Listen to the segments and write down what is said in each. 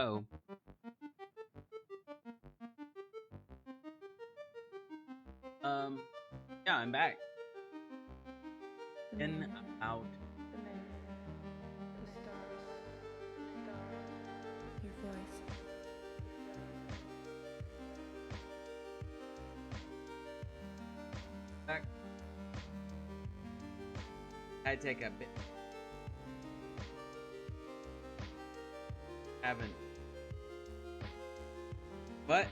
Oh, um, yeah, I'm back. The In, man, out. the man, the stars, your voice. Back. I take a bit. Haven't. But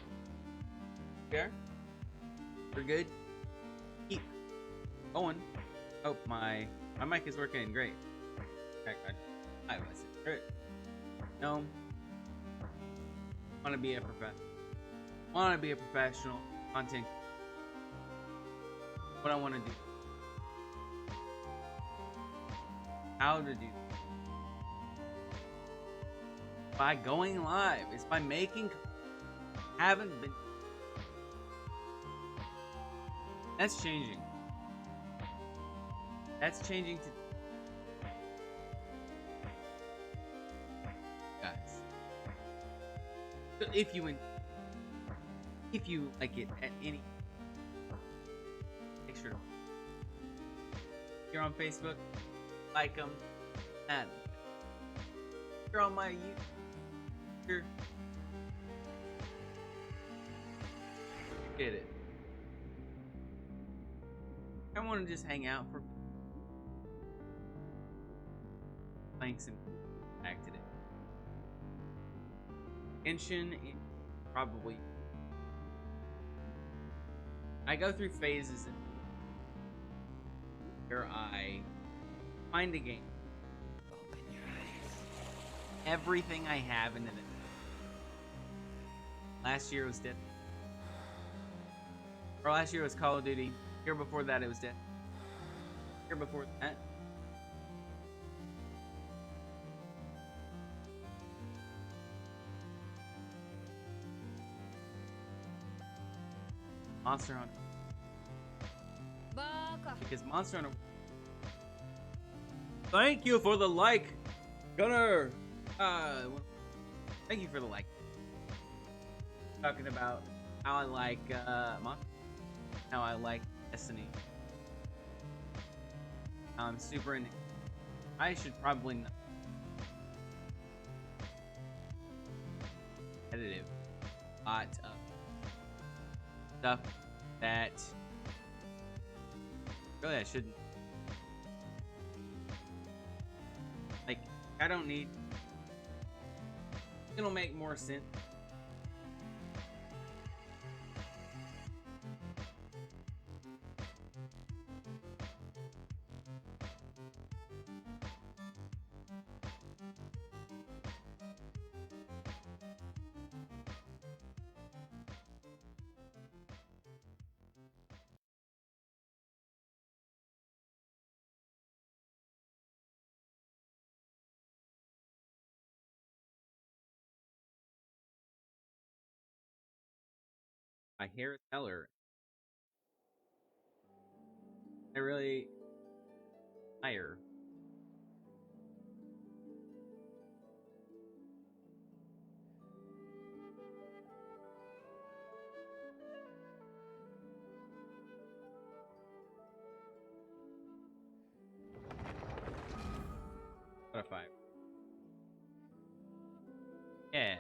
here, we're good. Keep going. Oh, my mic is working great. Okay, I was it. No, want to be a professional content. What I want to do. How to do. By going live. It's by making. Haven't been. That's changing. That's changing to guys. So if you like it at any, make sure to. If you're on Facebook, like them, add them. If you're on my YouTube, get it. I want to just hang out for playing some back today. Genshin is probably. I go through phases where I find a game. Open your eyes. Everything I have in it. Last year was Dead. Or last year was Call of Duty. Year before that it was Dead. Year before that. Monster Hunter. Because Monster Hunter. Thank you for the like, Gunner. Thank you for the like. Talking about how I like Monster, how I like Destiny. I'm super into. I should probably not competitive. Lot of stuff that really I shouldn't. Like, I don't need. It'll make more sense. My hair is color. I really higher. What a 5. Yeah.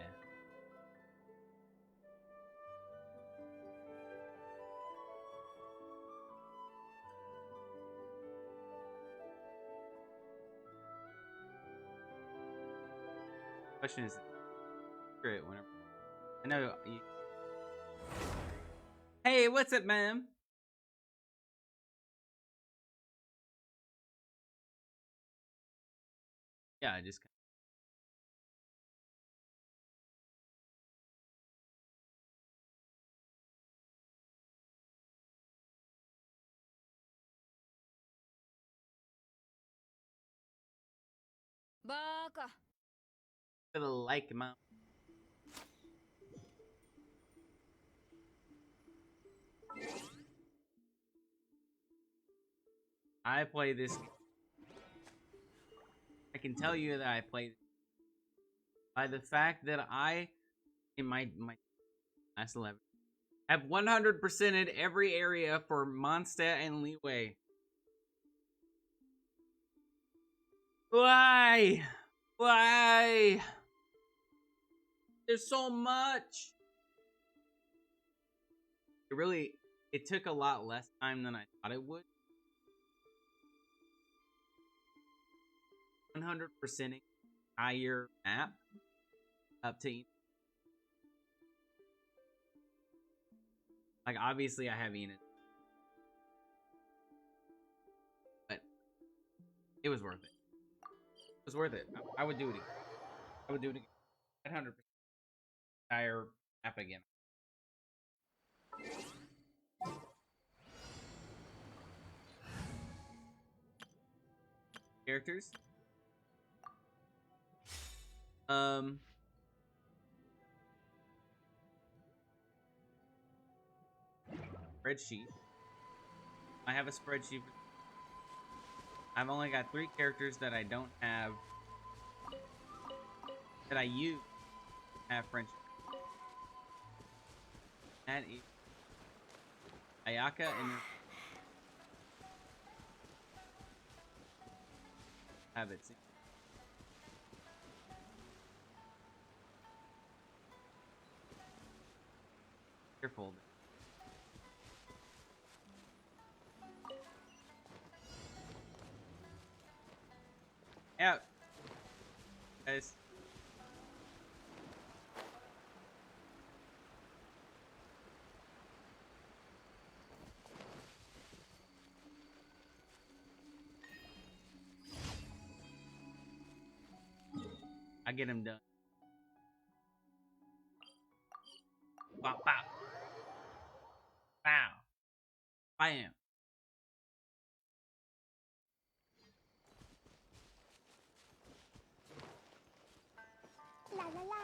Question is, great whenever. I know you. Hey, what's up, ma'am? Yeah, I just. Baka. Feel like mom. I play this. I can tell you that I played by the fact that I, in my last 11, have 100%ed every area for Mondstadt and Leeway. Why? Why? There's so much. It took a lot less time than I thought it would. 100%ing entire map up to, like, obviously I have Enid, but it was worth it. It was worth it. I would do it again. I would do it again. 100% entire map again. Characters. Spreadsheet. I have a spreadsheet. I've only got 3 characters that I don't have, that I use to have friendship. That is Ayaka and have it. Careful. Out, guys. I get him done. Wow! Wow! Wow! Bam! La la la.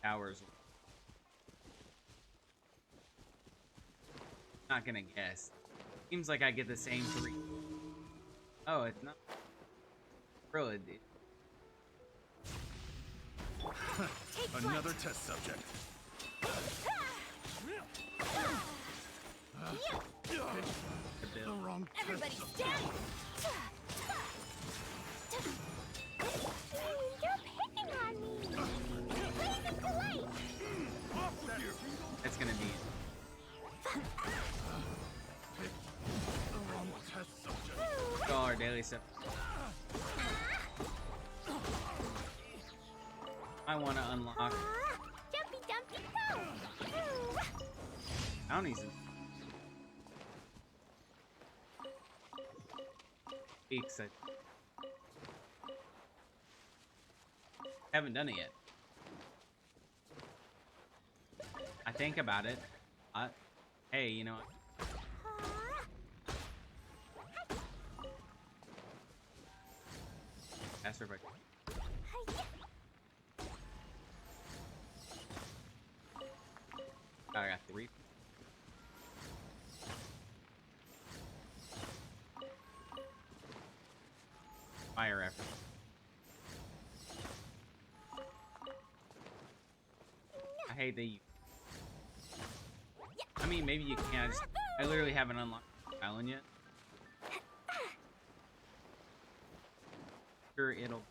Hours. Not gonna guess. Seems like I get the same 3. Oh, it's not. Really, dude. Another test subject. The wrong Everybody test stand! You're picking on me! Blazing delight! That's gonna be it. The wrong test subject. It's all our daily stuff. I want to unlock Jumpy dumpy go! bounties and weeks. I haven't done it yet. I think about it. Hey, you know what? Ask her if I can. I got 3. Fire effort. I hate that you. I mean, maybe you can't. I literally haven't unlocked the island yet. Sure, it'll.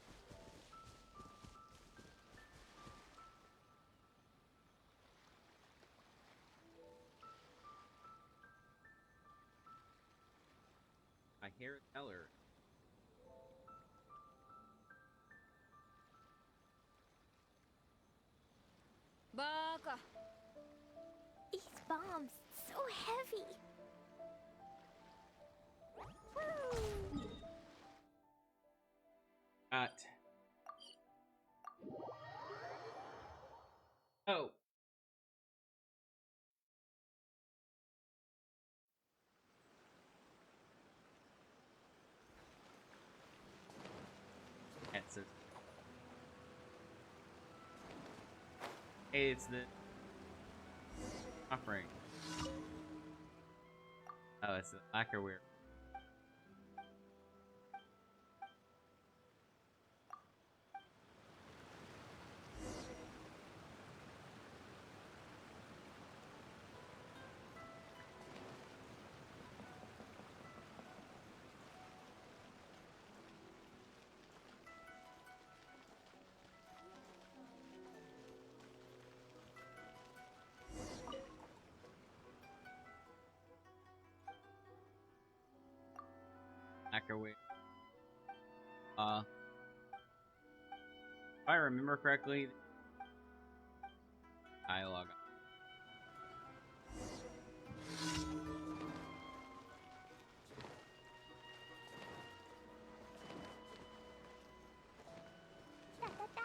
I hear it tell her. Baka. These bombs, so heavy. Woo. Got. Oh. That's it. Hey, it's the offering. Oh, it's the lacquerware. our way. If I remember correctly, dialogue. Da, da, da.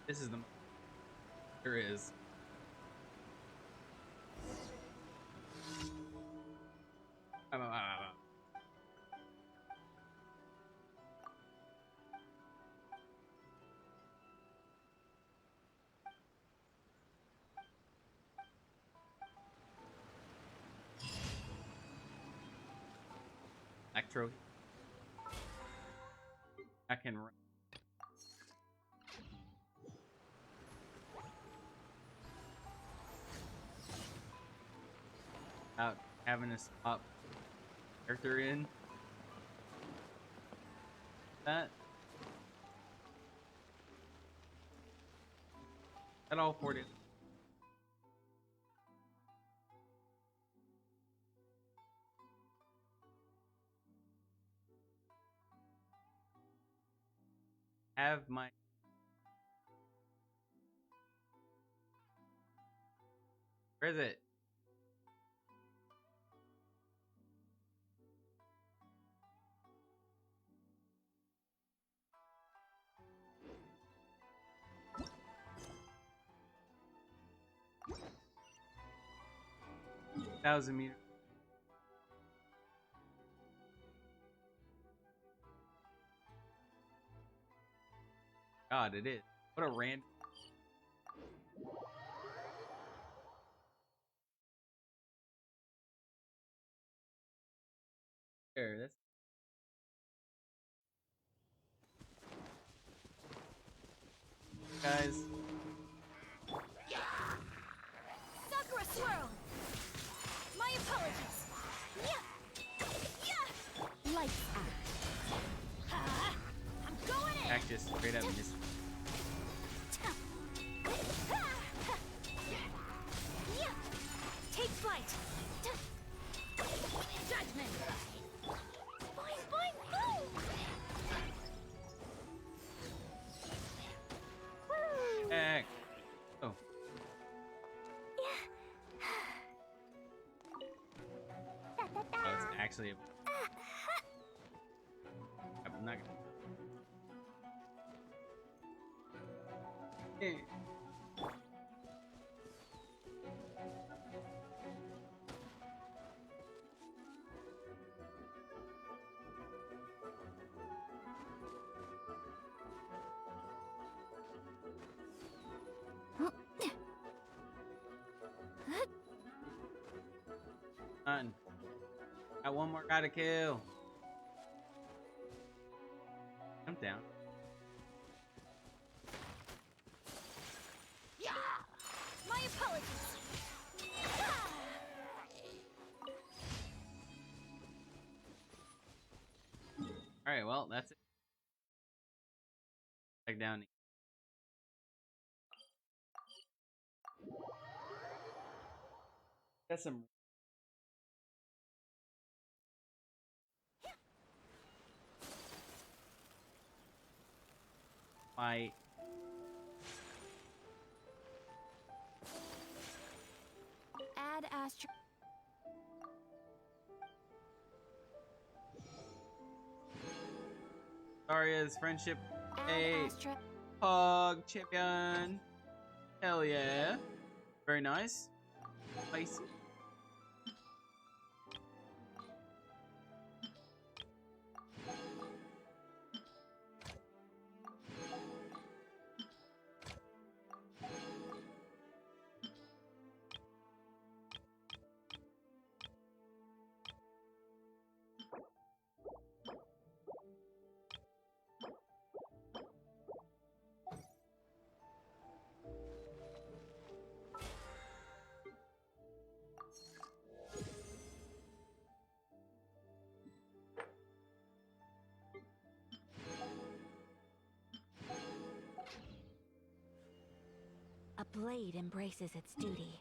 This is the there is. Electro. I can run. Without having to swap character in. That all 40. Have my where is it? Thousand meters. God, it is. What a random. There, that's guys. Sakura swirl. My apologies. Yeah. Yeah. Lights out. I'm going in. Act just straight up miss. Yeah. Take flight. Judgment. Boing, boing, boom. Woo. Heck. Oh, Yeah. Da, da, da. oh, it's actually. I'm not gonna. Eh. Done. Got one more guy to kill. Jump down. Yeah. My apologies. Ah. All right, well, that's it. Back down. Got some. My Add Astro. Zarya's friendship. Add Hey, Astro. hug champion. Hell yeah. Very nice. Spicy. A blade embraces its duty.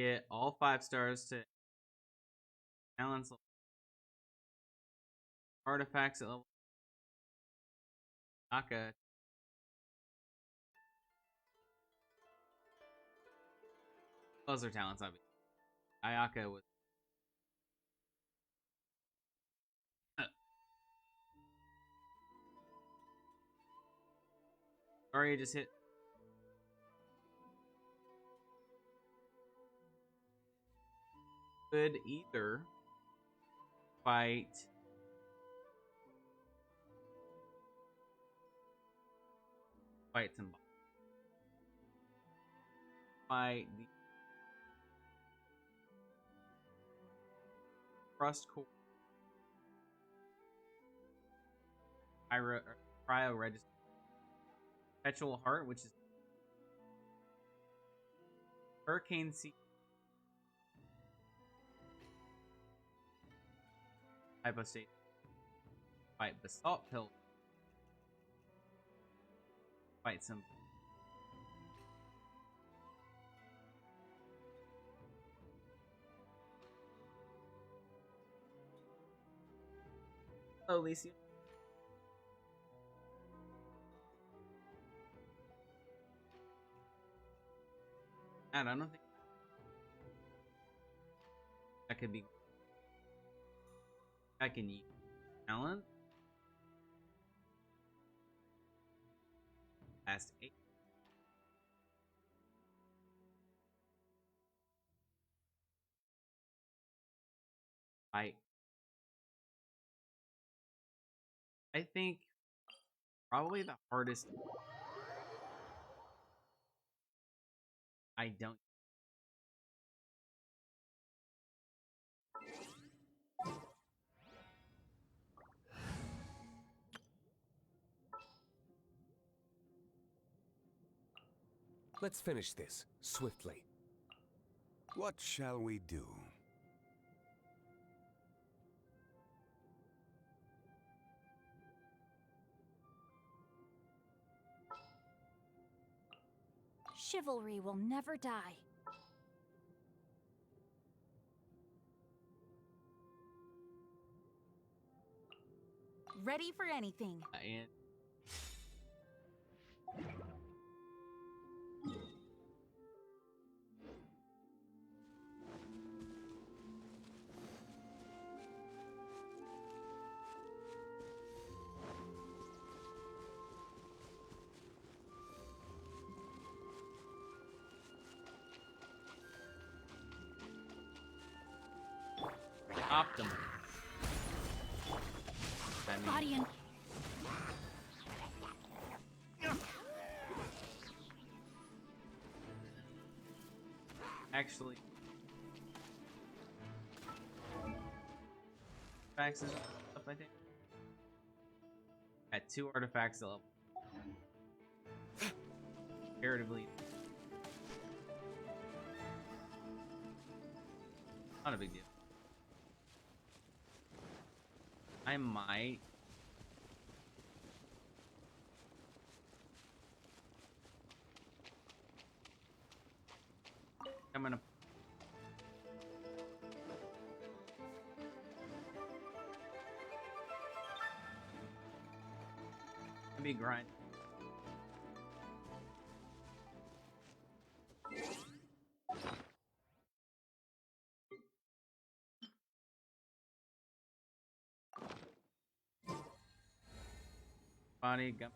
Get all 5 stars to talents, artifacts at level Naka. Those are talents, obviously. Ayaka was. Sorry, just hit. Could either fight some fight the Crust Core Cryo Register Perpetual Heart, which is Hurricane Sea type of state. Fight Basalt Pill. Fight some. Hello, Alicia. And I don't think that could be. I can use talent. Past 8. I think probably the hardest. I don't. Let's finish this swiftly. What shall we do? Chivalry will never die. Ready for anything. And optimal. That means Body and actually artifacts and stuff. I think at 2 artifacts level. Comparatively, not a big deal. I might. I'm gonna. Be grind. Body gum.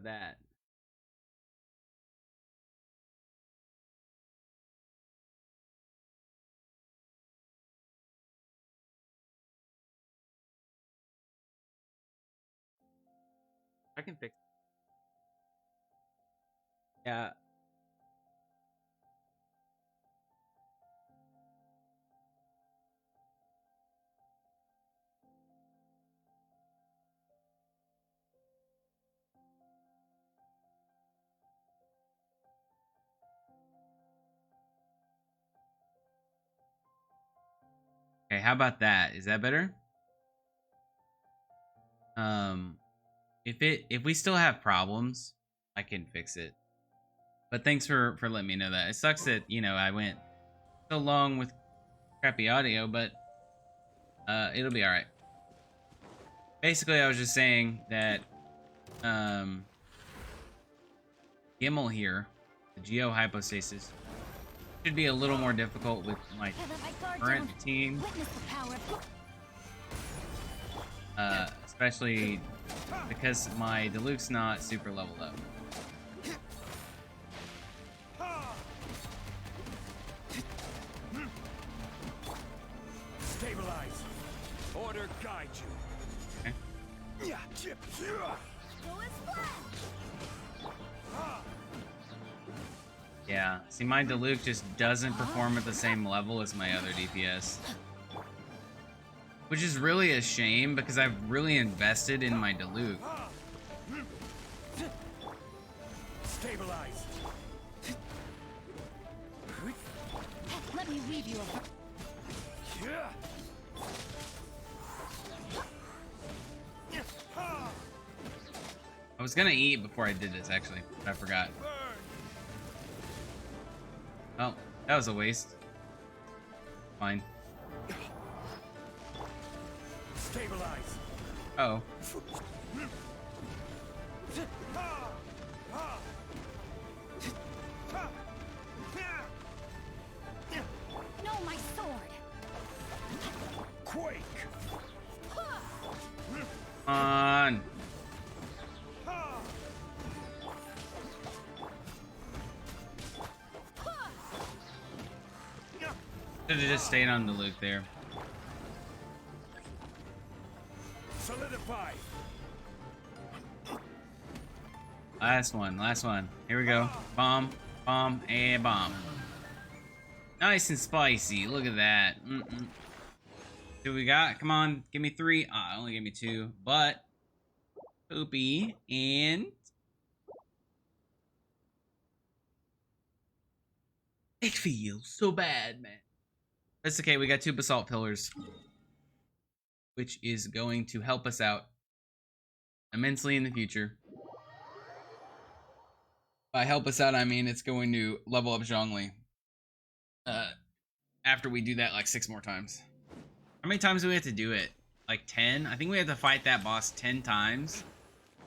That. I can fix. Yeah. Okay, how about that? Is that better? If we still have problems, I can fix it. But thanks for letting me know that. It sucks that, you know, I went so long with crappy audio, but it'll be all right. Basically, I was just saying that Gimmel here, the Geo Hypostasis, should be a little more difficult with my current team. Especially because my Diluc's not super leveled up. Stabilize. Order guide you. Okay. Yeah, see, my Diluc just doesn't perform at the same level as my other DPS. Which is really a shame because I've really invested in my Diluc. Stabilize. Let me leave you alone. I was gonna eat before I did this, actually, but I forgot. Oh, that was a waste. Fine. Stabilize. Oh. No, my sword. Quake. On. Should have just stayed on the Luke there. Solidify. Last one, last one. Here we go. Bomb, bomb, and bomb. Nice and spicy. Look at that. Who we got? Come on, give me 3. Ah, only give me 2. But Poopy and it feels so bad, man. That's okay. We got 2 basalt pillars, which is going to help us out immensely in the future. By help us out, I mean it's going to level up Zhongli. After we do that like 6 more times. How many times do we have to do it? Like 10? I think we have to fight that boss 10 times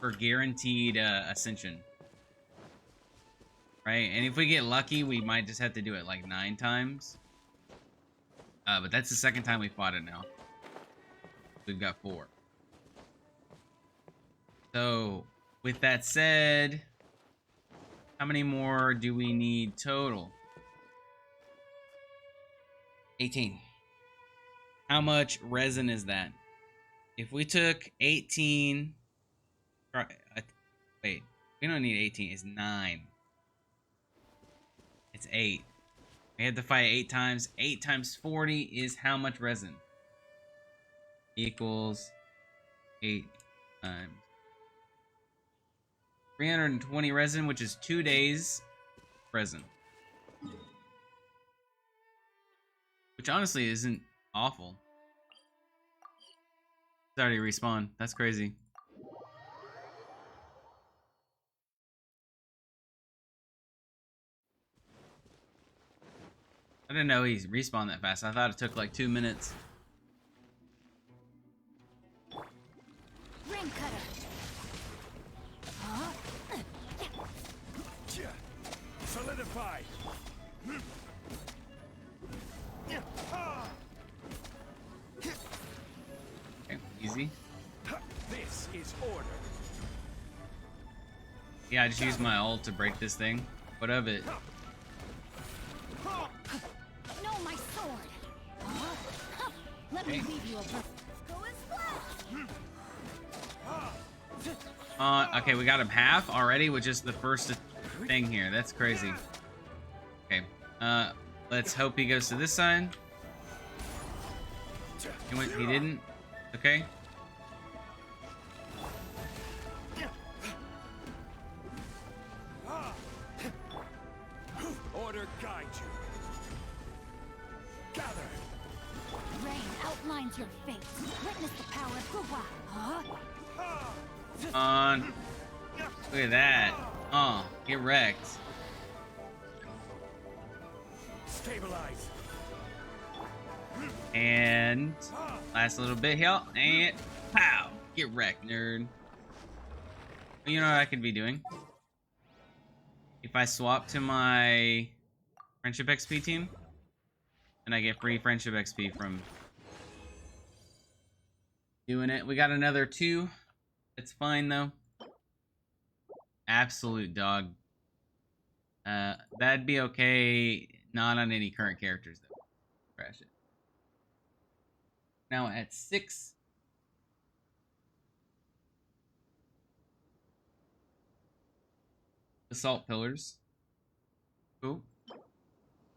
for guaranteed ascension. Right? And if we get lucky, we might just have to do it like 9 times. But that's the second time we fought it now. We've got 4. So, with that said, how many more do we need total? 18. How much resin is that? If we took 18... Wait, we don't need 18. It's 9. It's 8. We had to fight 8 times. 8 times 40 is how much resin? Equals 8 times 320 resin, which is 2 days resin. Which honestly isn't awful. It's already respawned. That's crazy. I didn't know he respawned that fast. I thought it took like 2 minutes. Ring cutter. Solidify. Okay, easy. This is order. Yeah, I just used my ult to break this thing. What of it? No, my sword. Let me leave you alone. Go and splash. Okay, we got him half already with just the first thing here. That's crazy. Okay, let's hope he goes to this side. He didn't. Okay. Order guide you. Gather. Rain finds your fate. Witness the power of Guhua. Huh? On. Look at that. Oh, get wrecked. Stabilize. And last little bit here, and pow! Get wrecked, nerd. You know what I could be doing? If I swap to my friendship XP team, and I get free friendship XP from doing it. We got another 2. It's fine though. Absolute dog. That'd be okay. Not on any current characters though. Crash it. Now at 6. Assault pillars. Cool.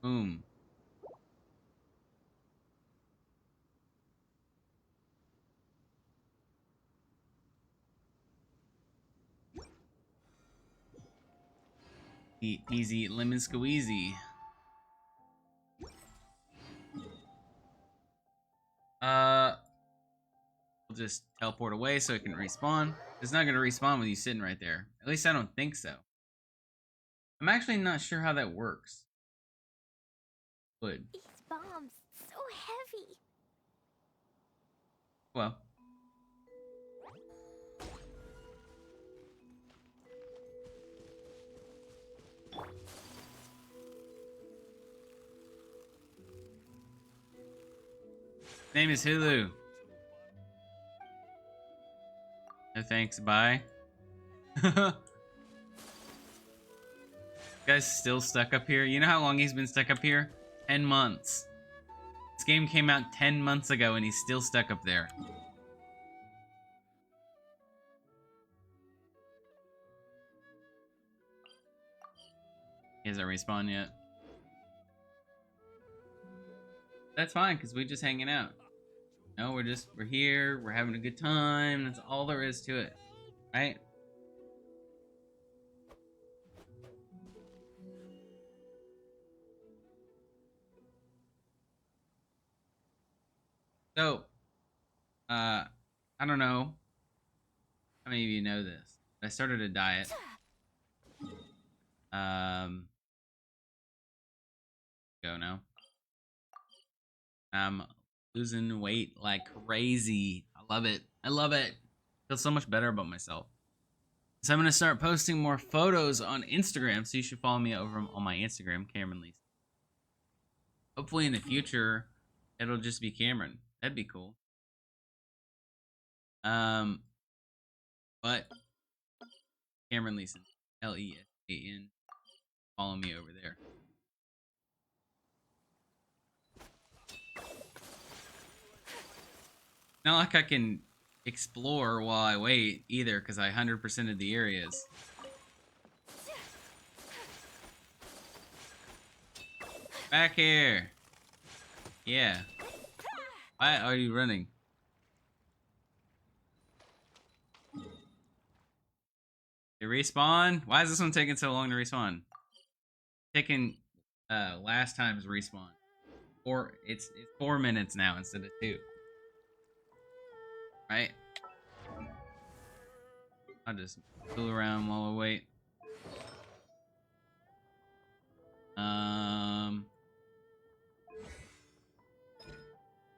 Boom. Easy lemon squeezy. We'll just teleport away so it can respawn. It's not gonna respawn with you sitting right there. At least I don't think so. I'm actually not sure how that works. Good. These bombs, so heavy. Well. Name is Hulu. No thanks, bye. Guy's still stuck up here. You know how long he's been stuck up here? 10 months. This game came out 10 months ago and he's still stuck up there. He hasn't respawned yet. That's fine, because we're just hanging out. No, we're here, we're having a good time. That's all there is to it. Right? So, I don't know how many of you know this. I started a diet. Go now. I'm losing weight like crazy. I love it. I love it. Feel so much better about myself. So I'm gonna start posting more photos on Instagram. So you should follow me over on my Instagram, CameronLesan. Hopefully in the future, it'll just be Cameron. That'd be cool. But CameronLesan, LESAN. Follow me over there. Not like I can explore while I wait either, because I 100% of the areas. Back here. Yeah. Why are you running? They respawn? Why is this one taking so long to respawn? Taking last time's respawn. It's 4 minutes now instead of 2. Right? I'll just fool around while I wait.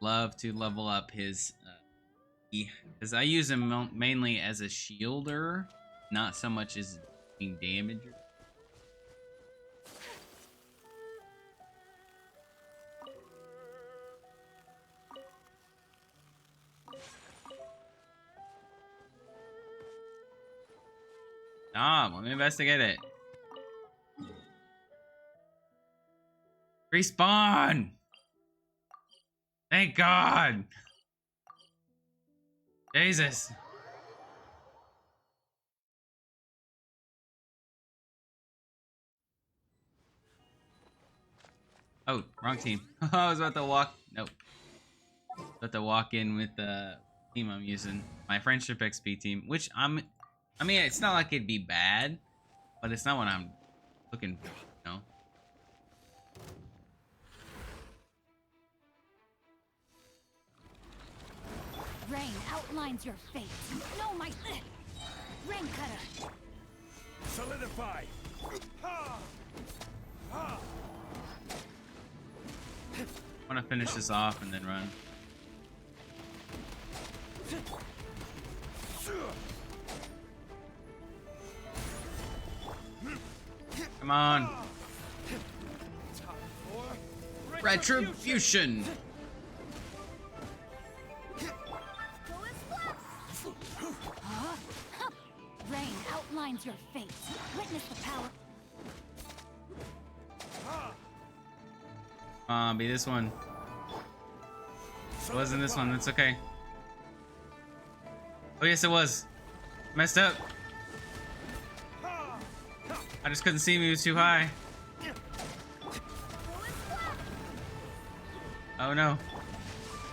Love to level up his because I use him mainly as a shielder, not so much as being damager. Let me investigate it. Respawn! Thank God! Jesus. Oh, wrong team. I was about to walk. Nope. About to walk in with the team I'm using. My friendship XP team, which I mean, it's not like it'd be bad, but it's not what I'm looking for, you know? Rain outlines your fate. No, my rain cutter. Solidify. Ha! Ha! I want to finish this off and then run. Come on. Retribution. Rain outlines your fate. Witness the power. Be this one. It wasn't this one. That's okay. Oh yes, it was. Messed up. I just couldn't see him. He was too high. Oh no.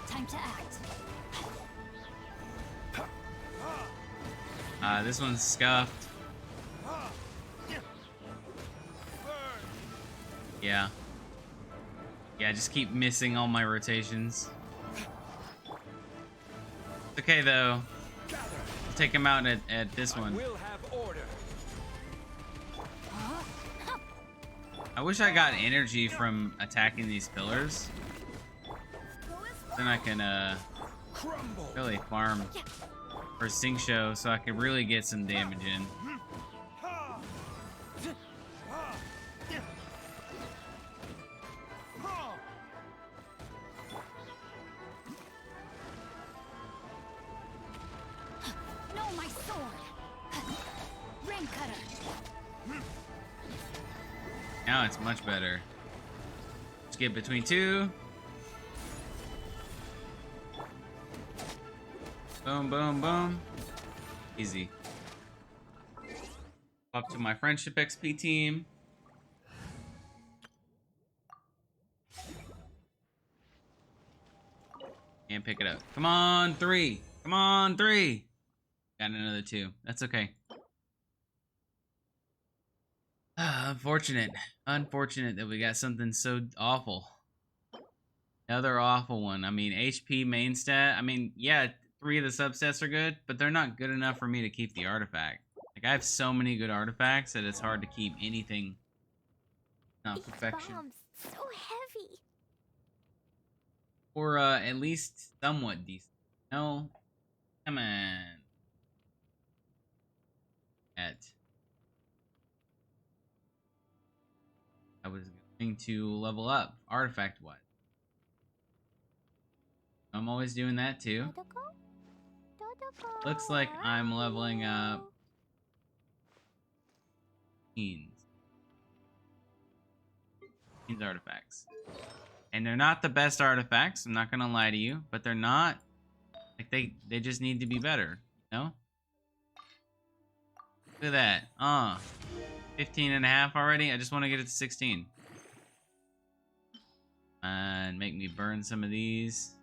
Time to act. This one's scuffed. Yeah. Yeah, just keep missing all my rotations. It's okay though. I'll take him out at this one. We'll have order. I wish I got energy from attacking these pillars. Then I can Crumble. really farm for Sing Show so I can really get some damage in. Ha! Ha! Ha! No, my sword. Rain cutter. Now it's much better. Just get between two. Boom, boom, boom. Easy. Up to my friendship XP team. And pick it up. Come on, 3. Come on, 3. Got another 2. That's okay. Unfortunate. Unfortunate that we got something so awful. Another awful one. I mean, HP main stat. I mean, yeah, 3 of the subsets are good, but they're not good enough for me to keep the artifact. Like, I have so many good artifacts that it's hard to keep anything. Not perfection. Bombs so heavy. Or at least somewhat decent. No. Come on. I was going to level up artifact wise. I'm always doing that too. Looks like I'm leveling up teens artifacts. And they're not the best artifacts, I'm not gonna lie to you, but they're not like they just need to be better, you know? Look at that. 15 and a half already. I just want to get it to 16. And make me burn some of these.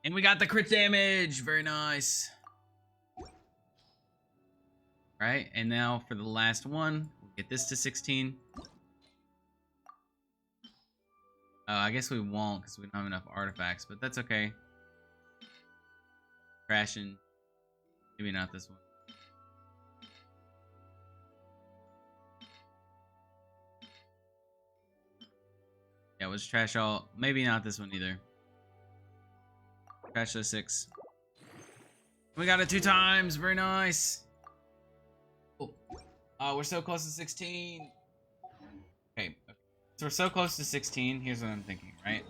And we got the crit damage. Very nice. Right, and now for the last one, we'll get this to 16. I guess we won't because we don't have enough artifacts, but that's okay. Crashing. Maybe not this one. Yeah, we'll just trash all. Maybe not this one either. Trash the 6. We got it 2 times. Very nice. Oh, we're so close to 16. Okay. So we're so close to 16. Here's what I'm thinking, right?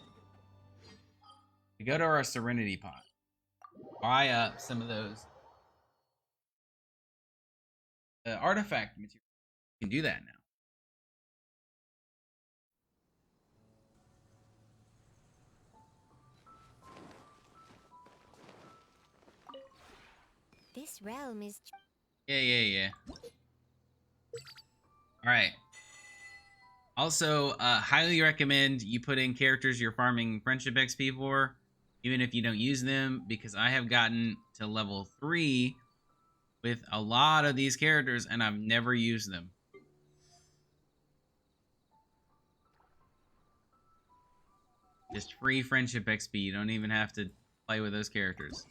We go to our Serenity pot. Buy up some of those artifact material. We can do that now. This realm is. Yeah. Alright. Also, highly recommend you put in characters you're farming friendship XP for, even if you don't use them, because I have gotten to level 3 with a lot of these characters and I've never used them. Just free friendship XP. You don't even have to play with those characters.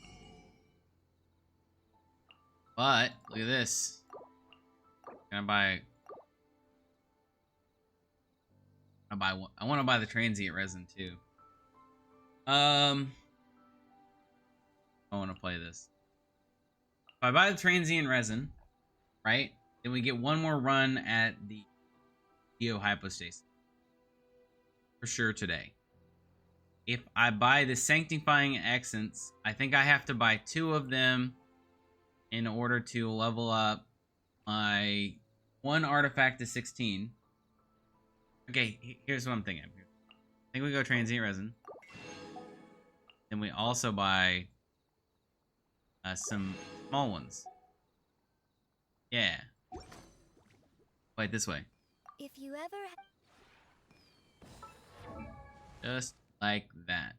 But look at this. Can I buy? One. I want to buy the transient resin too. I want to play this. If I buy the transient resin, right, then we get one more run at the Geo Hypostasis. For sure today. If I buy the Sanctifying Essence, I think I have to buy 2 of them in order to level up my 1 artifact to 16. Okay, here's what I'm thinking. I think we go transient resin. Then we also buy some small ones. Yeah. Play it this way. If you ever Just like that.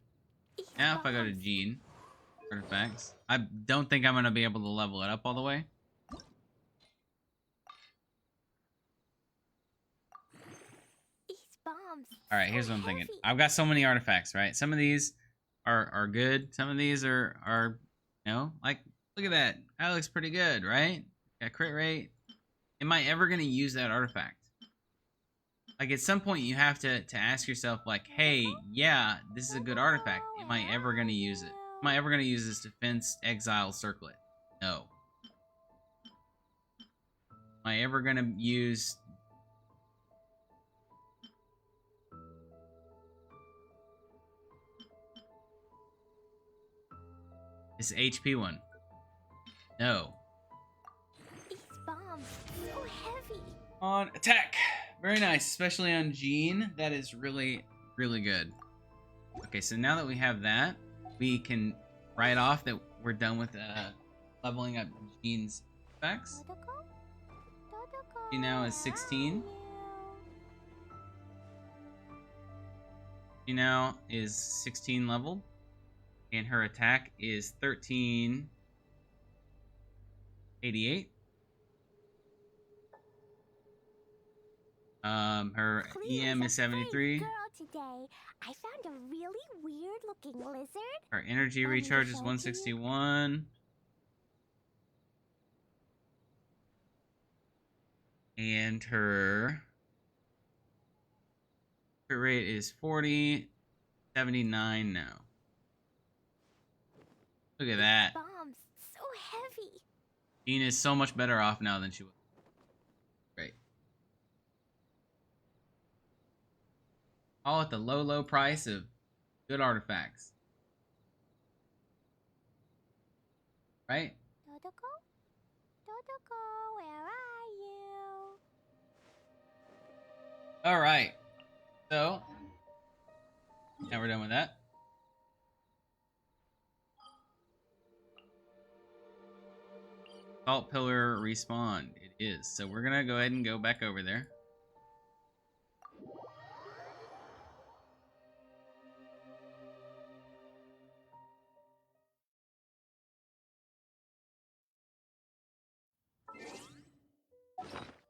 Now if I go to Gene, artifacts, I don't think I'm going to be able to level it up all the way. Alright, here's what I'm thinking. I've got so many artifacts, right? Some of these are good. Some of these are you know, like, look at that. That looks pretty good, right? Got crit rate. Am I ever going to use that artifact? Like, at some point, you have to ask yourself, like, hey, yeah, this is a good artifact. Am I ever going to use it? Am I ever going to use this defense, exile, circlet? No. Am I ever going to use... this HP one? No. These bombs so heavy. On attack. Very nice, especially on Gene. That is really, really good. Okay, so now that we have that, we can write off that we're done with leveling up Gene's effects. She now is 16. She now is 16 leveled. And her attack is 1388. Her EM is 73. Girl today. I found a really weird looking lizard. Her energy recharge is 161. And her crit rate is 40, 79 now. Look at that. Bombs so heavy. Gene is so much better off now than she was. Great. All at the low, low price of good artifacts. Right? Dodoko? Dodoko, where are you? Alright. So, now we're done with that. Salt pillar respawn. It is. So we're gonna go ahead and go back over there.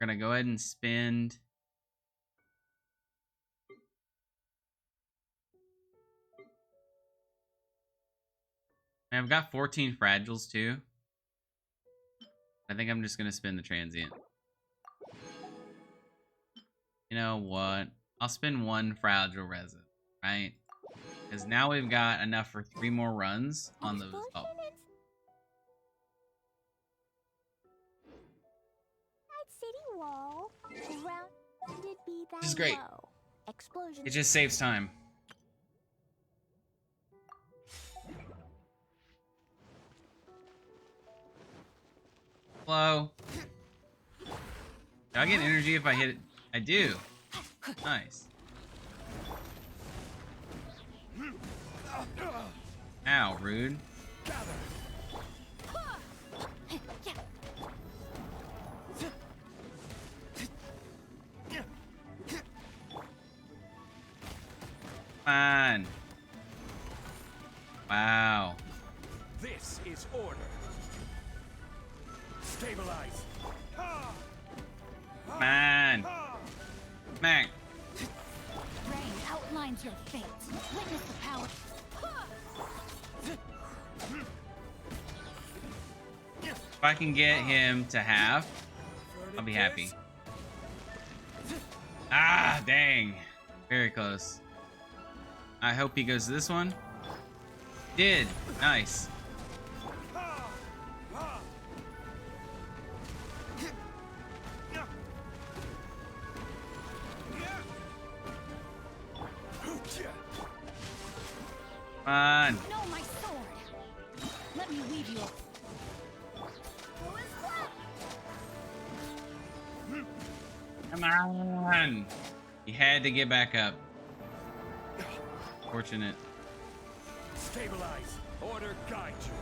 We're gonna go ahead and spend I've got 14 fragiles too. I think I'm just gonna spin the transient. You know what? I'll spin 1 fragile resin, right? Because now we've got enough for 3 more runs on those. Oh. City wall. Rounded be that This is great. low. Explosion. It just saves time. Hello. Do I get energy if I hit it? I do. Nice. Ow, rude. Fine. Wow. This is order. Stabilize. Man. Smack. Rain outline outlines your fate. Witness the power. If I can get him to half, I'll be happy. Ah, dang. Very close. I hope he goes to this one. Did. Nice. Come on. Know my sword. Let me weave you a... Go as flat. Come on. He had to get back up. Fortunate. Stabilize. Order guide you.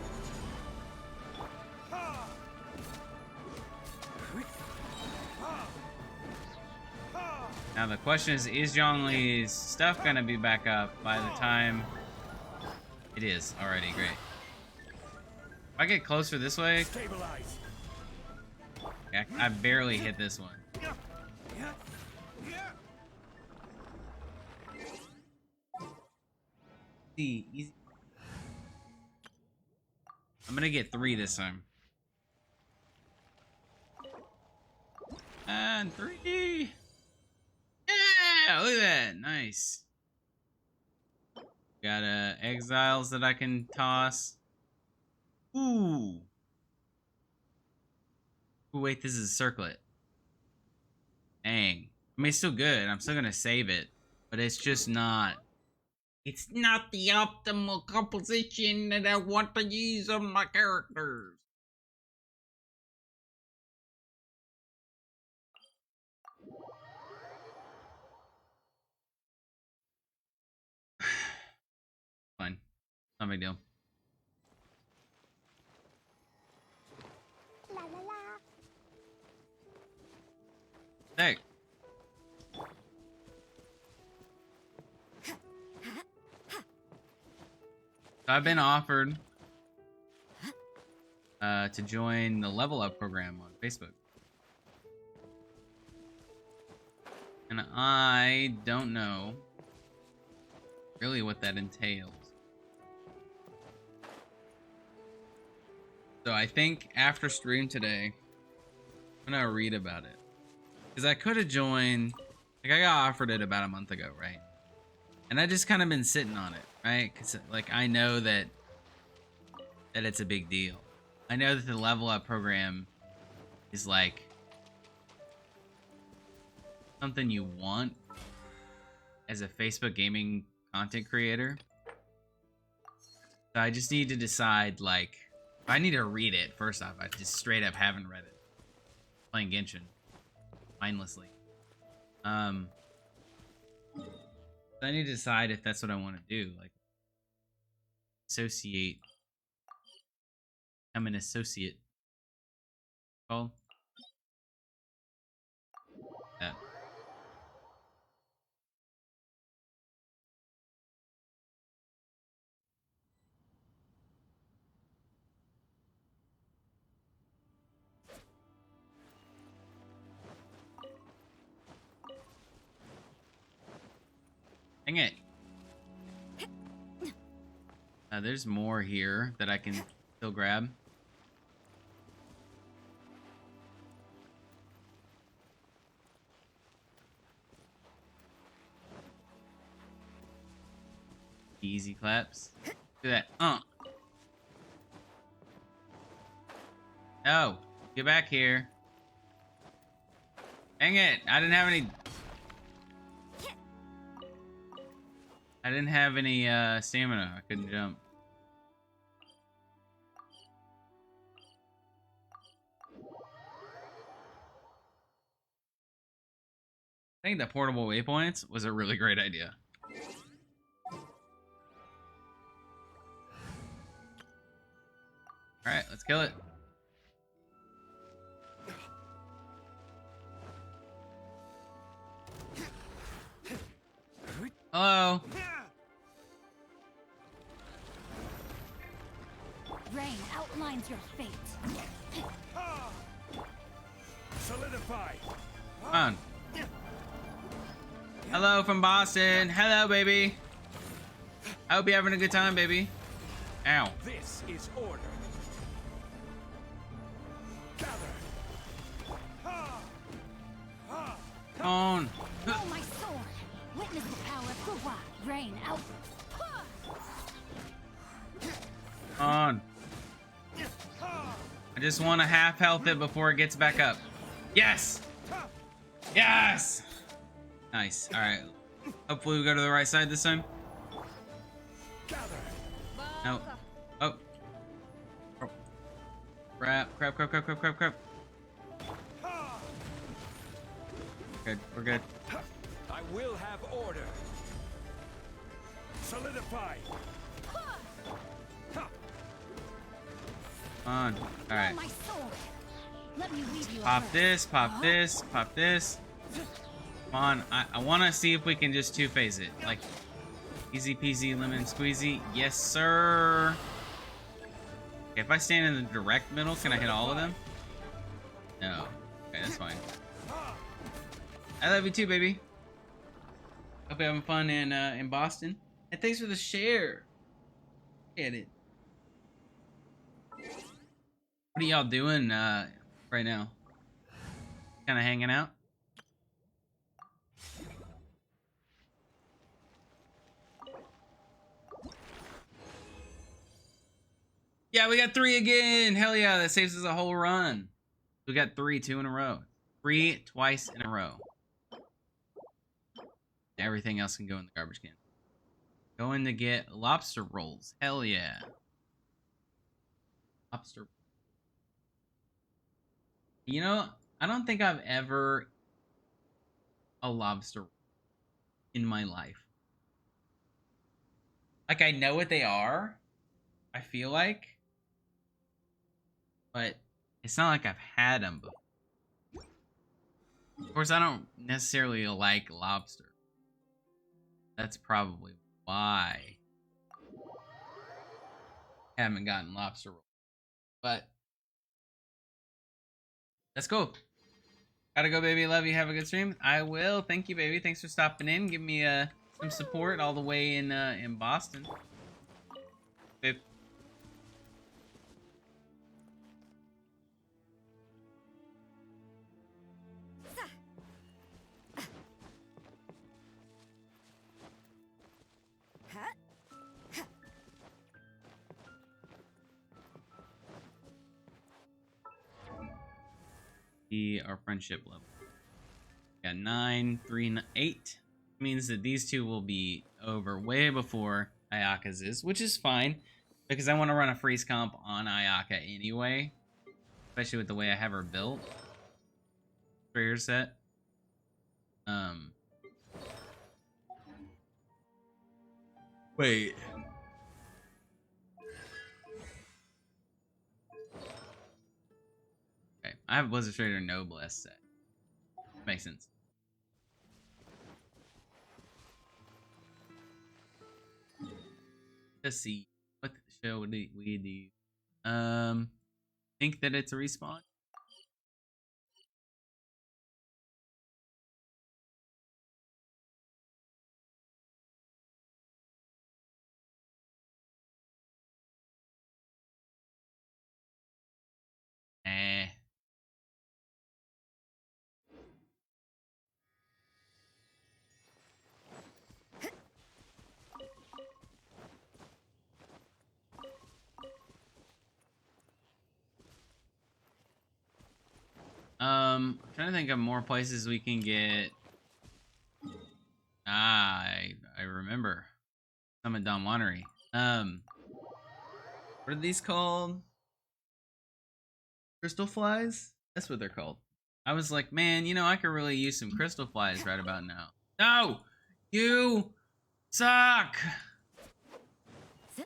Now the question is Zhongli's stuff gonna be back up by the time it is already? Great. If I get closer this way, Stabilize. I barely hit this one. Easy. I'm gonna get 3 this time. And 3. Yeah, look at that. Nice. Got exiles that I can toss. Ooh. Ooh, wait, this is a circlet. Dang. I mean, it's still good. I'm still gonna save it, but it's just not. It's not the optimal composition that I want to use on my characters. Fine. Not a big deal. La la la. Hey. I've been offered to join the Level Up program on Facebook. And I don't know really what that entails. So I think after stream today, I'm gonna read about it. Because I could have joined, like I got offered it about a month ago, right? And I just kind of been sitting on it, right? Because like I know that it's a big deal. I know that the Level Up program is like something you want as a Facebook gaming content creator. So I just need to decide, like, I need to read it first off. I just straight up haven't read it. Playing Genshin mindlessly. So I need to decide if that's what I want to do. Like, associate. I'm an associate. Called that. Dang it. There's more here that I can still grab. Easy claps. Do that. No. Get back here. Dang it. I didn't have any stamina. I couldn't jump. I think the portable waypoints was a really great idea. Alright, let's kill it. Hello. Rain outlines your fate. Solidify. Come on. Hello from Boston. Hello, baby. I hope you're having a good time, baby. Ow. This is order. Gather. Come on. Oh, my sword! Witness the power of Kuwa. Rain out. Come on. I just want to half health it before it gets back up. Yes! Yes! Nice. Alright. Hopefully we go to the right side this time. No. Oh. Oh. Crap. Good. We're good. I will have order. Solidify. Come on. Alright. Oh, my sword! Let me weave you a Pop verse. this, pop this, pop this. Come on. I want to see if we can just two-phase it. Like, easy peasy lemon squeezy. Yes, sir. Okay, if I stand in the direct middle, can I hit all of them? No. Okay, that's fine. I love you too, baby. Hope you're having fun in Boston. And thanks for the share. Get it. What are y'all doing right now? Kind of hanging out? Yeah, we got 3 again. Hell yeah, that saves us a whole run. We got 3, 2 in a row. 3 twice in a row. Everything else can go in the garbage can. Going to get lobster rolls. Hell yeah. Lobster. You know, I don't think I've ever a lobster in my life. Like, I know what they are, I feel like, but it's not like I've had them before. Of course, I don't necessarily like lobster. That's probably why I haven't gotten lobster roll. But let's go. Gotta go, baby. Love you. Have a good stream. I will. Thank you, baby. Thanks for stopping in. Give me some support all the way in Boston. Babe. Our friendship level. Got 9, 3, 8. Means that these two will be over way before Ayaka's is, which is fine because I want to run a freeze comp on Ayaka anyway, especially with the way I have her built. Trigger set. Wait. Okay, I have Blizzard Trader Noblesse set. Makes sense. Let's see. What show would we do? Think that it's a respawn? Eh. I'm trying to think of more places we can get. I remember. Summit Dawn Winery. What are these called? Crystal flies? That's what they're called. I was like, man, you know, I could really use some crystal flies right about now. No! You suck!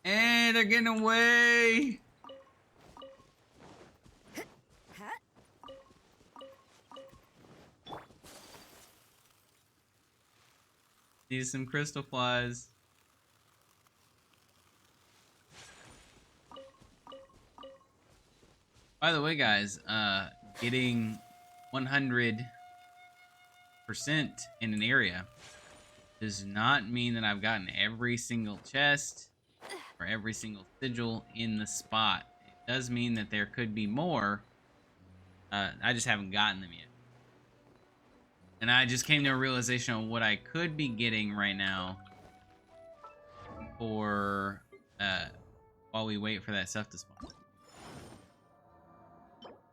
Hey, they're getting away! Use some crystal flies. By the way, guys, getting 100% in an area does not mean that I've gotten every single chest or every single sigil in the spot. It does mean that there could be more. I just haven't gotten them yet. And I just came to a realization of what I could be getting right now for while we wait for that stuff to spawn.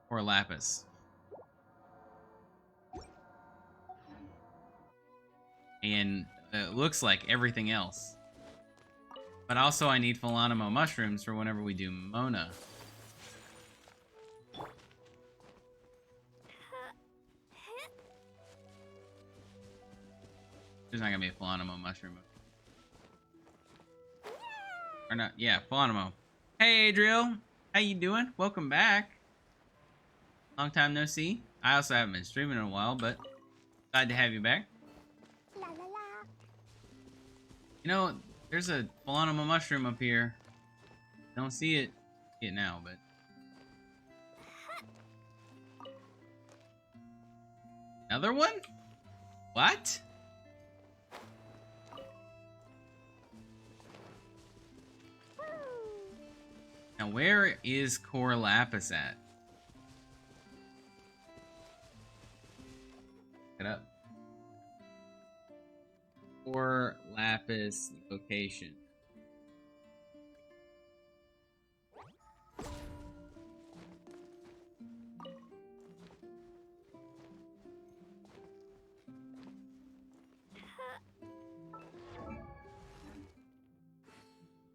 Or lapis. And it looks like everything else. But also I need Philanimo mushrooms for whenever we do Mona. There's not gonna be a Philanimo mushroom. Or not, yeah, Philanimo. Hey Adriel, how you doing? Welcome back. Long time no see. I also haven't been streaming in a while, but glad to have you back. La la la. You know, there's a Philanimo mushroom up here. Don't see it now, but another one? What? Now where is Core Lapis at? Look it up. Core Lapis location.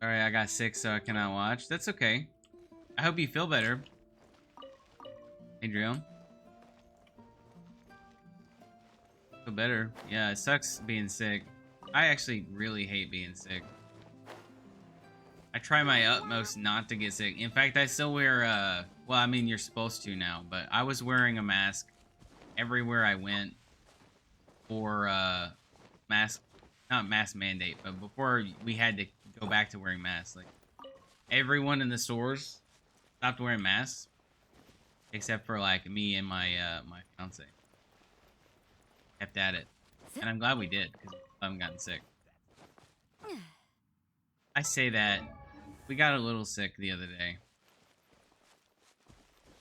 Alright, I got sick, so I cannot watch. That's okay. I hope you feel better, Adriel. Feel better. Yeah, it sucks being sick. I actually really hate being sick. I try my utmost not to get sick. In fact, I still wear, well, I mean, you're supposed to now, but I was wearing a mask everywhere I went for, mask, not mask mandate, but before we had to go back to wearing masks. Like, everyone in the stores stopped wearing masks, except for, like, me and my, my fiance. Kept at it. And I'm glad we did, because I haven't gotten sick. I say that. We got a little sick the other day.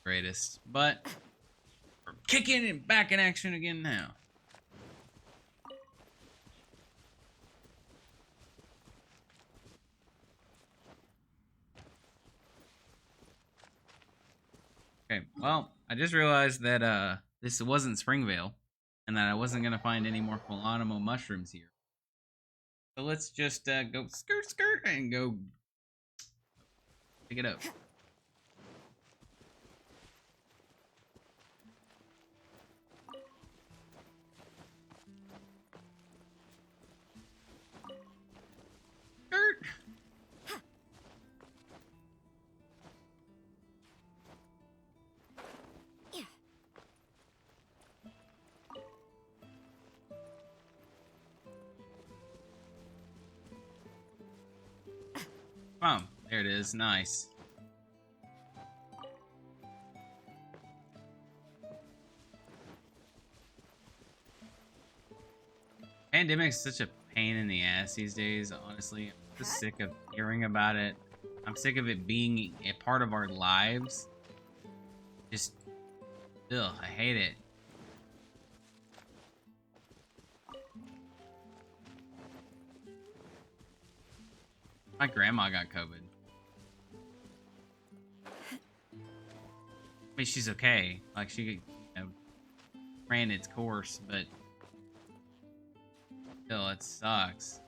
Greatest. But we're kicking and back in action again now. Okay, well, I just realized that this wasn't Springvale, and that I wasn't gonna find any more Philanimo mushrooms here. So let's just go skirt skirt and go pick it up. Skirt. Oh, there it is. Nice. Pandemic's such a pain in the ass these days, honestly. I'm just sick of hearing about it. I'm sick of it being a part of our lives. Just, ugh, I hate it. My grandma got COVID. I mean, she's okay. Like, she, you know, ran its course, but still, it sucks.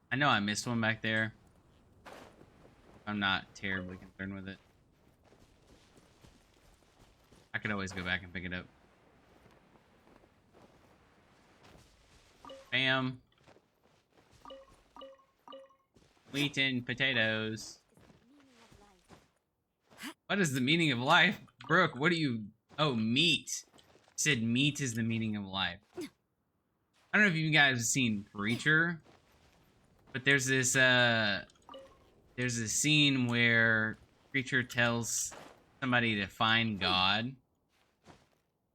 I know I missed one back there. I'm not terribly concerned with it. I could always go back and pick it up. Bam. Wheat and potatoes. What is the meaning of life? Brooke, what do you... Oh, meat. You said meat is the meaning of life. I don't know if you guys have seen Preacher, but there's this scene where Preacher tells somebody to find God,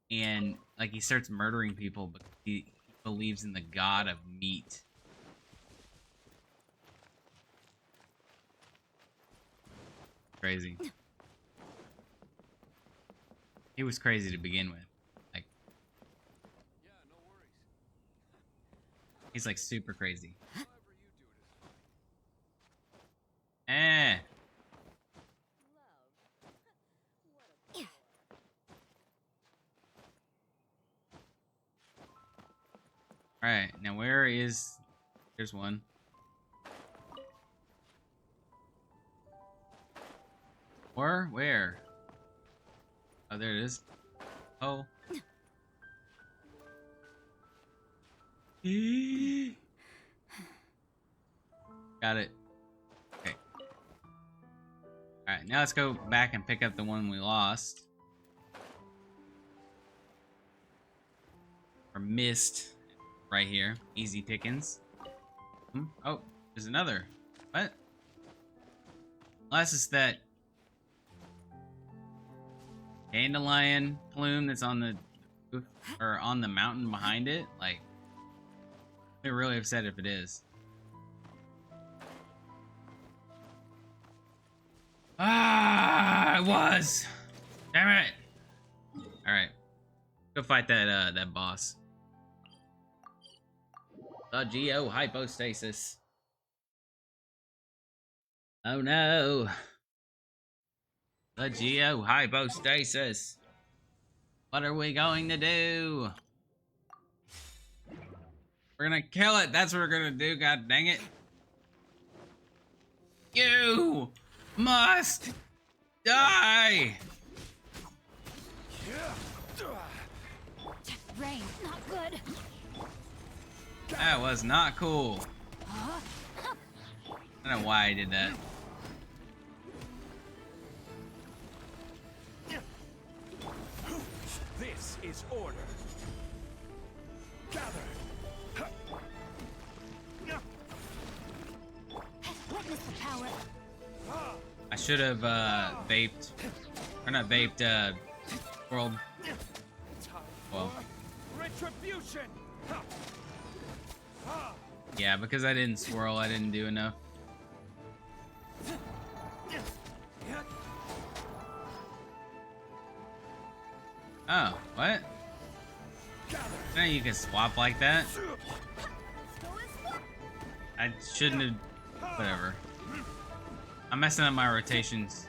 and like he starts murdering people, but he believes in the god of meat. Crazy. He was crazy to begin with. Like, he's like super crazy. Eh. Alright, now where is... There's one. Or where? Oh, there it is. Oh. Got it. Okay. Alright, now let's go back and pick up the one we lost. Or missed. Right here. Easy pickings. Oh, there's another. What? Unless it's that dandelion plume that's on the roof, or on the mountain behind it. Like, they're really upset if it is. Ah, it was. Damn it. All right, go fight that boss. The Geo hypostasis. Oh no. The Geo hypostasis. What are we going to do? We're gonna kill it. That's what we're gonna do. God dang it. You must die. Rain, not good. That was not cool. I don't know why I did that. This is order. Gather. Witness the power. I should have vaped, or not vaped, world. Well, Retribution. yeah, because I didn't swirl, I didn't do enough. Oh, what? No, you can swap like that. I shouldn't have. Whatever. I'm messing up my rotations.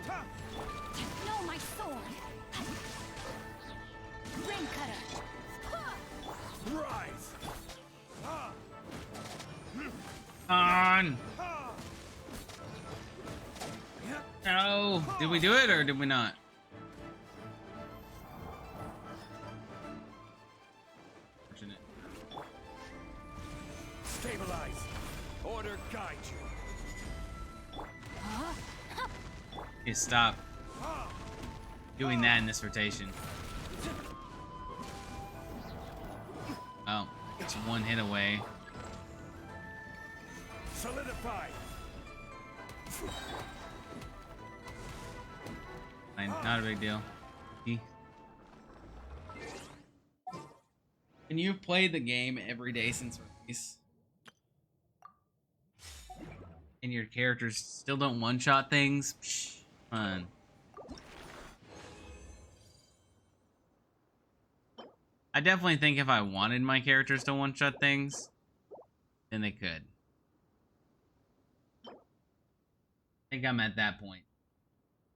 No, my sword. Rain cutter. Rise. On. No. Did we do it or did we not? Fortunate. Stabilize. Order guide you. Okay, stop doing that in this rotation. Oh, it's one hit away. Solidify. Fine, not a big deal. Can you play the game every day since release? And your characters still don't one-shot things? Psh, fun. I definitely think if I wanted my characters to one-shot things, then they could. I think I'm at that point.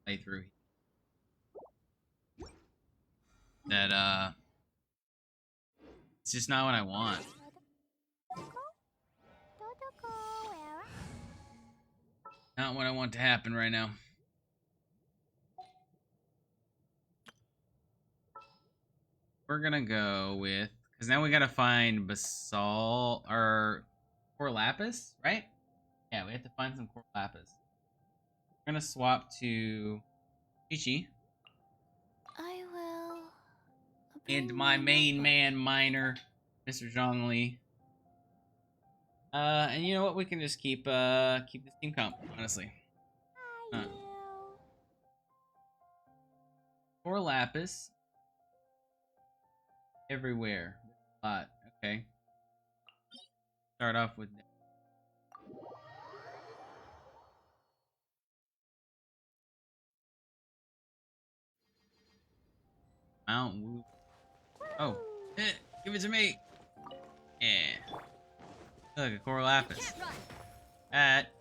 Playthrough. That, it's just not what I want. Not what I want to happen right now. We're gonna go with, because now we gotta find basalt or core lapis, right? Yeah, we have to find some core lapis. We're gonna swap to Chi-Chi. I will. And my main man, Miner. Mr. Zhongli. And you know what? We can just keep this team comp, honestly. Huh. Four lapis. Everywhere. A lot. Okay. Start off with Mount Wu. Oh, give it to me. Yeah. Look, a core lapis. That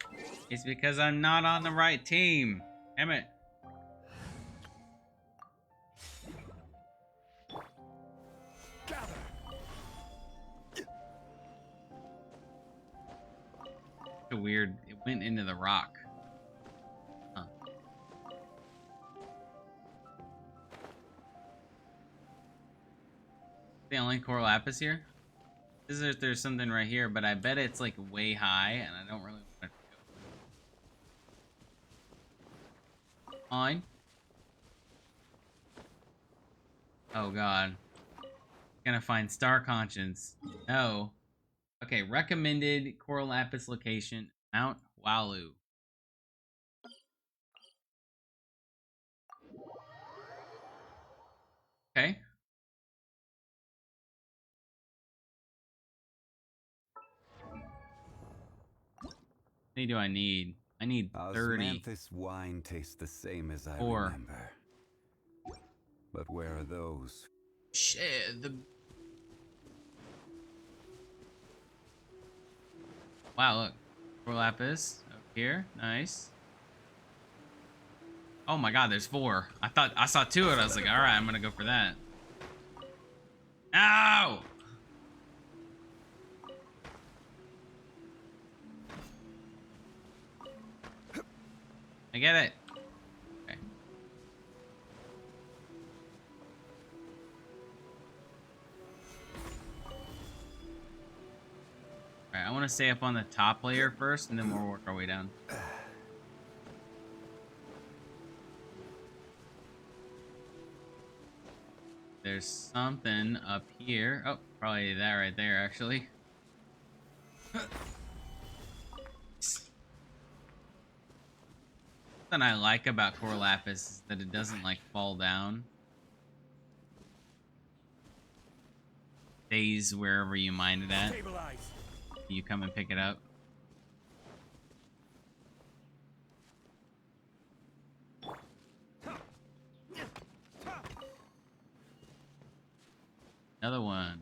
is because I'm not on the right team. Damn it. Gather. So weird. It went into the rock. Huh. The only core lapis here? This is if there's something right here, but I bet it's like way high, and I don't really want to go. Fine. Oh god. Gonna find Star Conscience. No. Okay, recommended core lapis location, Mount Walu. Okay. How many do I need? I need 30. Osmanthus wine tastes the same as I 4. remember. But where are those? Shit, the... Wow, look. Core lapis up here. Nice. Oh my god, there's 4. I saw 2 and I was like, alright, I'm gonna go for that. Ow! I get it. Okay. Alright, I want to stay up on the top layer first, and then we'll work our way down. There's something up here. Oh, probably that right there, actually. Something I like about core lapis is that it doesn't like fall down. Stays wherever you mine it at. Stabilize. You come and pick it up. Another one.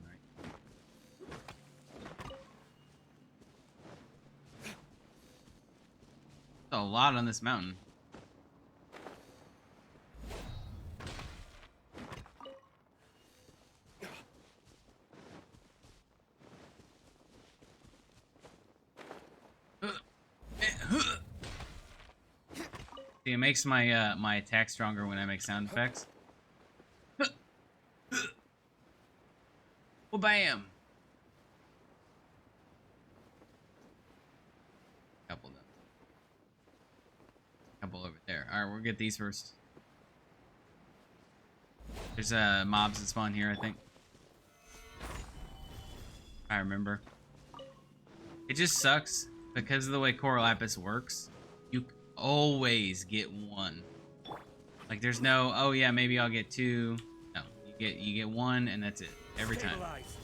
There's a lot on this mountain. See, it makes my my attack stronger when I make sound effects. Well, bam. Couple done. Couple over there. All right, we'll get these first. There's mobs that spawn here, I think. I remember. It just sucks because of the way core lapis works. You always get 1. Like there's no, oh yeah, maybe I'll get 2. No, you get 1 and that's it every time. Stabilize.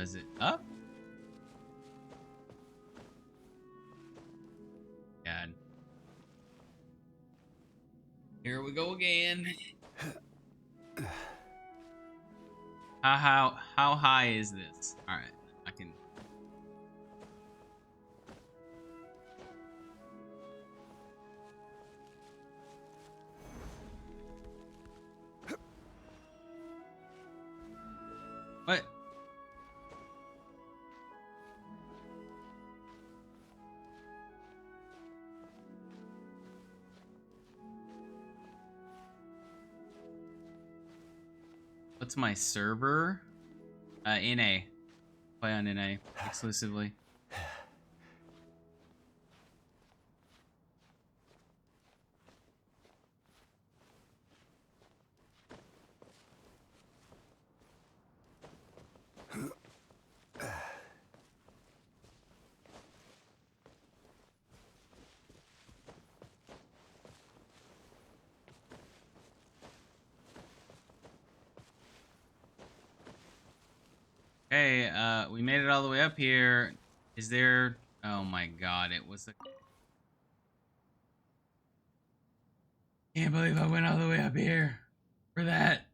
Is it up? God. Here we go again. How high is this? All right, I can. What? What's my server? NA. Play on NA exclusively. Hey, we made it all the way up here. Is there... Oh my god, it was the... Can't believe I went all the way up here for that.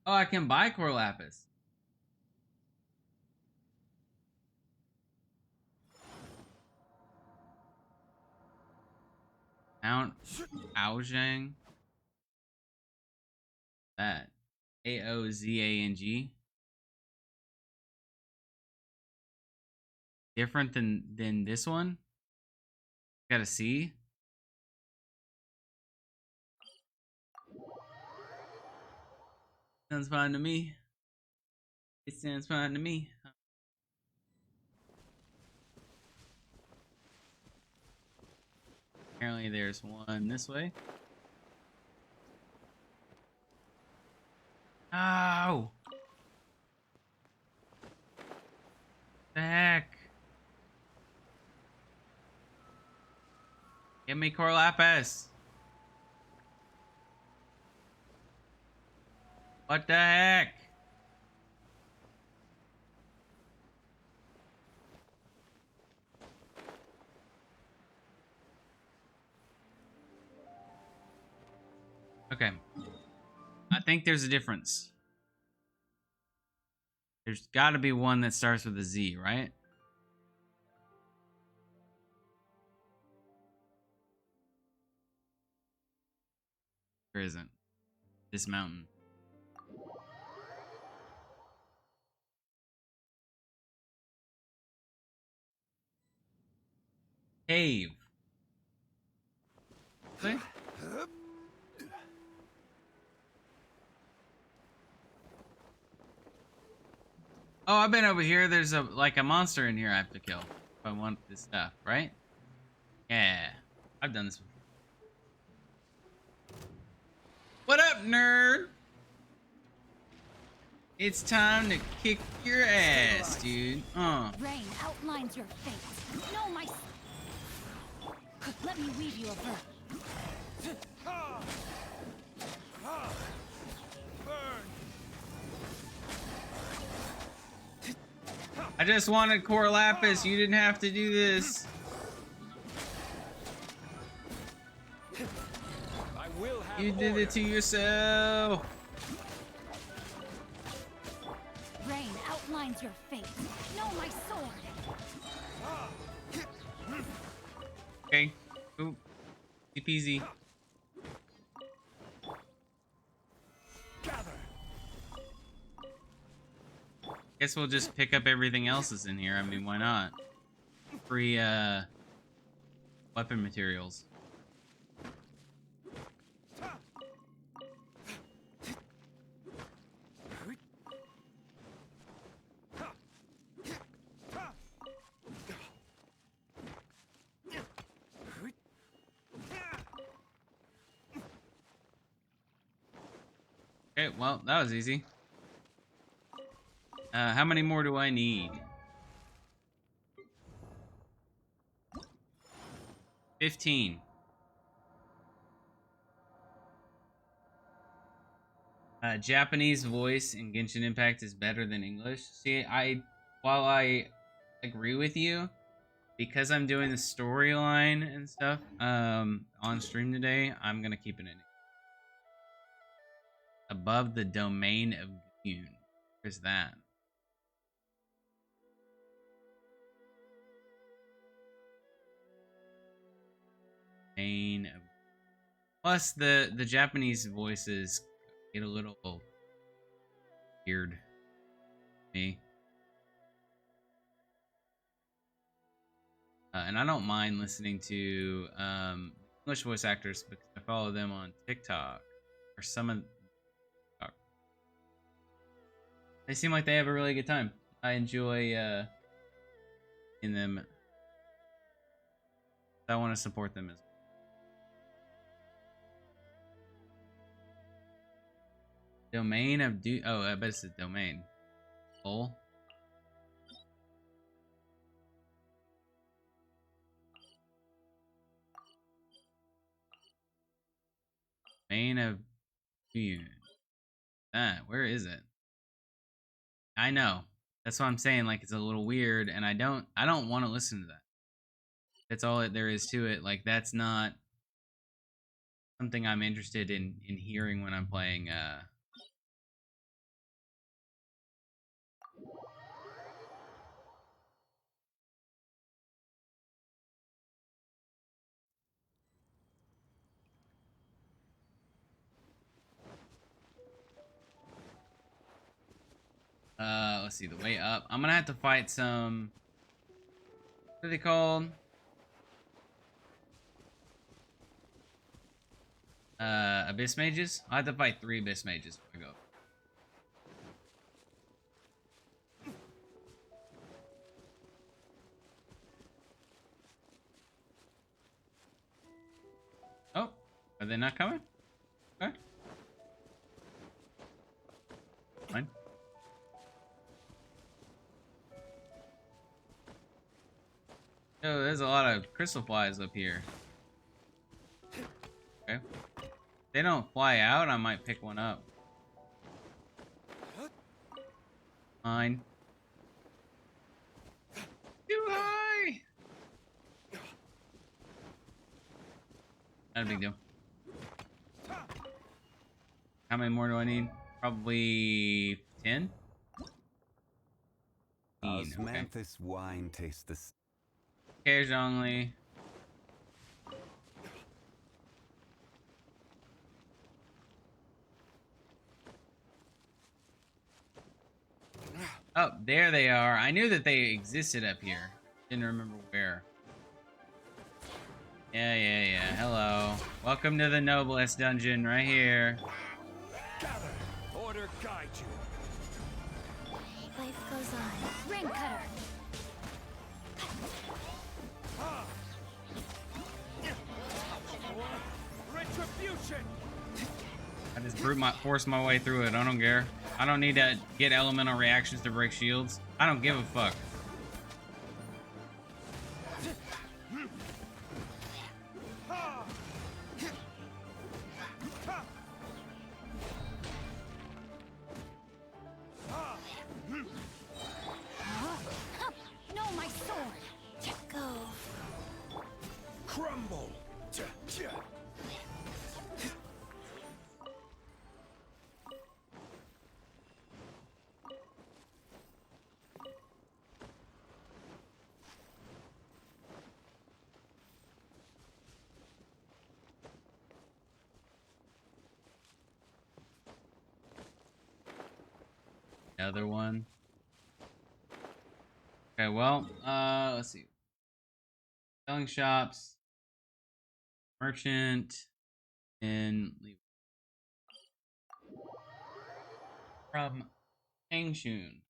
Oh, I can buy core lapis. Mount Aozhang. That. Aozang. Different than this one? Gotta see. Sounds fine to me. It sounds fine to me. Apparently there's one this way. Oh! The heck? Give me core lapis. What the heck? Okay. I think there's a difference. There's got to be one that starts with a Z, right? There isn't. This mountain. Cave. Really? Oh, I've been over here. There's a monster in here I have to kill if I want this stuff, right? Yeah. I've done this before. What up, nerd? It's time to kick your ass, dude. Rain outlines your fate. No, my... Let me weave you a verse. I just wanted core lapis. You didn't have to do this. I will have You did it to yourself. Rain outlines your fate. No, my sword. Okay. Oop. Easy peasy. Gather. Guess we'll just pick up everything else that's in here. I mean, why not? Free, weapon materials. Okay, well, that was easy. How many more do I need? 15. Japanese voice in Genshin Impact is better than English. See, while I agree with you, because I'm doing the storyline and stuff on stream today, I'm gonna keep it in. Above the domain of Genshin. Where's that? Domain of... Plus the Japanese voices get a little weird. Me. And I don't mind listening to English voice actors because I follow them on TikTok or some of TikTok. They seem like they have a really good time. I enjoy in them. I want to support them as well. Domain of oh, I bet it's a domain. Full. Domain of Dune. that? Where is it? I know. That's what I'm saying. Like it's a little weird, and I don't want to listen to that. That's all there is to it. Like that's not something I'm interested in hearing when I'm playing. Let's see the way up. I'm gonna have to fight some. What are they called? Abyss mages. I have to fight 3 abyss mages before I go. Oh, are they not coming? Okay. Fine. Oh, there's a lot of crystal flies up here. Okay. If they don't fly out, I might pick one up. Fine. Too high! Not a big deal. How many more do I need? Probably 10? Okay. Osmanthus wine tastes the Occasionally. Oh, there they are. I knew that they existed up here. Didn't remember where. Yeah. Hello. Welcome to the noblest dungeon right here. Gather. Order guide you. Life goes on. Ring cutter. Retribution. I just force my way through it. I don't care. I don't need to get elemental reactions to break shields. I don't give a fuck. No, my sword. Go. Crumble. Another one. Okay, well, let's see. Selling shops, merchant, and leave. From Genshin.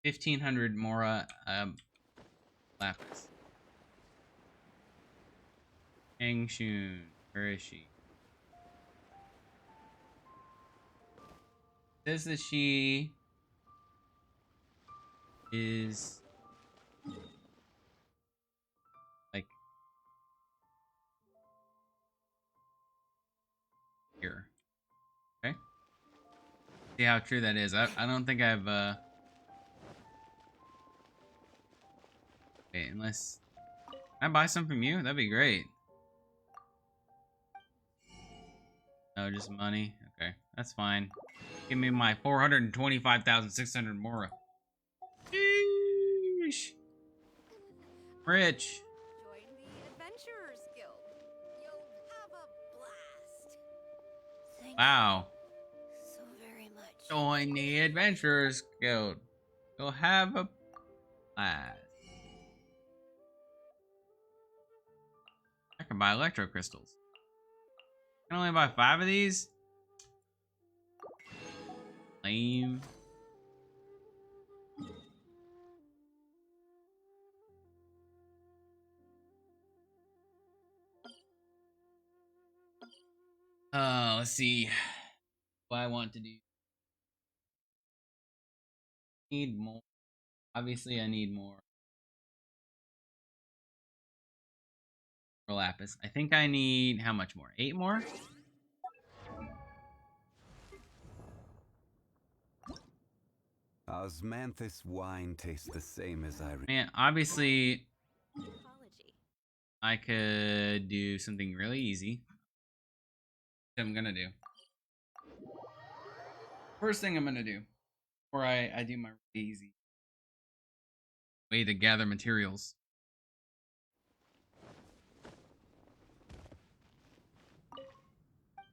1500 Mora lapis. Genshin. Where is she? Says that she is like here. Okay. See how true that is. I don't think I've wait, unless can I buy some from you? That'd be great. No, just money. Okay, that's fine. Give me my 425,600 Mora. Sheesh. Rich. Join the Adventurers Guild. You'll have a blast. Thank Wow. you so very much. Join the Adventurers Guild. You'll have a blast. I can buy electro crystals. I can only buy 5 of these? Lame. Let's see what I want to do. Need more. Obviously, I need more lapis. I think I need how much more? 8 more? Osmanthus wine tastes the same as I Man, obviously, Apology. I could do something really easy. What I'm gonna do. First thing I'm gonna do, before I do my really easy way to gather materials.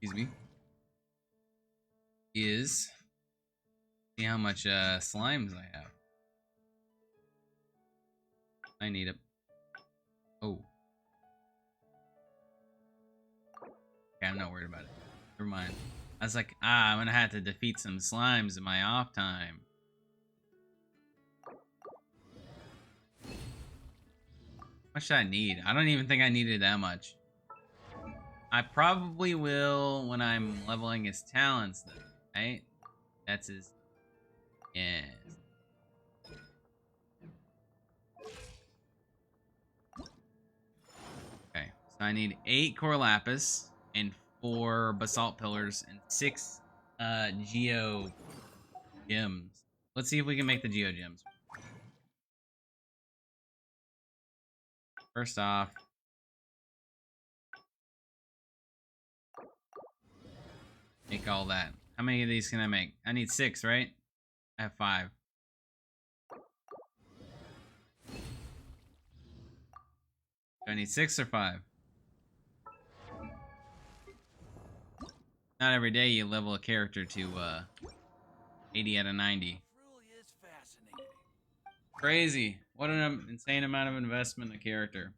Excuse me. Is see how much slimes I have. I need it. Oh. Okay, I'm not worried about it. Never mind. I was like, I'm gonna have to defeat some slimes in my off time. How much do I need? I don't even think I needed that much. I probably will when I'm leveling his talents, though, right? That's his. Yes. Okay, so I need 8 core lapis and 4 basalt pillars and 6 geo gems. Let's see if we can make the geo gems. First off, make all that. How many of these can I make? I need 6, right? I have 5. Do I need 6 or 5? Not every day you level a character to 80 out of 90. Crazy. What an insane amount of investment in a character.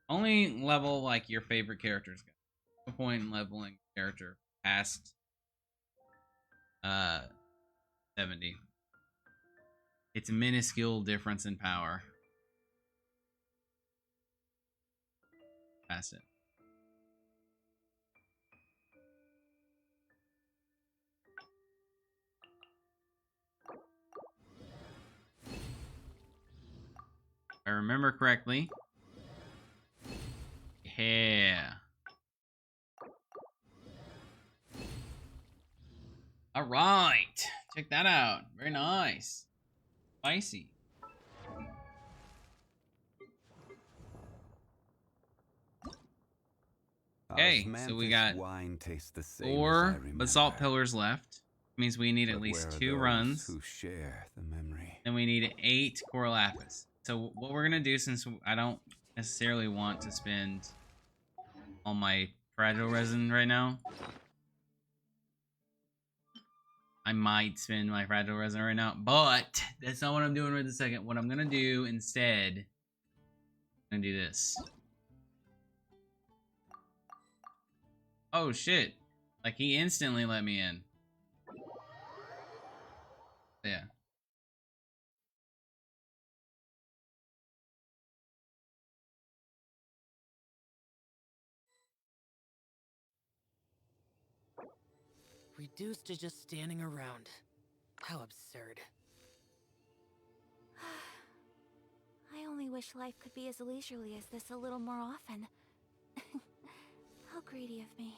Only level like your favorite characters. No point in leveling a character past 70. It's a minuscule difference in power. Past it. If I remember correctly. Yeah. All right. Check that out. Very nice. Spicy. Okay, so we got wine tastes the same 4 basalt pillars left. Means we need at least 2 runs. Who share the memory? Then we need 8 core lapis. So what we're gonna do, since I don't necessarily want to spend all my fragile resin right now, I might spend my fragile resin right now, but that's not what I'm doing right this second. What I'm gonna do instead, I'm gonna do this. Oh shit! Like he instantly let me in. Yeah. Reduced to just standing around. How absurd. I only wish life could be as leisurely as this a little more often. How greedy of me.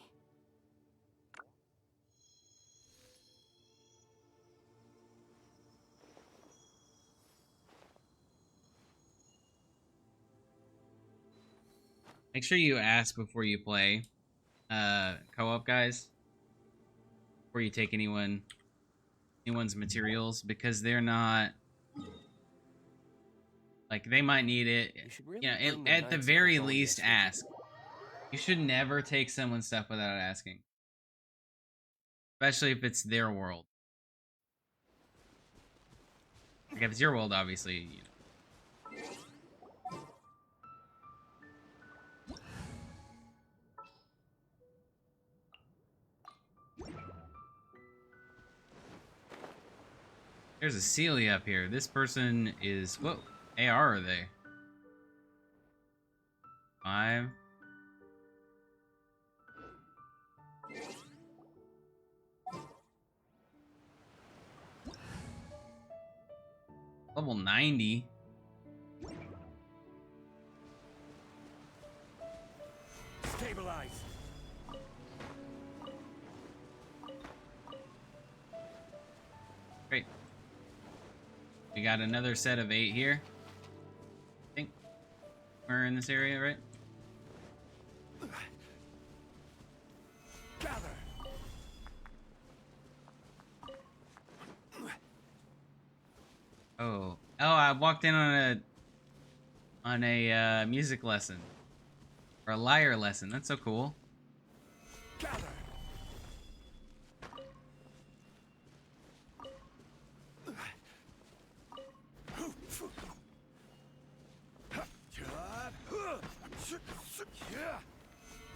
Make sure you ask before you play, co-op guys. Before you take anyone's materials, because they're not like they might need it. At the very least, ask. You should never take someone's stuff without asking, especially if it's their world. Like if it's your world, obviously. You know. There's a Celia up here. This person is... Whoa. AR are they? 5. Level 90. Stabilize. Great. We got another set of 8 here. I think we're in this area, right? Gather. Oh, I walked in on a music lesson or a lyre lesson. That's so cool. Gather.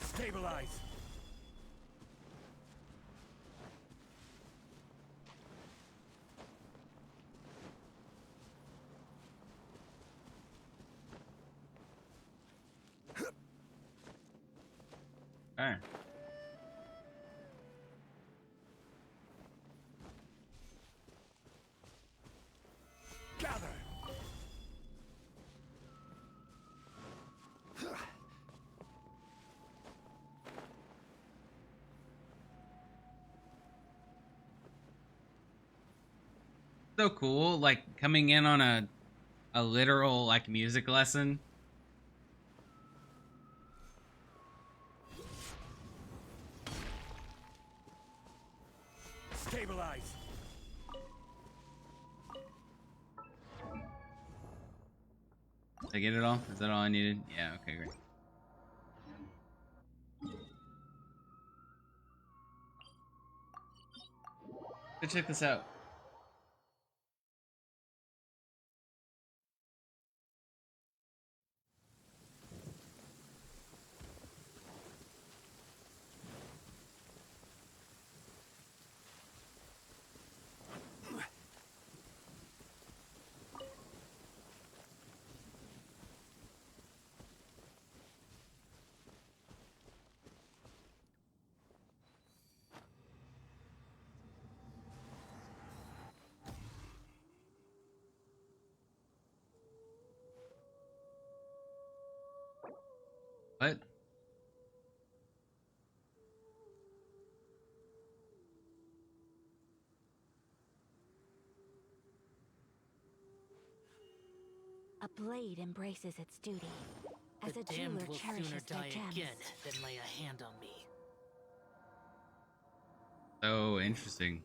Stabilize. All right. Gather. So cool, like coming in on a literal like music lesson. Stabilize. Did I get it all? Is that all I needed? Yeah, okay, great. Go check this out. What? A blade embraces its duty. As The a damned jeweler will cherishes sooner their die gems. again than lay a hand on me. So interesting.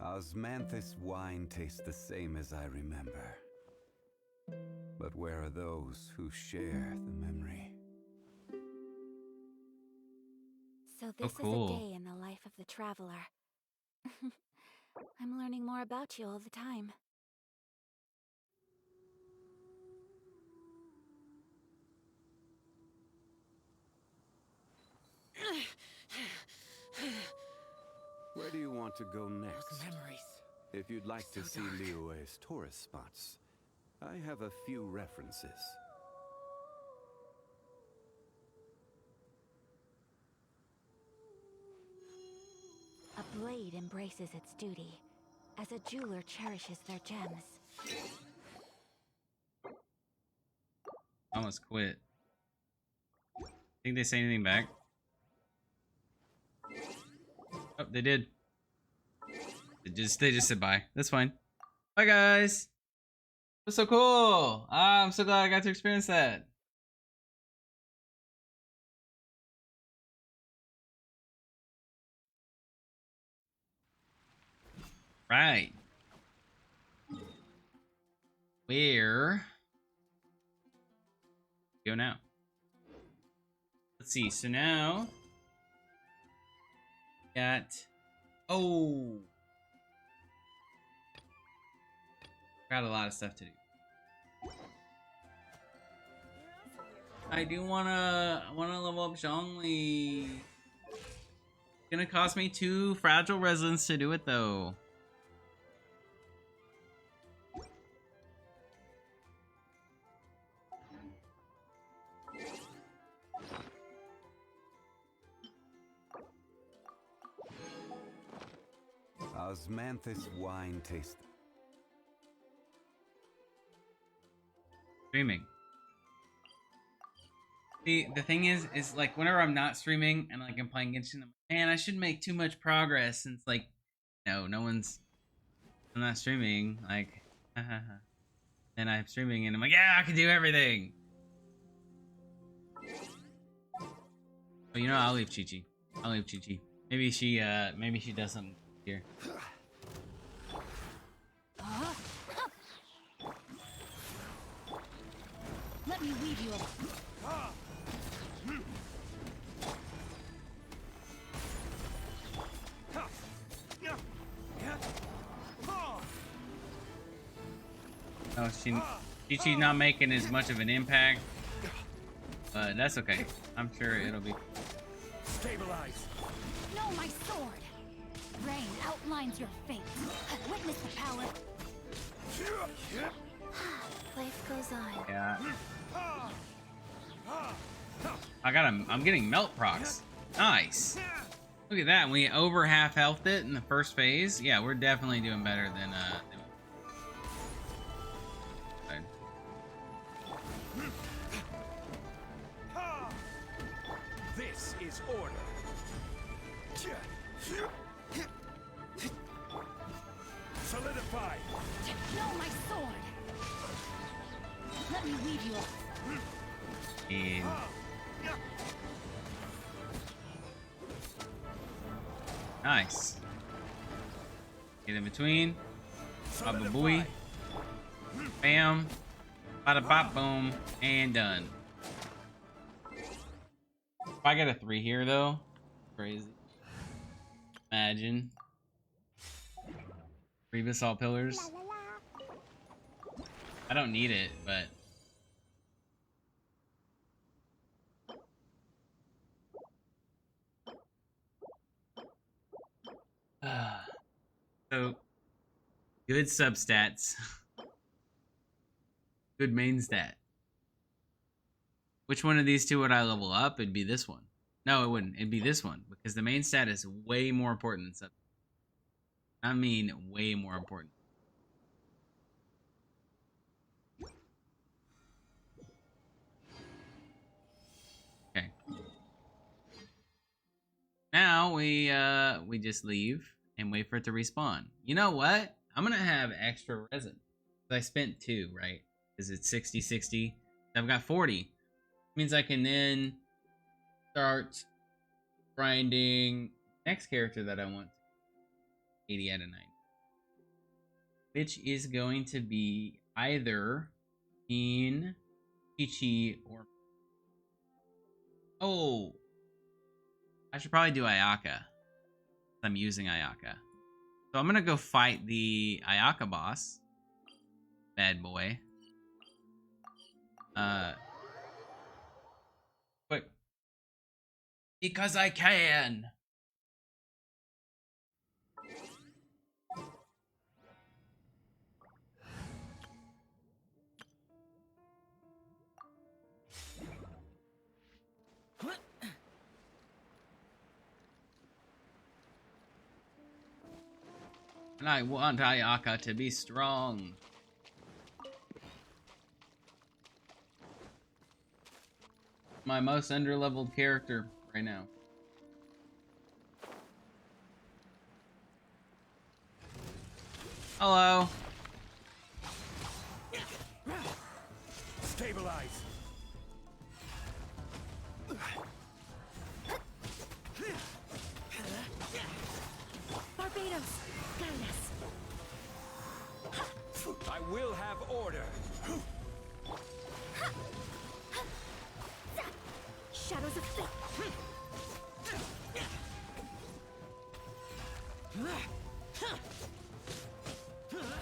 Osmanthus wine tastes the same as I remember. But where are those who share the memory? So Oh, this is a cool. day in the life of the traveler. I'm learning more about you all the time. Where do you want to go next? Those memories. If you'd like to So see dark. Liyue's tourist spots, I have a few references. A blade embraces its duty. As a jeweler cherishes their gems. Almost quit. Think they say anything back? Oh, they did. They just said bye. That's fine. Bye, guys. It was so cool. I'm so glad I got to experience that. Right. Where go now? Let's see. So now got got a lot of stuff to do. I wanna level up Zhongli. It's gonna cost me 2 fragile resins to do it though. Osmanthus wine taste. Streaming. See, the thing is like whenever I'm not streaming and like I'm playing Genshin, I'm like, man, I shouldn't make too much progress since like, I'm not streaming. Like, and I'm streaming and I'm like, yeah, I can do everything. But you know, I'll leave Chi-Chi. Maybe she does something here. Let me weave you up. Oh, Chi-Chi's not making as much of an impact, but that's okay. I'm sure it'll be. Stabilize. No, my sword. Rain outlines your fate. Witness the power. Life goes on. Yeah. I'm getting melt procs. Nice. Look at that. We over half healthed it in the first phase. Yeah, we're definitely doing better than This is order. Solidify. No, my sword. Let me weave you up. and nice. Get in between. Baba booey. Bam. Bada bop boom. And done. If I get a 3 here though, crazy. Imagine. 3 basalt pillars. I don't need it, but so good substats. Good main stat. Which one of these two would I level up? It'd be this one. No, it wouldn't. It'd be this one because the main stat is way more important than sub. I mean, way more important. Okay. Now we just leave and wait for it to respawn. You know what? I'm gonna have extra resin. I spent 2, right? Because it's 60. I've got 40. Means I can then start grinding next character that I want. 80 out of 90. Which is going to be either in Chi-Chi or... Oh! I should probably do Ayaka. I'm using Ayaka. So I'm gonna go fight the Ayaka boss. Bad boy. Quick. Because I can! And I want Ayaka to be strong. My most underleveled character right now. Hello. Stabilize. Barbados, guide us. I will have order. Shadows of fate.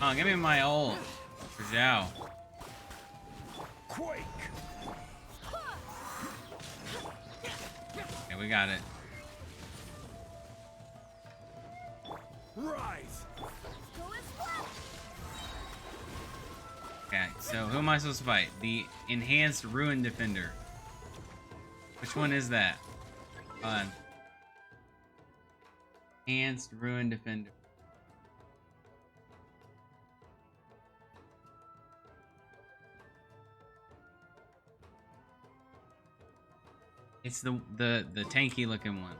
Oh, give me my ult. For Zhao. Quake. Okay, we got it. Rise. Okay, so who am I supposed to fight? The enhanced ruin defender. Which one is that? Hold on. Enhanced ruin defender. It's the tanky looking one.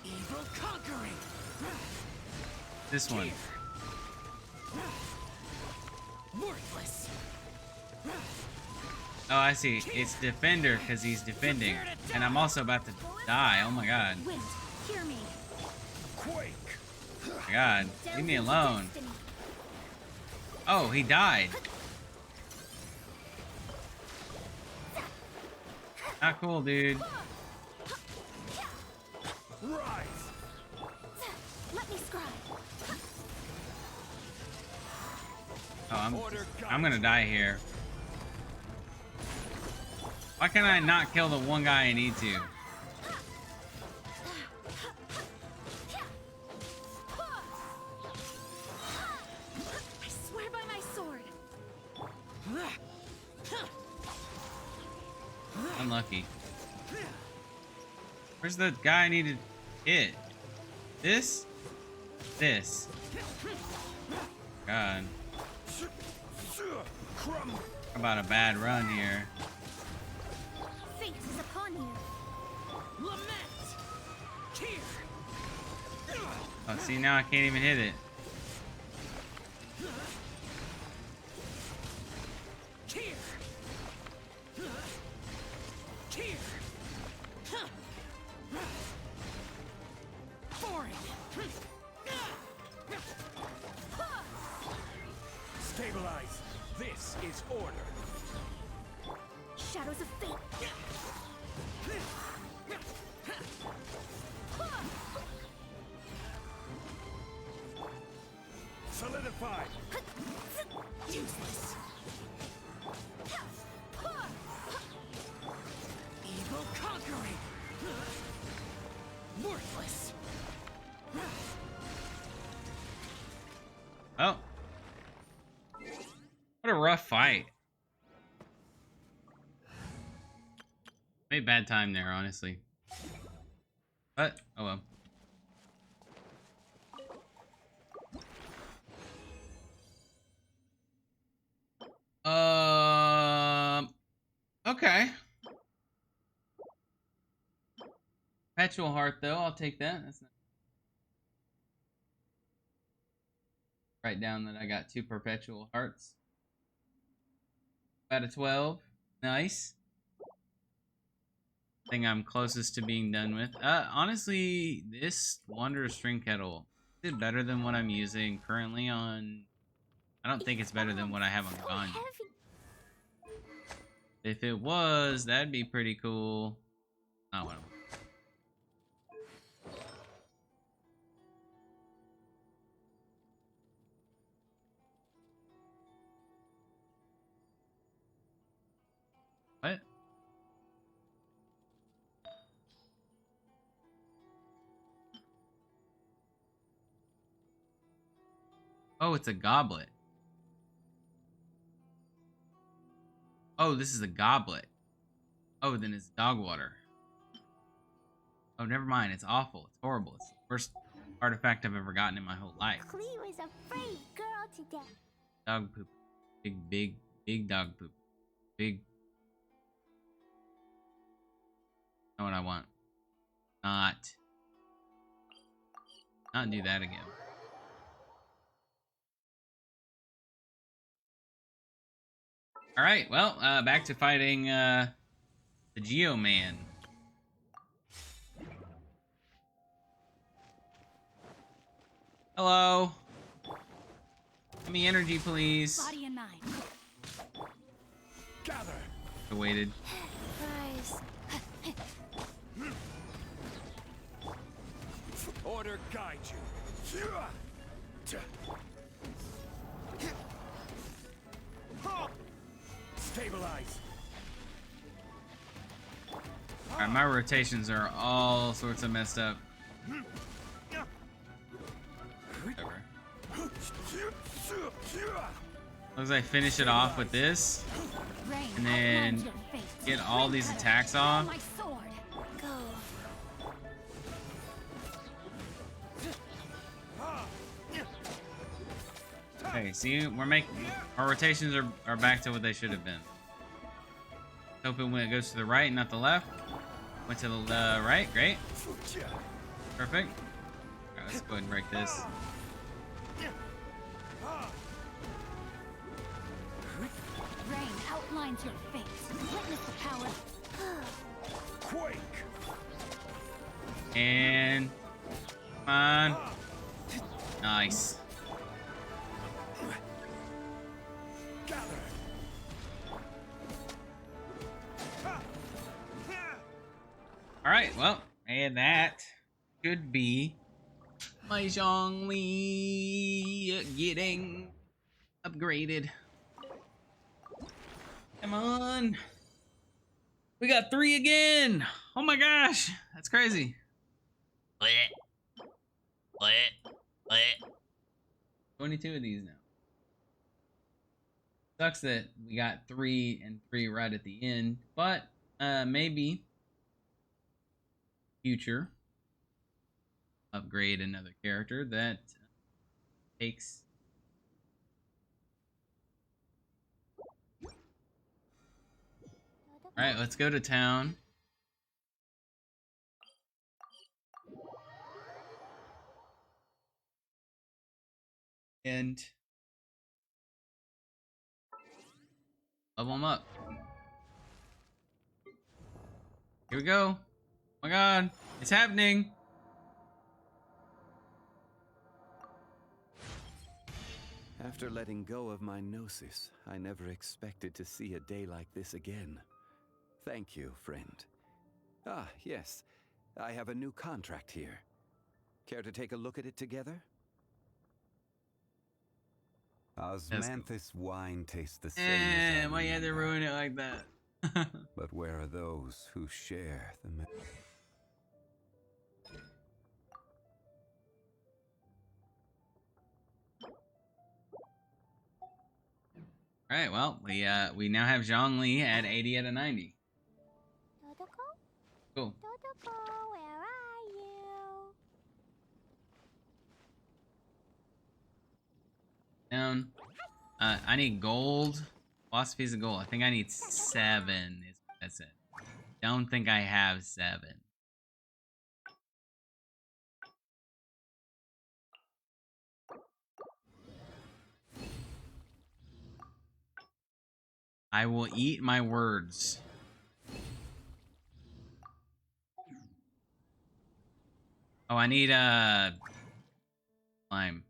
Evil conquering. This one. Worthless. Oh, I see. It's defender because he's defending, and I'm also about to die. Oh my god. Wind, hear me. Quake. Oh my god. Leave me Delve into alone. destiny. Oh, he died. Not cool, dude. Rise. Let me scribe. Oh, I'm gonna die here. Why can't I not kill the one guy I need to? I swear by my sword. Unlucky. Where's the guy I need to hit? This? This. God. Crumb. How about a bad run here? Fate is upon you. Lament. Tear. Oh, see, now I can't even hit it. Tear. Tear. Foreign. Stabilize. This is order. Shadows of fate. Solidify. Useless. Evil conquering. Worthless. Oh. What a rough fight. Made bad time there, honestly. But, oh well. Okay. Perpetual heart, though. I'll take that. That's not... Write down that I got 2 perpetual hearts. Out of 12. Nice. Thing I'm closest to being done with. Honestly, this Wanderer string kettle is it better than what I'm using currently on. I don't think it's better than what I have on Genshin. Heavy. If it was, that'd be pretty cool. Oh well. What? Oh, it's a goblet. Oh, this is a goblet. Oh, then it's dog water. Oh, never mind. It's awful. It's horrible. It's the worst artifact I've ever gotten in my whole life. Cleo is a brave girl to death. Dog poop. Big dog poop. Big. Know what I want. Not do that again. Alright, well, back to fighting, the Geo-Man. Hello. Give me energy, please. Body and mind. Gather. I waited. Rise. Order guide you. Stabilize. Alright, my rotations are all sorts of messed up. Whatever. Looks like I finish it off with this, Rain, and then your fate. get all these attacks off. My sword. Go. Okay, see, we're making our rotations are back to what they should have been. Open when it goes to the right, not the left. Went to the right. Great. Perfect. All right, let's go ahead and break this. Rain outlines your fate. Witness the power. Quake! And come on. Nice. Gather! All right. Well, and that should be my Zhongli getting upgraded. Come on. We got 3 again. Oh my gosh. That's crazy. 22 of these now. Sucks that we got 3 and 3 right at the end, but maybe future upgrade another character that takes. All right, let's go to town. And level them up. Here we go. Oh my god, it's happening. After letting go of my gnosis, I never expected to see a day like this again. Thank you, friend. Ah, yes. I have a new contract here. Care to take a look at it together? Osmanthus wine tastes the same as I Why you had to remember. ruin it like that? But where are those who share the Alright, well, we now have Zhongli at 80 out of 90. Totoko? Cool. Totoko, where are you? Down. I need gold. Philosophies of gold. I think I need 7. That's it. Don't think I have 7. I will eat my words. Oh, I need lime.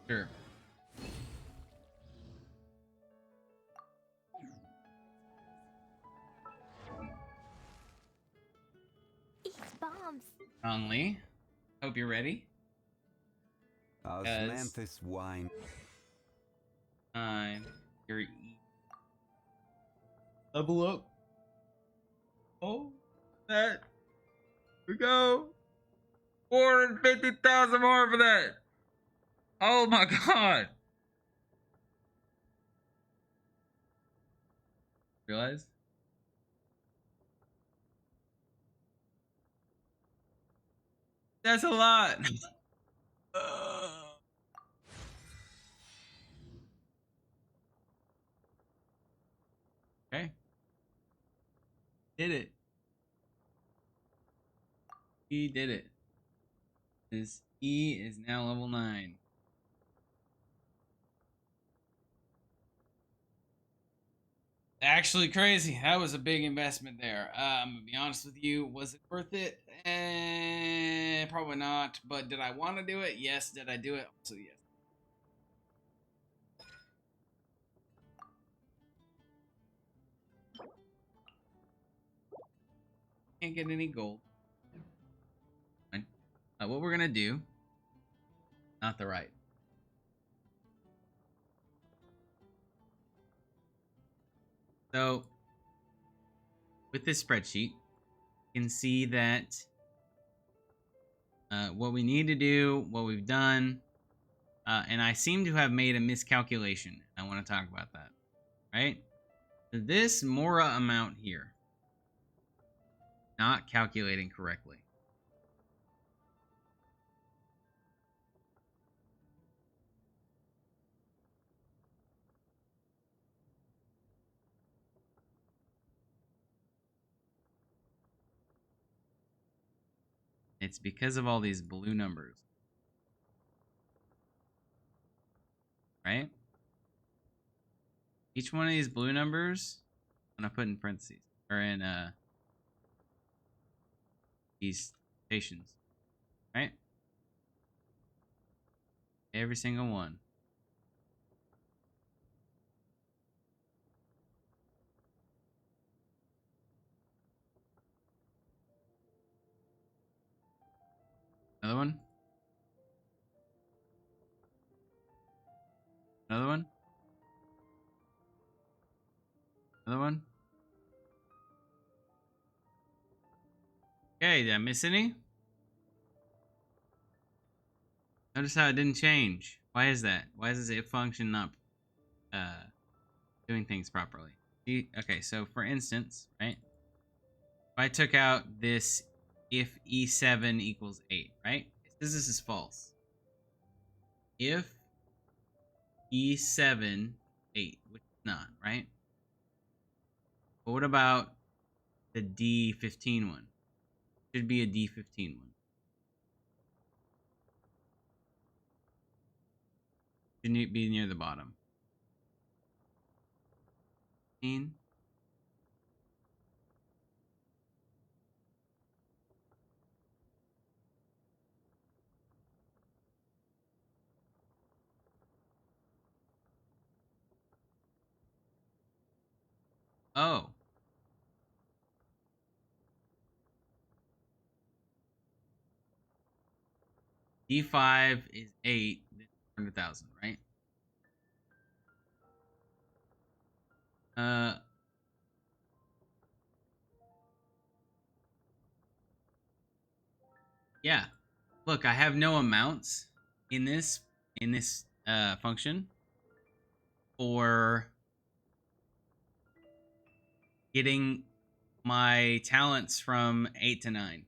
Sure. Eat bombs. Strongly. Hope you're ready. Osmanthus wine. Time. You're level up. Oh, that. Here we go. 450,000 more for that. Oh my god. Realize? That's a lot. Okay. Did it. He did it. His E is now level 9. Actually crazy. That was a big investment there. I'm gonna be honest with you. Was it worth it? Probably not. But did I want to do it? Yes. Did I do it? Also yes. Can't get any gold. Fine. What we're gonna do? Not the right. So, with this spreadsheet, you can see that what we need to do, what we've done, and I seem to have made a miscalculation. I want to talk about that, right? This Mora amount here, not calculating correctly. It's because of all these blue numbers. Right? Each one of these blue numbers, I'm gonna put in parentheses or in these stations, right? Every single one. Another one. Another one. Another one. Okay, did I miss any? Notice how it didn't change. Why is that? Why is it function not doing things properly? Okay, so for instance, right? If I took out this if E7 equals 8, right? It says this is false. If E7 8, which is not, right? But what about the D15 one? Should be a D15 one. Should be near the bottom. 15. Oh. D5 is 8, 100,000, right? Yeah. Look, I have no amounts in this function for getting my talents from 8 to 9.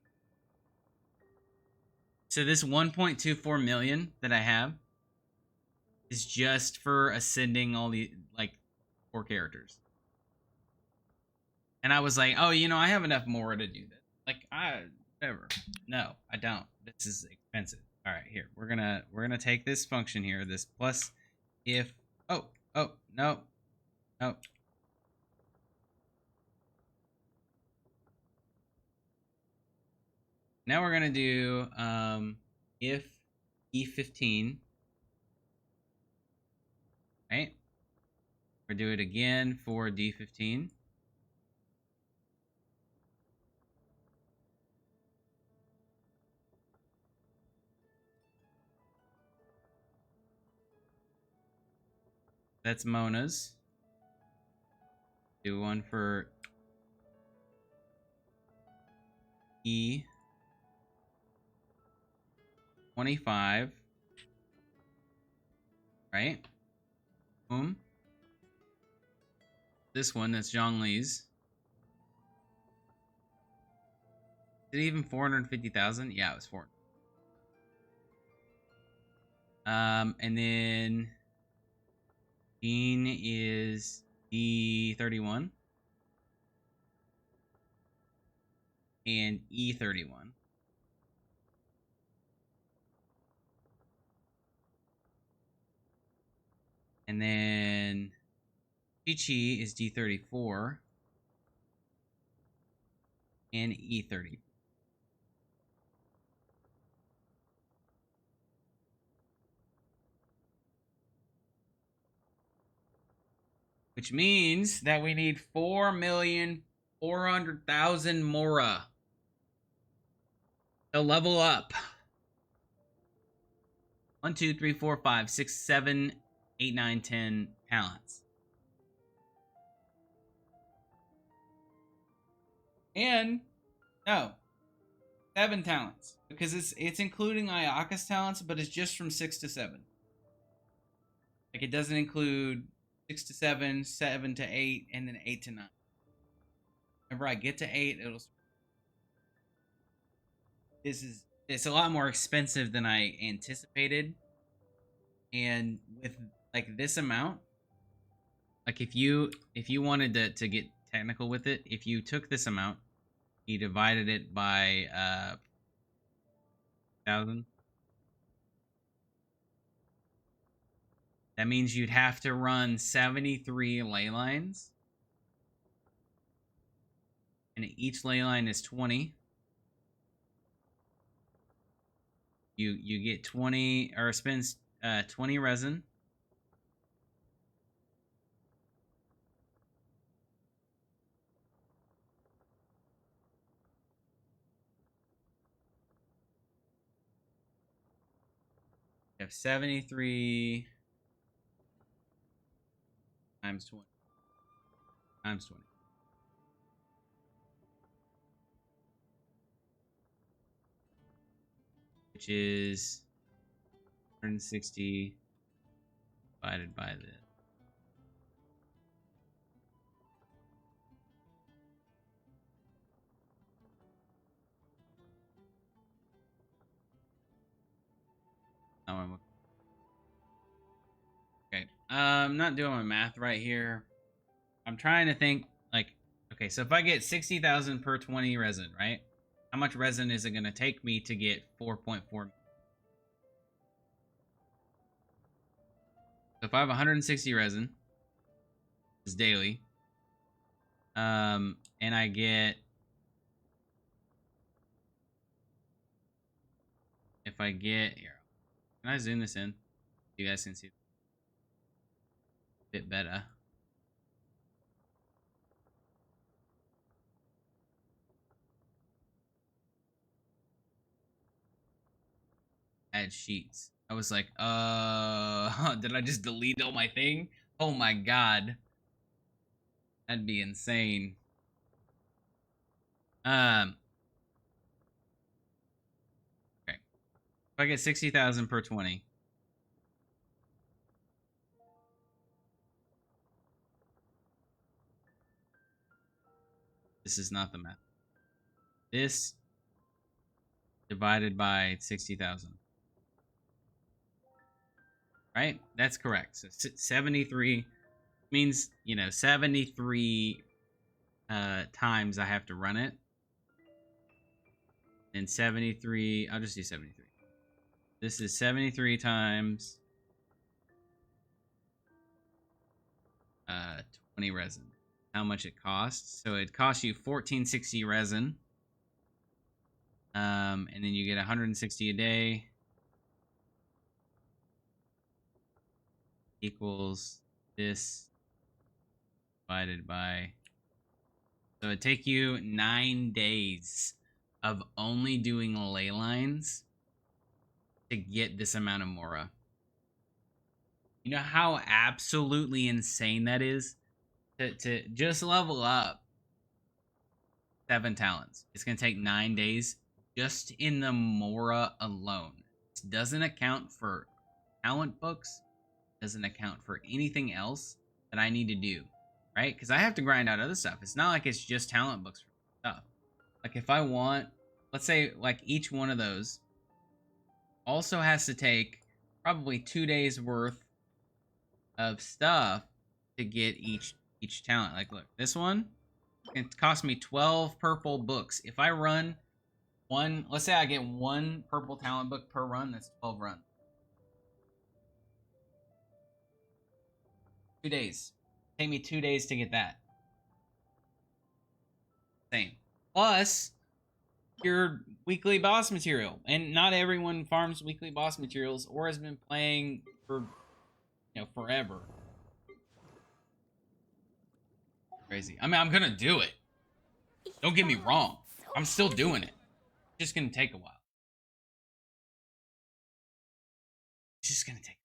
So this 1.24 million that I have is just for ascending all the, like, 4 characters. And I was like, oh, you know, I have enough more to do this. Like, whatever. No, I don't. This is expensive. All right, here. We're gonna take this function here, this plus if, no. Now we're gonna do if E15, right? We'll do it again for D15. That's Mona's. Do one for E25. Right? Boom. This one, that's Zhongli's. Is it even 450,000? Yeah, it was 4. And then Dean is D31 and E31. And then Chi-Chi is D34 and E30. Which means that we need 4,400,000 Mora to level up. 1, 2, 3, 4, 5, 6, 7, 8, 9, 10 talents. And no, 7 talents, because it's including Ayaka's talents, but it's just from 6 to 7. Like, it doesn't include 6 to 7, 7 to 8, and then 8 to 9. Whenever I get to 8, it's a lot more expensive than I anticipated. And with, like, this amount, like, if you wanted to get technical with it, if you took this amount, you divided it by 60,000. That means you'd have to run 73 ley lines. And each ley line is 20. You get 20 or spends 20 resin. You have 73 times 20 times 20. Which is 160 divided by the. Okay, I'm not doing my math right here. I'm trying to think, like, okay, so if I get 60,000 per 20 resin, right? How much resin is it going to take me to get 4.4? So if I have 160 resin, it's daily, and I get, if I get, here, can I zoom this in? You guys can see a bit better. Add sheets. I was like, did I just delete all my thing? Oh my god. That'd be insane. Okay. If I get 60,000 per 20. This is not the math. This divided by 60,000. Right? That's correct. So 73 means, 73 times I have to run it. And 73, I'll just do 73. This is 73 times 20 resin. How much it costs. So it costs you 1460 resin. And then you get 160 a day. Equals this divided by. So it'd take you 9 days of only doing ley lines to get this amount of Mora. You know how absolutely insane that is? To just level up 7 talents. It's going to take 9 days just in the Mora alone. This doesn't account for talent books. Doesn't account for anything else that I need to do. Right? Because I have to grind out other stuff. It's not like it's just talent books for stuff. Like if I want, let's say like each one of those also has to take probably 2 days worth of stuff to get each talent. Like look, this one, it cost me 12 purple books. If I run one, let's say I get 1 purple talent book per run, that's 12 runs. 2 days. Take me 2 days to get that. Same. Plus your weekly boss material. And not everyone farms weekly boss materials or has been playing for forever. Crazy. I mean, I'm gonna do it. Don't get me wrong. I'm still doing it. It's just gonna take a while. It's just gonna take.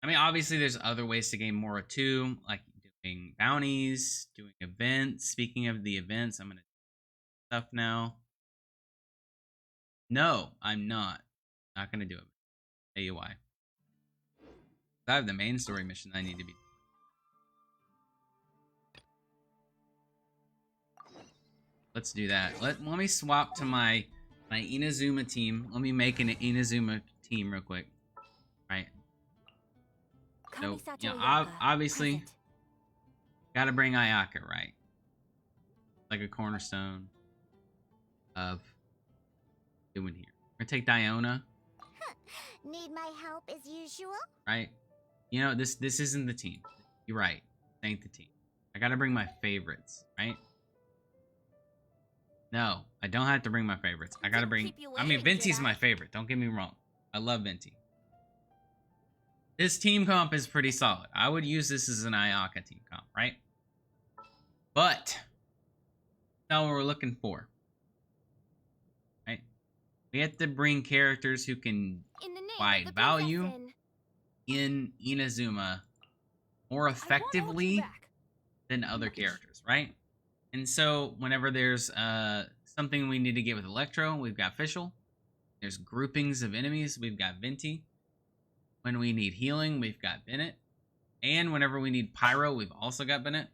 I mean, obviously, there's other ways to gain Mora too, like doing bounties, doing events. Speaking of the events, I'm gonna do stuff now. No, I'm not. Not gonna do it. Tell you why. I have the main story mission I need to be. Let's do that. Let me swap to my Inazuma team. Let me make an Inazuma team real quick. All right. So, obviously, gotta bring Ayaka, right? Like a cornerstone of doing here? We're gonna take Diona, Need my help as usual? right? You know, this isn't the team. You're right. This ain't the team. I gotta bring my favorites, right? No, I don't have to bring my favorites. I gotta bring... I mean, Venti's my favorite. Don't get me wrong. I love Venti. This team comp is pretty solid. I would use this as an Ayaka team comp, right? But... that's not what we're looking for. Right? We have to bring characters who can provide value in Inazuma more effectively than other characters, right? And so whenever there's something we need to get with Electro, we've got Fischl. There's groupings of enemies, we've got Venti. When we need healing, we've got Bennett. And whenever we need Pyro, we've also got Bennett.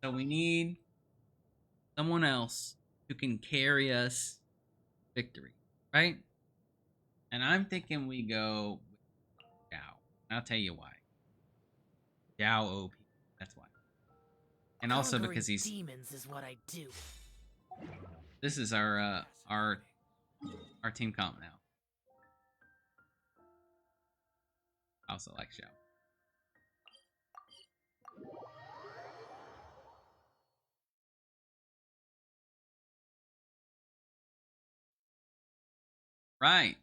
So we need someone else who can carry us victory, right? And I'm thinking we go with Xiao. I'll tell you why. Xiao OP. That's why. And also because he's... demons is what I do. This is our team comp now. I also like Xiao. Right.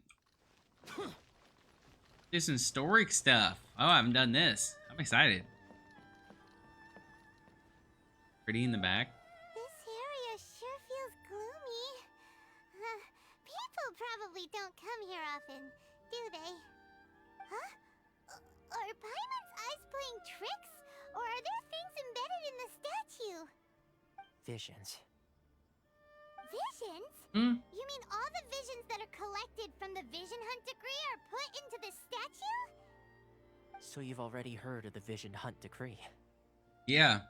Do some story stuff. Oh, I haven't done this. I'm excited. Pretty in the back. This area sure feels gloomy. People probably don't come here often, do they? Huh? Are Paimon's eyes playing tricks? Or are there things embedded in the statue? Visions. Visions? You mean all the visions that are collected from the Vision Hunt decree are put into the statue? So you've already heard of the Vision Hunt decree. Yeah.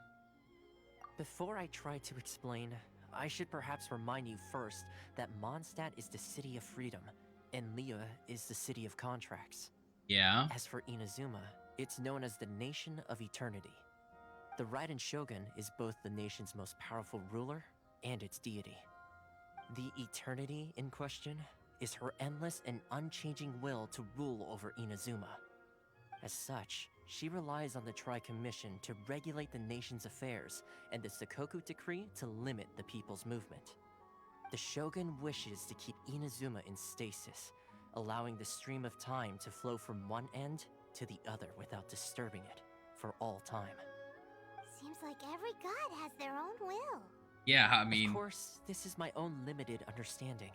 Before I try to explain, I should perhaps remind you first that Mondstadt is the city of freedom, and Liyue is the city of contracts. Yeah. As for Inazuma, it's known as the Nation of Eternity. The Raiden Shogun is both the nation's most powerful ruler and its deity. The Eternity in question is her endless and unchanging will to rule over Inazuma. As such, she relies on the Tri-Commission to regulate the nation's affairs and the Sakoku Decree to limit the people's movement. The Shogun wishes to keep Inazuma in stasis, allowing the stream of time to flow from one end to the other without disturbing it for all time. Seems like every god has their own will. Yeah, I mean... Of course, this is my own limited understanding.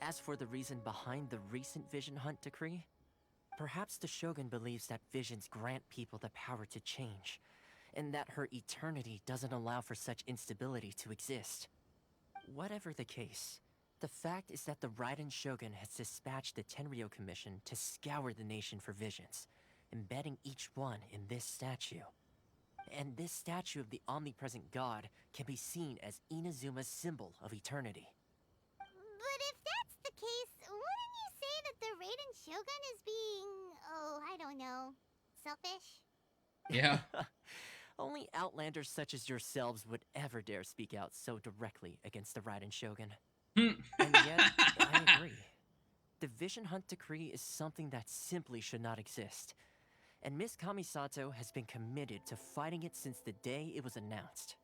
As for the reason behind the recent Vision Hunt decree, perhaps the Shogun believes that visions grant people the power to change, and that her eternity doesn't allow for such instability to exist. Whatever the case, the fact is that the Raiden Shogun has dispatched the Tenryou Commission to scour the nation for visions, embedding each one in this statue. And this statue of the omnipresent god can be seen as Inazuma's symbol of eternity. But if that's the case, wouldn't you say that the Raiden Shogun is being, oh, I don't know, selfish? Yeah. Only outlanders such as yourselves would ever dare speak out so directly against the Raiden Shogun. And yet, I agree. The Vision Hunt decree is something that simply should not exist. And Miss Kamisato has been committed to fighting it since the day it was announced.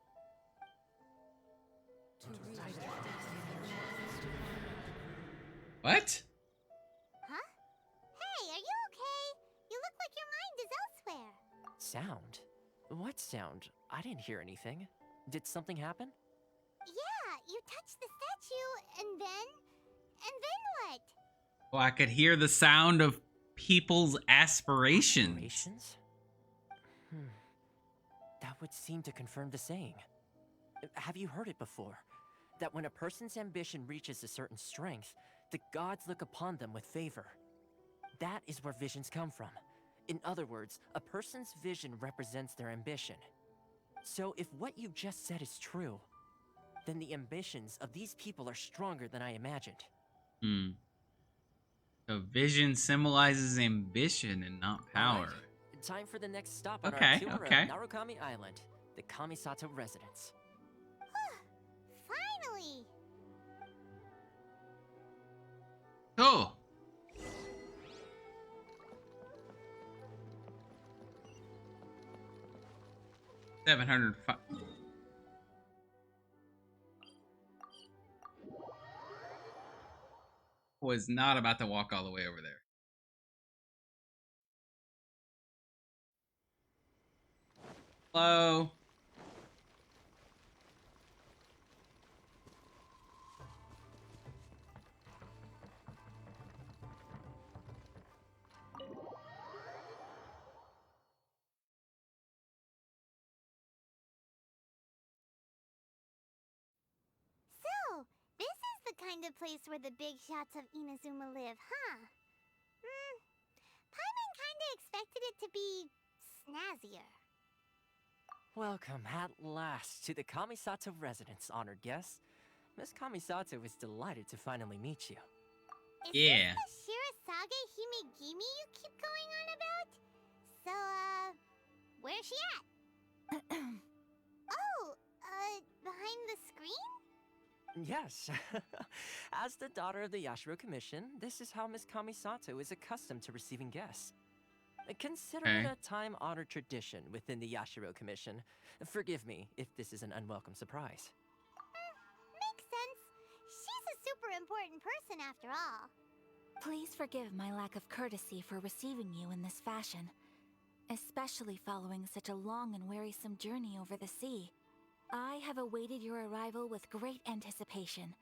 What? Huh? Hey, are you okay? You look like your mind is elsewhere. Sound? What sound? I didn't hear anything. Did something happen? Yeah, you touched the statue, and then what? Oh, I could hear the sound of people's aspirations. Aspirations? That would seem to confirm the saying. Have you heard it before? That when a person's ambition reaches a certain strength, the gods look upon them with favor. That is where visions come from. In other words, a person's vision represents their ambition. So if what you just said is true, then the ambitions of these people are stronger than I imagined. So vision symbolizes ambition and not power. Right. Time for the next stop on our tour of Narukami Island, the Kamisato residence. Finally! Cool. $700. Was not about to walk all the way over there. Hello. So, this is the kind of place where the big shots of Inazuma live, huh? Paimon kinda expected it to be snazzier. Welcome at last to the Kamisato residence, honored guest. Miss Kamisato is delighted to finally meet you. Is Yeah. this the Shirasage Himegimi you keep going on about? So, where's she at? Oh, behind the screen? Yes. As the daughter of the Yashiro Commission, this is how Miss Kamisato is accustomed to receiving guests. Consider it Okay. a time-honored tradition within the Yashiro Commission. Forgive me if this is an unwelcome surprise. Makes sense. She's a super important person after all. Please forgive my lack of courtesy for receiving you in this fashion, especially following such a long and wearisome journey over the sea. I have awaited your arrival with great anticipation,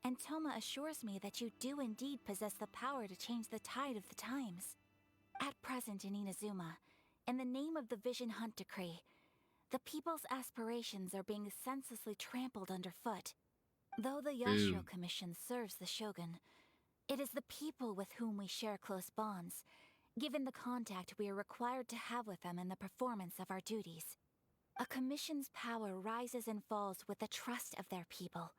and Toma assures me that you do indeed possess the power to change the tide of the times. At present in Inazuma, in the name of the Vision Hunt Decree, the people's aspirations are being senselessly trampled underfoot. Though the Yashiro Commission serves the Shogun, it is the people with whom we share close bonds, given the contact we are required to have with them in the performance of our duties. A commission's power rises and falls with the trust of their people.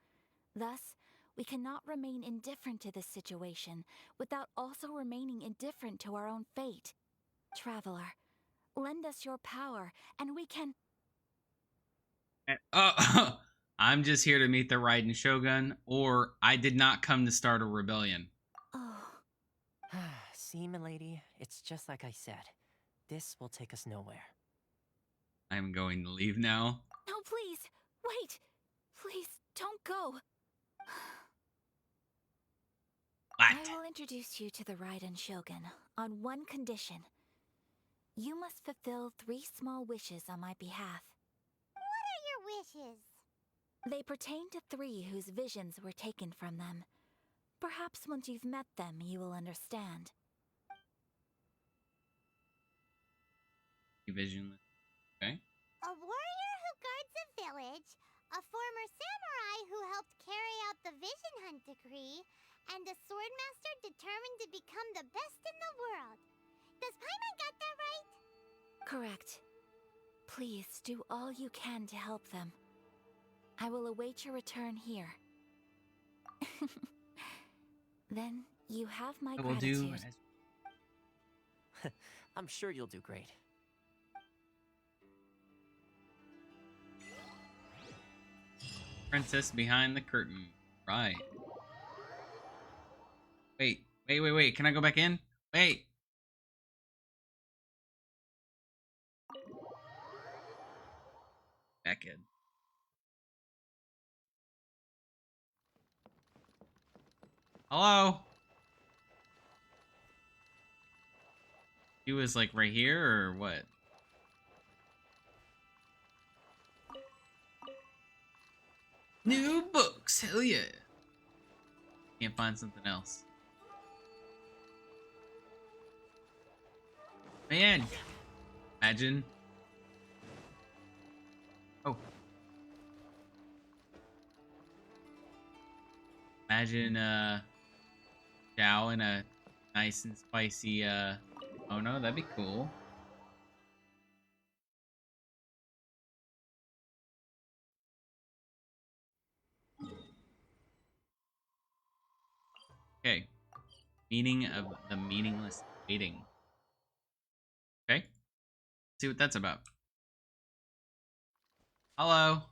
Thus, we cannot remain indifferent to this situation without also remaining indifferent to our own fate. Traveler, lend us your power, and we can... Oh, I'm just here to meet the Raiden Shogun, or I did not come to start a rebellion. Oh, See, milady, it's just like I said. This will take us nowhere. I'm going to leave now. no, please, wait! Please, don't go! I What? will introduce you to the Raiden Shogun on one condition. You must fulfill 3 small wishes on my behalf. What are your wishes? They pertain to 3 whose visions were taken from them. Perhaps once you've met them, you will understand. Visionless. Okay. A warrior who guards a village, a former samurai who helped carry out the Vision Hunt Decree, and a swordmaster determined to become the best in the world. Does Paimon got that right? Correct. Please do all you can to help them. I will await your return here. Then you have my I will do gratitude. as I'm sure you'll do great. princess behind the curtain. Right. Wait. Can I go back in? Wait. Back in. Hello? He was like right here or what? New books, hell yeah. Can't find something else. Man, imagine. Oh. Imagine, Chow in a nice and spicy, oh no, that'd be cool. Okay. Meaning of the meaningless waiting. Okay. See what that's about. Hello.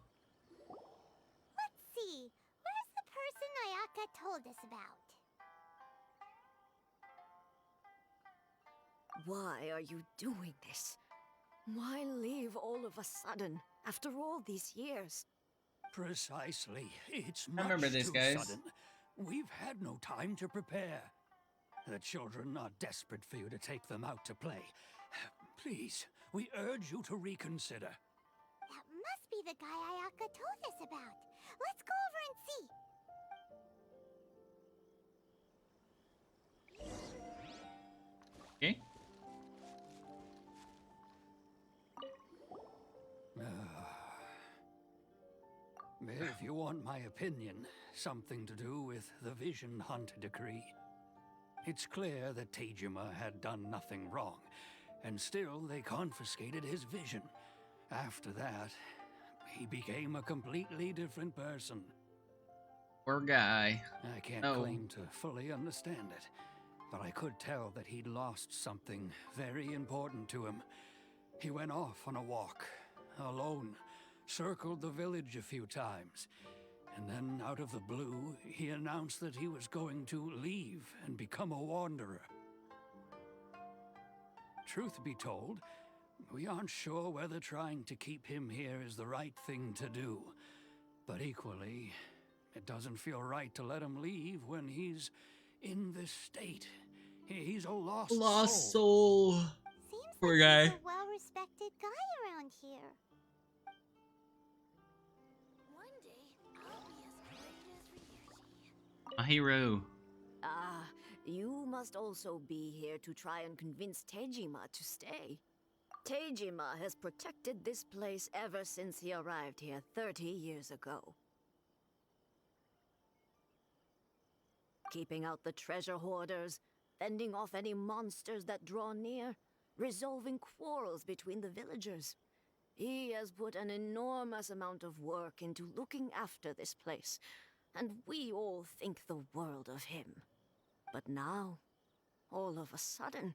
Let's see. Where's the person Ayaka told us about? Why are you doing this? Why leave all of a sudden, after all these years? Precisely. It's I remember much this, too guys. sudden. We've had no time to prepare. The children are desperate for you to take them out to play. Please, we urge you to reconsider. That must be the guy Ayaka told us about. Let's go over and see. Okay. If you want my opinion, something to do with the Vision Hunt decree. It's clear that Tejima had done nothing wrong, and still they confiscated his vision. After that, he became a completely different person. Poor guy. I can't Oh. claim to fully understand it, but I could tell that he'd lost something very important to him. He went off on a walk, alone, circled the village a few times, and then out of the blue, he announced that he was going to leave and become a wanderer. Truth be told, we aren't sure whether trying to keep him here is the right thing to do, but equally, it doesn't feel right to let him leave when he's in this state. He's a lost soul. soul. Seems Poor like guy. he's a well-respected guy around here. One day, I'll be as great as Ryuji. A hero. Ah, you must also be here to try and convince Tejima to stay. Tejima has protected this place ever since he arrived here 30 years ago. Keeping out the treasure hoarders, fending off any monsters that draw near, resolving quarrels between the villagers. He has put an enormous amount of work into looking after this place, and we all think the world of him. But now, all of a sudden,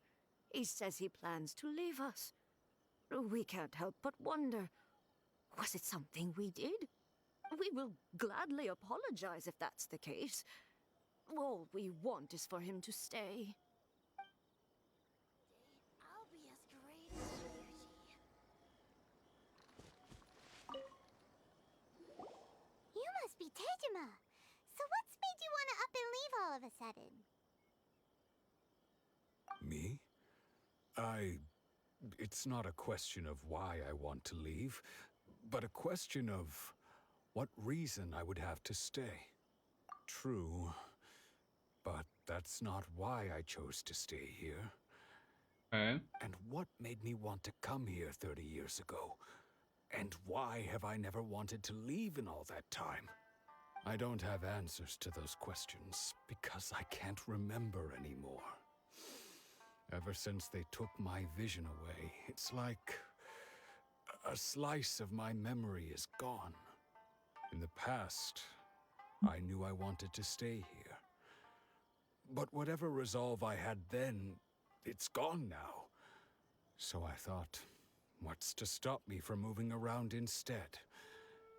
he says he plans to leave us. We can't help but wonder, was it something we did? We will gladly apologize if that's the case. All we want is for him to stay. I'll be as great as Ryuji. You must be Tejima. So what's made you want to up and leave all of a sudden? Me? It's not a question of why I want to leave, but a question of what reason I would have to stay. True, but that's not why I chose to stay here. Okay. And what made me want to come here 30 years ago? And why have I never wanted to leave in all that time? I don't have answers to those questions because I can't remember anymore. Ever since they took my vision away, it's like a slice of my memory is gone. In the past, I knew I wanted to stay here. But whatever resolve I had then, it's gone now. So I thought, what's to stop me from moving around instead?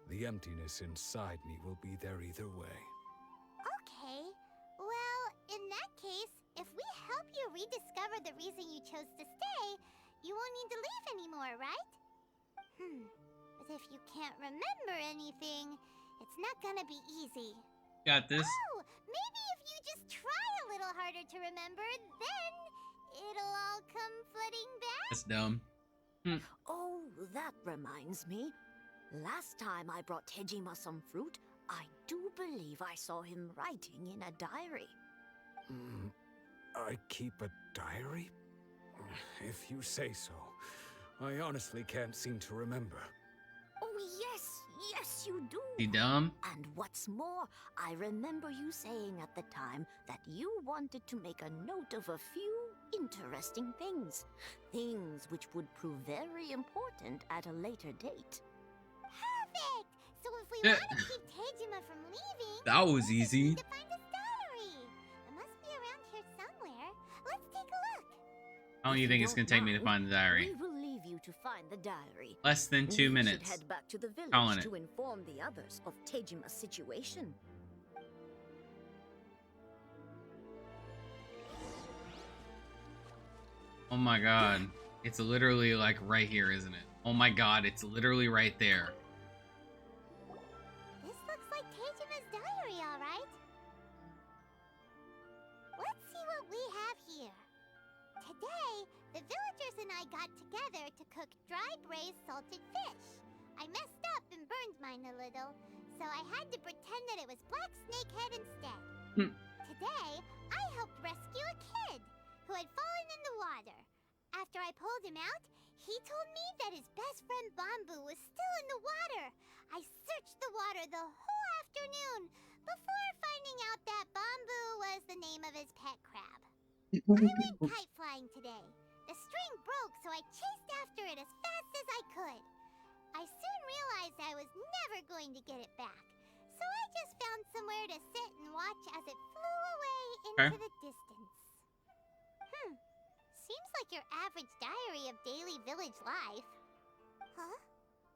The emptiness inside me will be there either way. Okay. Well, in that case, if we help you rediscover the reason you chose to stay, you won't need to leave anymore, right? But if you can't remember anything, it's not gonna be easy. Got this. Oh, maybe if you just try a little harder to remember, then it'll all come flooding back. That's dumb. Oh, that reminds me. Last time I brought Tejima some fruit, I do believe I saw him writing in a diary. I keep a diary? If you say so. I honestly can't seem to remember. Oh, yes, you do. You dumb? And what's more, I remember you saying at the time that you wanted to make a note of a few interesting things. Things which would prove very important at a later date. Perfect! So if we Yeah. want to keep Tejima from leaving, That was we just easy. need to find his diary. It must be around here somewhere. Let's take a look. How long do you think it's gonna take me to find the diary? We will leave you to find the diary. Less than 2 We minutes. should head back to the Calling village it. to inform the others of Tejima's situation. Oh my god. It's literally like right here, isn't it? Oh my god, it's literally right there. This looks like Teijima's diary, alright. Let's see what we have here. Today, the villagers and I got together to cook dry braised salted fish. I messed up and burned mine a little, so I had to pretend that it was black snakehead instead. Today, I helped rescue a kid who had fallen in the water. After I pulled him out, he told me that his best friend Bamboo was still in the water. I searched the water the whole afternoon before finding out that Bamboo was the name of his pet crab. I went kite flying today. The string broke, so I chased after it as fast as I could. I soon realized I was never going to get it back, so I just found somewhere to sit and watch as it flew away into the distance. Seems like your average diary of daily village life. Huh?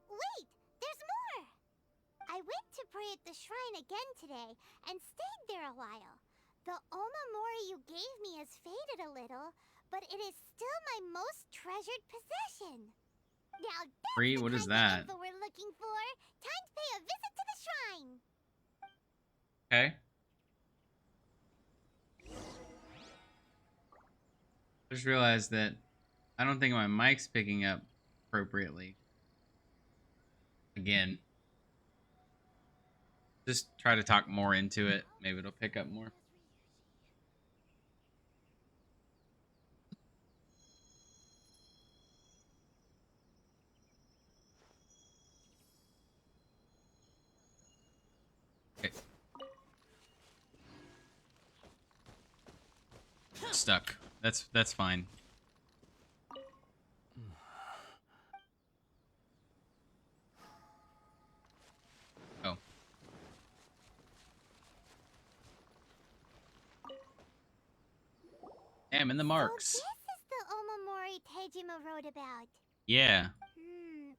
Wait, there's more! I went to pray at the shrine again today and stayed there a while. The Omamori you gave me has faded a little, but it is still my most treasured possession. Now that's Free? the What is kind of that? info we're looking for. Time to pay a visit to the shrine. Okay. I just realized that I don't think my mic's picking up appropriately. Again. Just try to talk more into it. Maybe it'll pick up more. Okay. Stuck. That's fine. Oh. Damn, in the marks. So this is the Omamori Tejima wrote about. Yeah.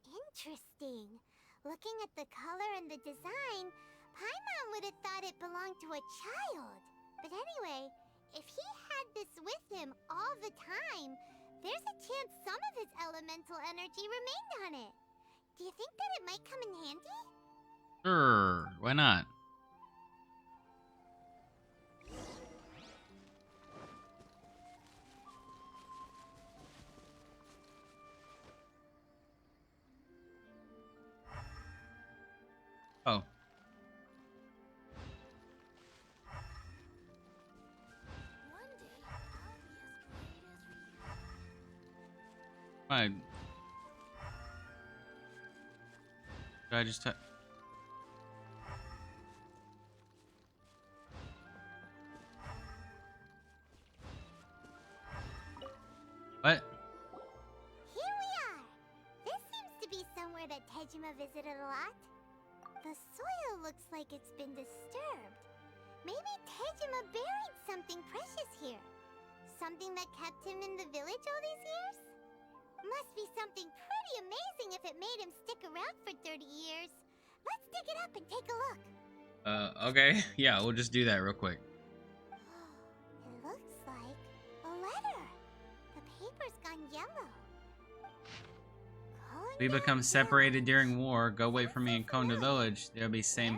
Interesting. Looking at the color and the design, Paimon would have thought it belonged to a child. But anyway, if he had this with him all the time, there's a chance some of his elemental energy remained on it. Do you think that it might come in handy? Sure. Why not? Oh. Fine. Should I just What? Here we are. This seems to be somewhere that Tejima visited a lot. The soil looks like it's been disturbed. Maybe Tejima buried something precious here. Something that kept him in the village all these years? Must be something pretty amazing if it made him stick around for 30 years. Let's dig it up and take a look. Okay. Yeah, we'll just do that real quick. It looks like a letter. The paper's gone yellow. We become separated during war. Go wait for me in Konda Village. There'll be safe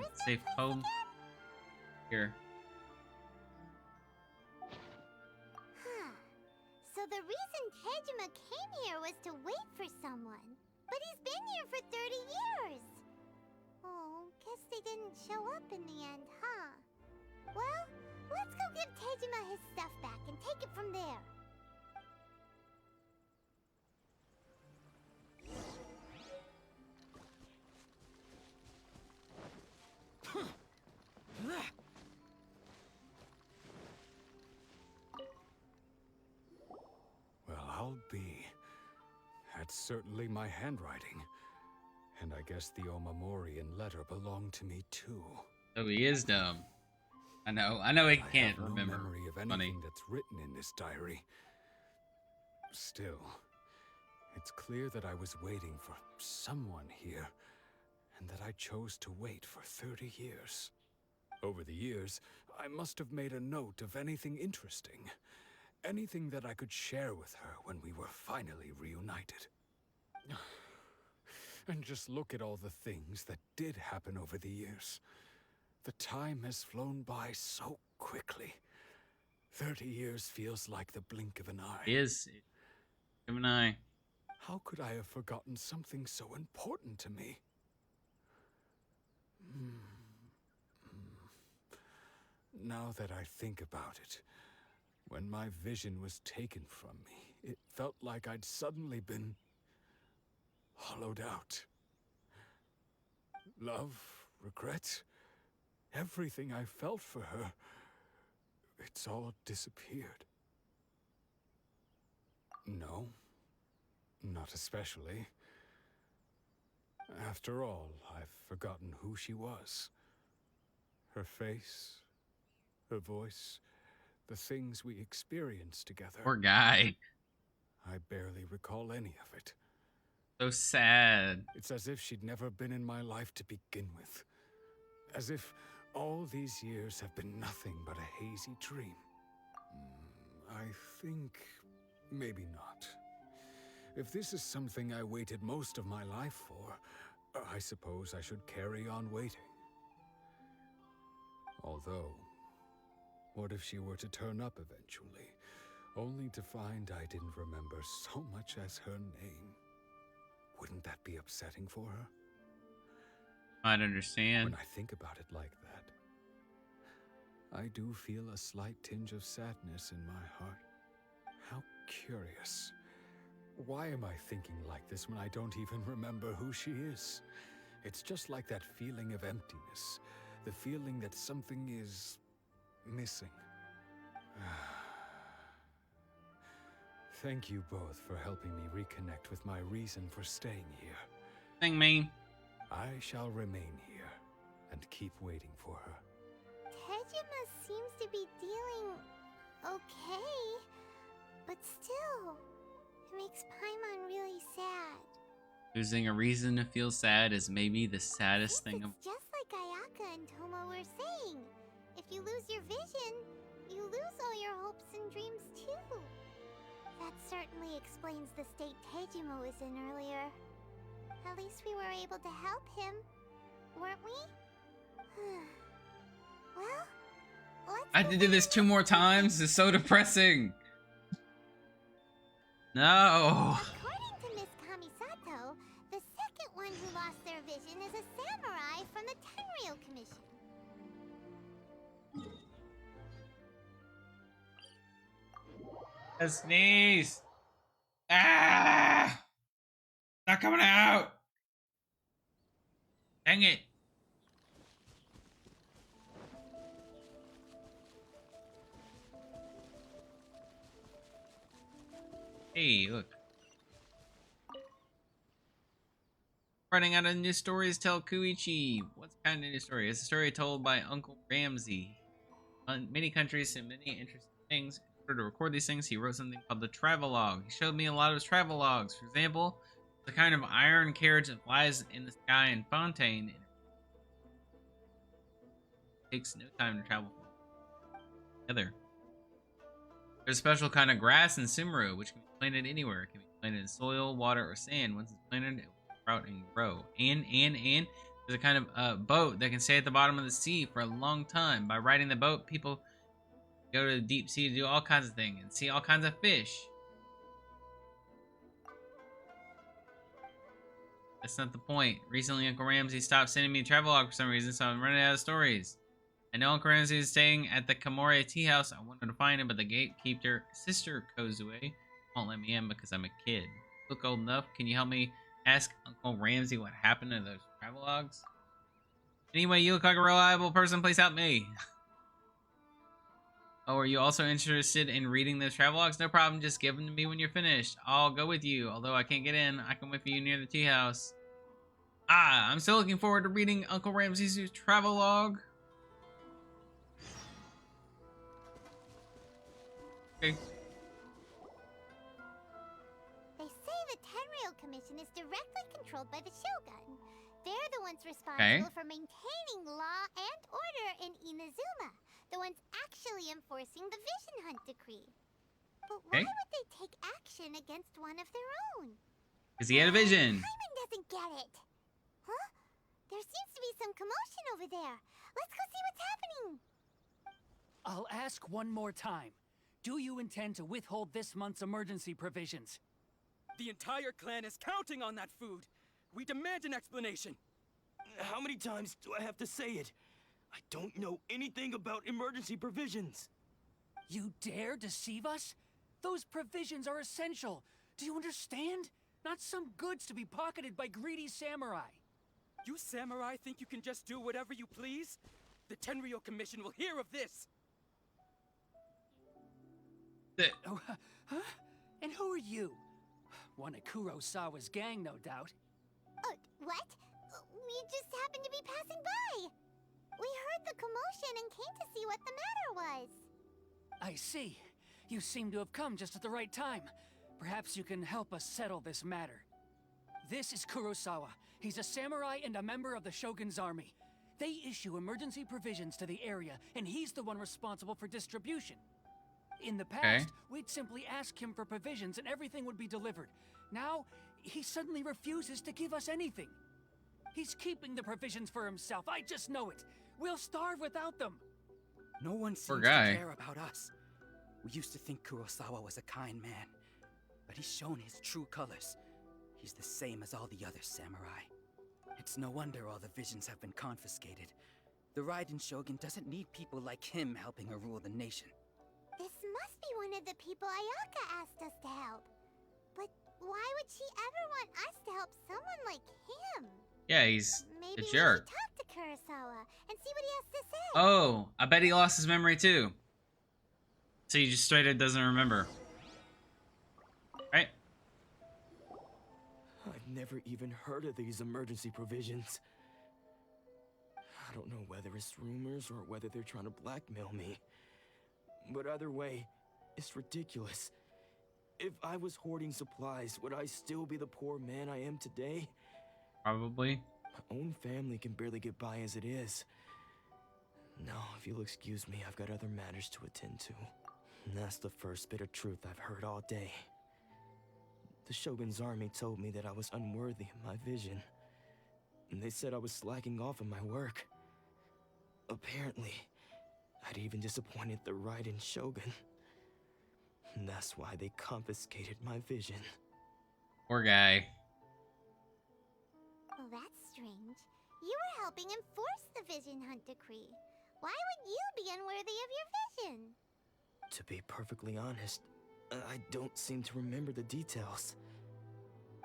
home here. So the reason Tejima came here was to wait for someone. But he's been here for 30 years. Oh, guess they didn't show up in the end, huh? Well, let's go give Tejima his stuff back and take it from there. Well, I'll be. That's certainly my handwriting. And I guess the Omamorian letter belonged to me too. Oh, he is dumb. I know he can't I have remember. no memory of anything Funny. that's written in this diary. Still, it's clear that I was waiting for someone here, and that I chose to wait for 30 years. Over the years, I must have made a note of anything interesting, Anything that I could share with her when we were finally reunited. And just look at all the things that did happen over the years. The time has flown by so quickly. 30 years feels like the blink of an eye. It is. Give an eye. How could I have forgotten something so important to me? Now that I think about it, when my vision was taken from me, it felt like I'd suddenly been hollowed out. Love, regret, everything I felt for her, it's all disappeared. No, not especially. After all, I've forgotten who she was. Her face, her voice, the things we experienced together. Poor guy. I barely recall any of it. So sad. It's as if she'd never been in my life to begin with. As if all these years have been nothing but a hazy dream. I think maybe not. If this is something I waited most of my life for, I suppose I should carry on waiting. Although, what if she were to turn up eventually, only to find I didn't remember so much as her name? Wouldn't that be upsetting for her? I'd understand. When I think about it like that, I do feel a slight tinge of sadness in my heart. How curious. Why am I thinking like this when I don't even remember who she is? It's just like that feeling of emptiness, the feeling that something is missing. Thank you both for helping me reconnect with my reason for staying here. Thank me. I shall remain here and keep waiting for her. Tejima seems to be dealing okay, but still, it makes Paimon really sad. Losing a reason to feel sad is maybe the saddest thing of. It's just like Ayaka and Tomo were saying. If you lose your vision, you lose all your hopes and dreams too. That certainly explains the state Tejima was in earlier. At least we were able to help him, weren't we? Well, let's I have to do this 2 more times? It's so depressing. No. According to Miss Kamisato, the second one who lost their vision is a samurai from the Tenryou Commission. A sneeze. Ah! Not coming out. Dang it. Hey, look. Running out of new stories, tell Kuichi. What kind of new story? It's a story told by Uncle Ramsey. On many countries and many interesting things. In order to record these things, he wrote something called the travelogue. He showed me a lot of his travelogues. For example, the kind of iron carriage that flies in the sky in Fontaine. It takes no time to travel together. There's a special kind of grass in Sumeru, which can be planted anywhere. It can be planted in soil, water, or sand. Once it's planted, it will sprout and grow. And there's a kind of boat that can stay at the bottom of the sea for a long time. By riding the boat, people go to the deep sea to do all kinds of things and see all kinds of fish. That's not the point. Recently, Uncle Ramsey stopped sending me a travelogue for some reason, so I'm running out of stories. I know Uncle Ramsey is staying at the Kamore tea house. I wanted to find him, but the gatekeeper, Sister Kozue, won't let me in because I'm a kid. Look old enough. Can you help me ask Uncle Ramsey what happened to those travelogues? Anyway, you look like a reliable person. Please help me. Oh, are you also interested in reading those travelogues? No problem. Just give them to me when you're finished. I'll go with you. Although I can't get in, I can wait for you near the tea house. Ah, I'm still looking forward to reading Uncle Ramsey's travelogue. Okay. They say the Tenryou Commission is directly controlled by the Shogun. They're the ones responsible for maintaining law and order in Inazuma. The ones actually enforcing the Vision Hunt Decree. But why Okay. would they take action against one of their own? Because he had a vision. Paimon doesn't get it. Huh? There seems to be some commotion over there. Let's go see what's happening. I'll ask one more time. Do you intend to withhold this month's emergency provisions? The entire clan is counting on that food. We demand an explanation. How many times do I have to say it? I don't know anything about emergency provisions. You dare deceive us? Those provisions are essential. Do you understand? Not some goods to be pocketed by greedy samurai. You samurai think you can just do whatever you please? The Tenryou Commission will hear of this. Oh, huh? And who are you? One of Kurosawa's gang, no doubt. What? We just happened to be passing by. We heard the commotion and came to see what the matter was. I see. You seem to have come just at the right time. Perhaps you can help us settle this matter. This is Kurosawa. He's a samurai and a member of the Shogun's army. They issue emergency provisions to the area, and he's the one responsible for distribution. In the past, we'd simply ask him for provisions and everything would be delivered. Now, he suddenly refuses to give us anything. He's keeping the provisions for himself. I just know it. We'll starve without them. No one Poor seems guy. to care about us. We used to think Kurosawa was a kind man, but he's shown his true colors. He's the same as all the other samurai. It's no wonder all the visions have been confiscated. The Raiden Shogun doesn't need people like him helping her rule the nation. This must be one of the people Ayaka asked us to help. But why would she ever want us to help someone like him? Yeah, he's Maybe a we jerk. should talk to Kurosawa and see what he has to say. Oh, I bet he lost his memory too. So he just straight up doesn't remember. Right? I've never even heard of these emergency provisions. I don't know whether it's rumors or whether they're trying to blackmail me. But either way, it's ridiculous. If I was hoarding supplies, would I still be the poor man I am today? Probably. My own family can barely get by as it is. Now, if you'll excuse me, I've got other matters to attend to. And that's the first bit of truth I've heard all day. The Shogun's army told me that I was unworthy of my vision. And they said I was slacking off in my work. Apparently, I'd even disappointed the Raiden Shogun. And that's why they confiscated my vision. Poor guy. Well, that's strange. You were helping enforce the Vision Hunt Decree. Why would you be unworthy of your vision? To be perfectly honest, I don't seem to remember the details.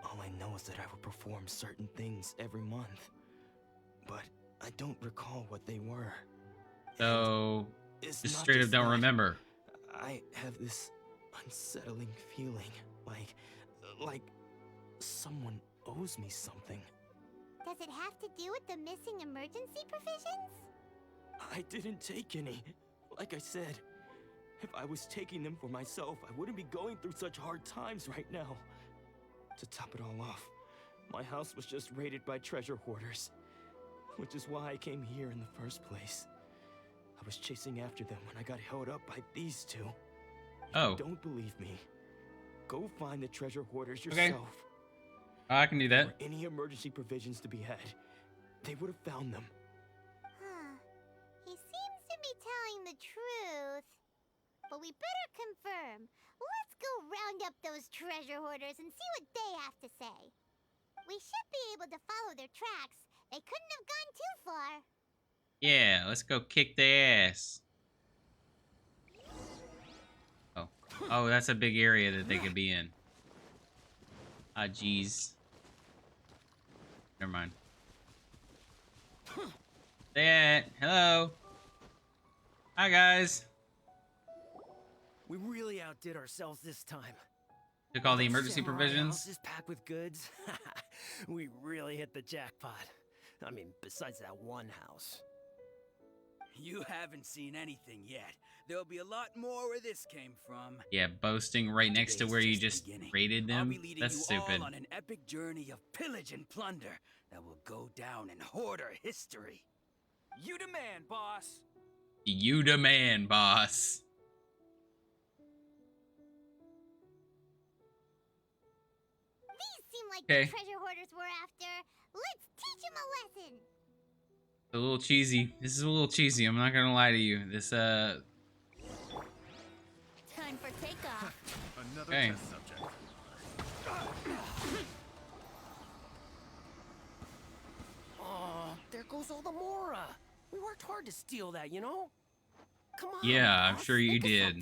All I know is that I would perform certain things every month. But I don't recall what they were. So, It's just not straight up just don't that. remember. I have this unsettling feeling, like someone owes me something. Does it have to do with the missing emergency provisions? I didn't take any. Like I said, if I was taking them for myself, I wouldn't be going through such hard times right now. To top it all off, my house was just raided by treasure hoarders, which is why I came here in the first place. I was chasing after them when I got held up by these two. If Oh. you don't believe me, go find the treasure hoarders Okay. yourself. I can do that. Were any emergency provisions to be had, they would have found them. Huh. He seems to be telling the truth. But we better confirm. Let's go round up those treasure hoarders and see what they have to say. We should be able to follow their tracks. They couldn't have gone too far. Yeah, let's go kick their ass. Oh. Oh, that's a big area that they could be in. Ah, jeez. Never mind. There. Hello. Hi, guys. We really outdid ourselves this time. Took all the That emergency samurai provisions. house is packed with goods. We really hit the jackpot. I mean, besides that one house. You haven't seen anything yet. There'll be a lot more where this came from. Yeah, boasting right next to Today's where you the just beginning. raided I'll them. be leading That's you stupid. all on an epic journey of pillage and plunder that will go down in hoarder history. You demand, boss. You the man, boss. like Okay. the treasure hoarders we're after. Let's teach them a lesson. A little cheesy. This is a little cheesy. I'm not gonna lie to you. This Time for takeoff. Another Okay. test subject. Oh, there goes all the Mora. We worked hard to steal that, you know? Come on. Yeah, I'm boss, sure you think of did.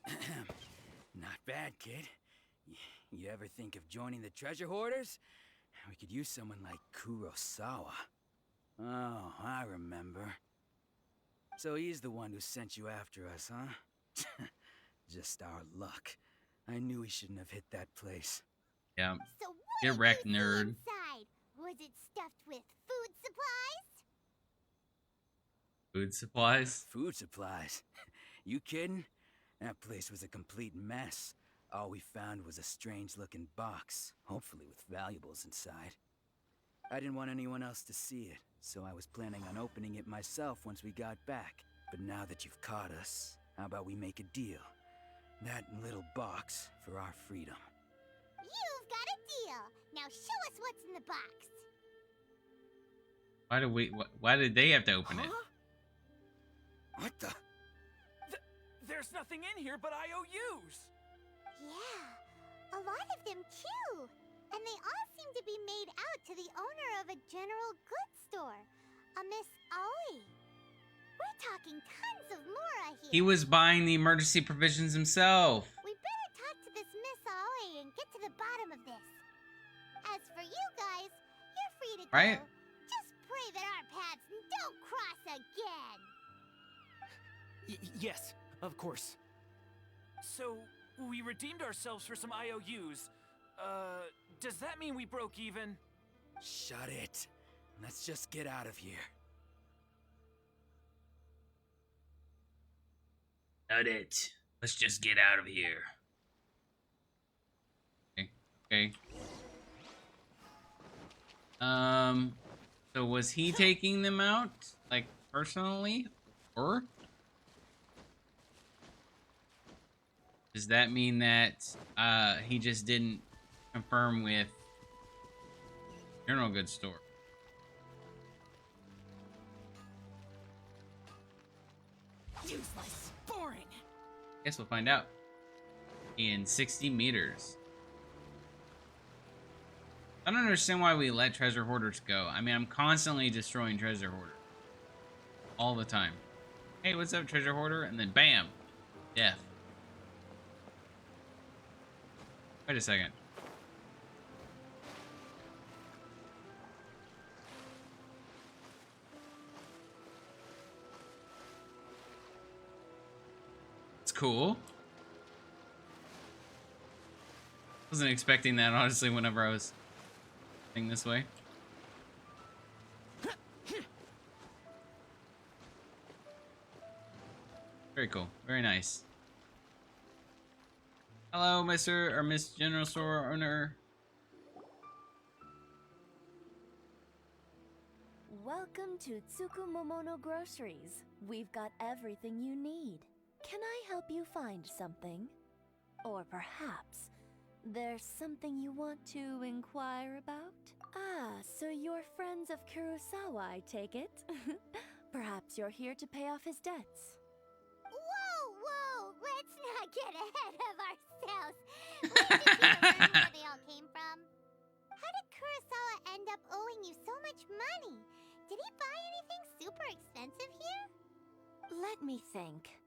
something. Not bad, kid. You ever think of joining the treasure hoarders? We could use someone like Kurosawa. Oh, I remember. So he's the one who sent you after us, huh? Just our luck. I knew he shouldn't have hit that place. Yeah. So what Get did wrecked, you see nerd. inside? Was it stuffed with food supplies? Food supplies. Food supplies? You kidding? That place was a complete mess. All we found was a strange-looking box, hopefully with valuables inside. I didn't want anyone else to see it, so I was planning on opening it myself once we got back. But now that you've caught us, how about we make a deal? That little box for our freedom. You've got a deal. Now show us what's in the box. Why did they have to open it? What the? There's nothing in here but IOUs. Yeah, a lot of them too. And they all seem to be made out to the owner of a general goods store, a Miss Aoi. We're talking tons of Mora here. He was buying the emergency provisions himself. We better talk to this Miss Aoi and get to the bottom of this. As for you guys, you're free to go. Right? Just pray that our paths don't cross again. Yes, of course. So, we redeemed ourselves for some IOUs. Does that mean we broke even? Shut it. Let's just get out of here. Shut it. Let's just get out of here. Okay. So was he taking them out, like, personally? Or? Does that mean that, he just didn't confirm with General Goods Store? Useless. Boring. Guess we'll find out. In 60 meters. I don't understand why we let treasure hoarders go. I mean, I'm constantly destroying treasure hoarders. All the time. Hey, what's up, treasure hoarder? And then bam! Death. Wait a second. It's cool. Wasn't expecting that, honestly, whenever I was heading this way. Very cool. Very nice. Hello, Mr. or Miss General Store owner. Welcome to Tsukumomono Groceries. We've got everything you need. Can I help you find something? Or perhaps there's something you want to inquire about? Ah, so you're friends of Kurosawa, I take it? Perhaps you're here to pay off his debts. Whoa! Let's not get ahead of ourselves. Let's just learn where they all came from. How did Kurosawa end up owing you so much money? Did he buy anything super expensive here? Let me think.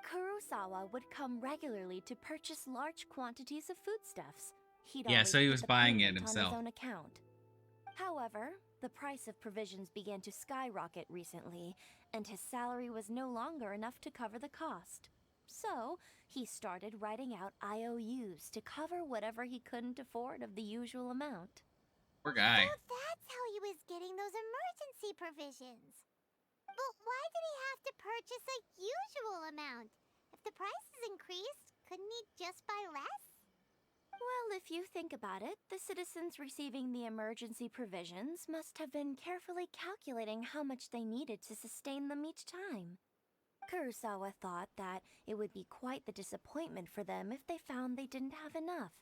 Kurosawa would come regularly to purchase large quantities of foodstuffs. He'd Yeah, always so he put was the buying it payment himself. on his own account. However, the price of provisions began to skyrocket recently, and his salary was no longer enough to cover the cost. So, he started writing out IOUs to cover whatever he couldn't afford of the usual amount. Poor guy. So that's how he was getting those emergency provisions. But why did he have to purchase a usual amount? If the prices increased, couldn't he just buy less? Well, if you think about it, the citizens receiving the emergency provisions must have been carefully calculating how much they needed to sustain them each time. Kurosawa thought that it would be quite the disappointment for them if they found they didn't have enough,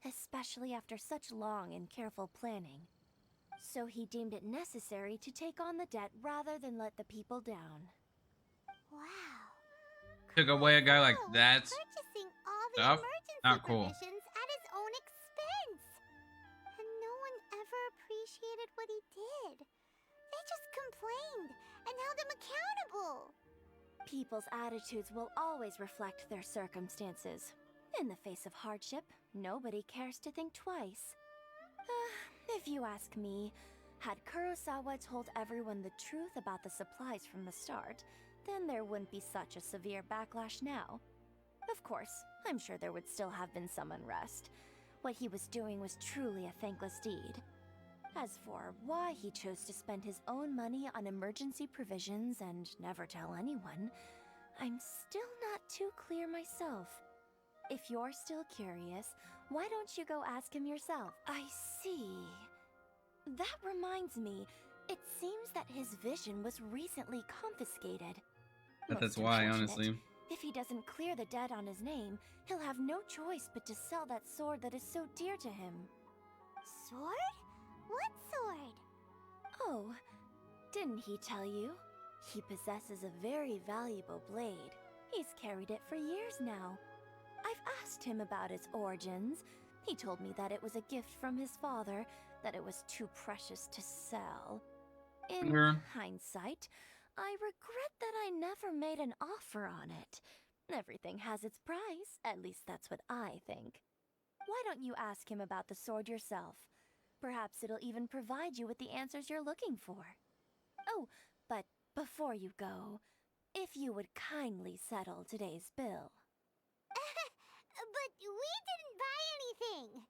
especially after such long and careful planning. So he deemed it necessary to take on the debt rather than let the people down. Wow. Took away a guy like Kurosawa was that purchasing all the stuff? emergency Not cool. provisions at his own expense. And no one ever appreciated what he did. They just complained and held him accountable. People's attitudes will always reflect their circumstances. In the face of hardship, nobody cares to think twice. If you ask me, had Kurosawa told everyone the truth about the supplies from the start, then there wouldn't be such a severe backlash now. Of course, I'm sure there would still have been some unrest. What he was doing was truly a thankless deed. As for why he chose to spend his own money on emergency provisions and never tell anyone, I'm still not too clear myself. If you're still curious, why don't you go ask him yourself? I see. That reminds me, it seems that his vision was recently confiscated. But that's Most why, unfortunate. honestly. If he doesn't clear the debt on his name, he'll have no choice but to sell that sword that is so dear to him. Sword? What sword? Oh, didn't he tell you? He possesses a very valuable blade. He's carried it for years now. I've asked him about its origins. He told me that it was a gift from his father, that it was too precious to sell. In hindsight, I regret that I never made an offer on it. Everything has its price, at least that's what I think. Why don't you ask him about the sword yourself? Perhaps it'll even provide you with the answers you're looking for. Oh, but before you go, if you would kindly settle today's bill. But we didn't buy anything.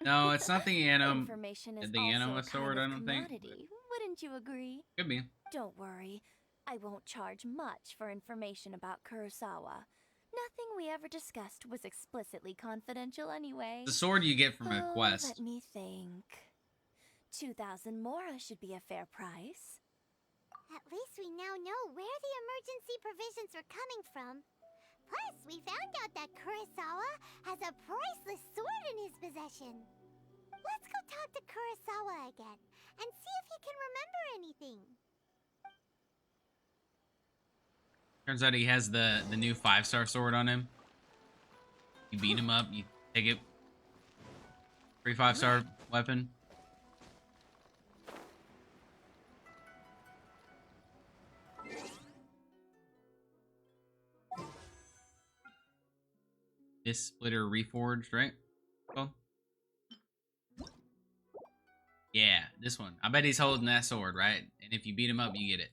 No, it's not the Information is the also anima a sword, kind I of don't think. commodity. Wouldn't you agree? Could be. Don't worry. I won't charge much for information about Kurosawa. Nothing we ever discussed was explicitly confidential anyway. The sword you get from a quest. Let me think. 2,000 mora should be a fair price. At least we now know where the emergency provisions are coming from. Plus, we found out that Kurosawa has a priceless sword in his possession. Let's go talk to Kurosawa again and see if he can remember anything. Turns out he has the new 5-star sword on him. You beat him up, you take it. Free 5-star weapon. This splitter reforged, right? Well, yeah, this one. I bet he's holding that sword, right? And if you beat him up, you get it.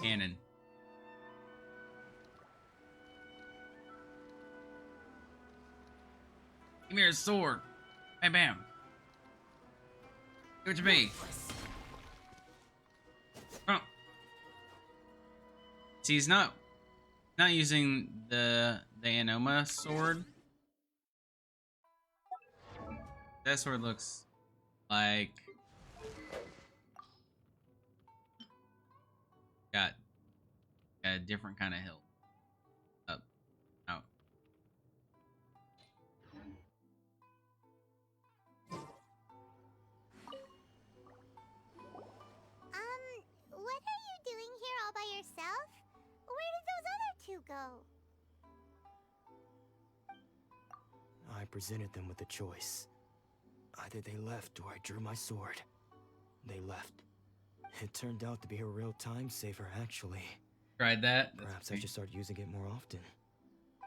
Cannon. Give me your sword. Bam, bam. Give it to me. Oh. See, he's not using the Anoma sword. That sword looks like got a different kind of hill. Up, out. What are you doing here all by yourself? Where did those other two go? I presented them with a choice. Either they left or I drew my sword. They left. It turned out to be a real time saver, actually. Tried that? Perhaps I should start using it more often.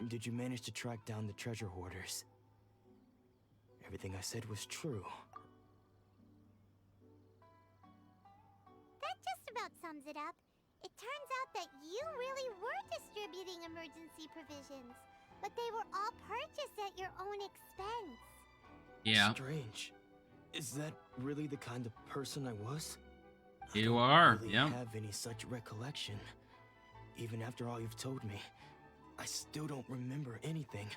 Did you manage to track down the treasure hoarders? Everything I said was true. That just about sums it up. It turns out that you really were distributing emergency provisions, but they were all purchased at your own expense. Yeah. Strange. Is that really the kind of person I was? You I are, don't really yeah. have any such recollection. Even after all you've told me, I still don't remember anything.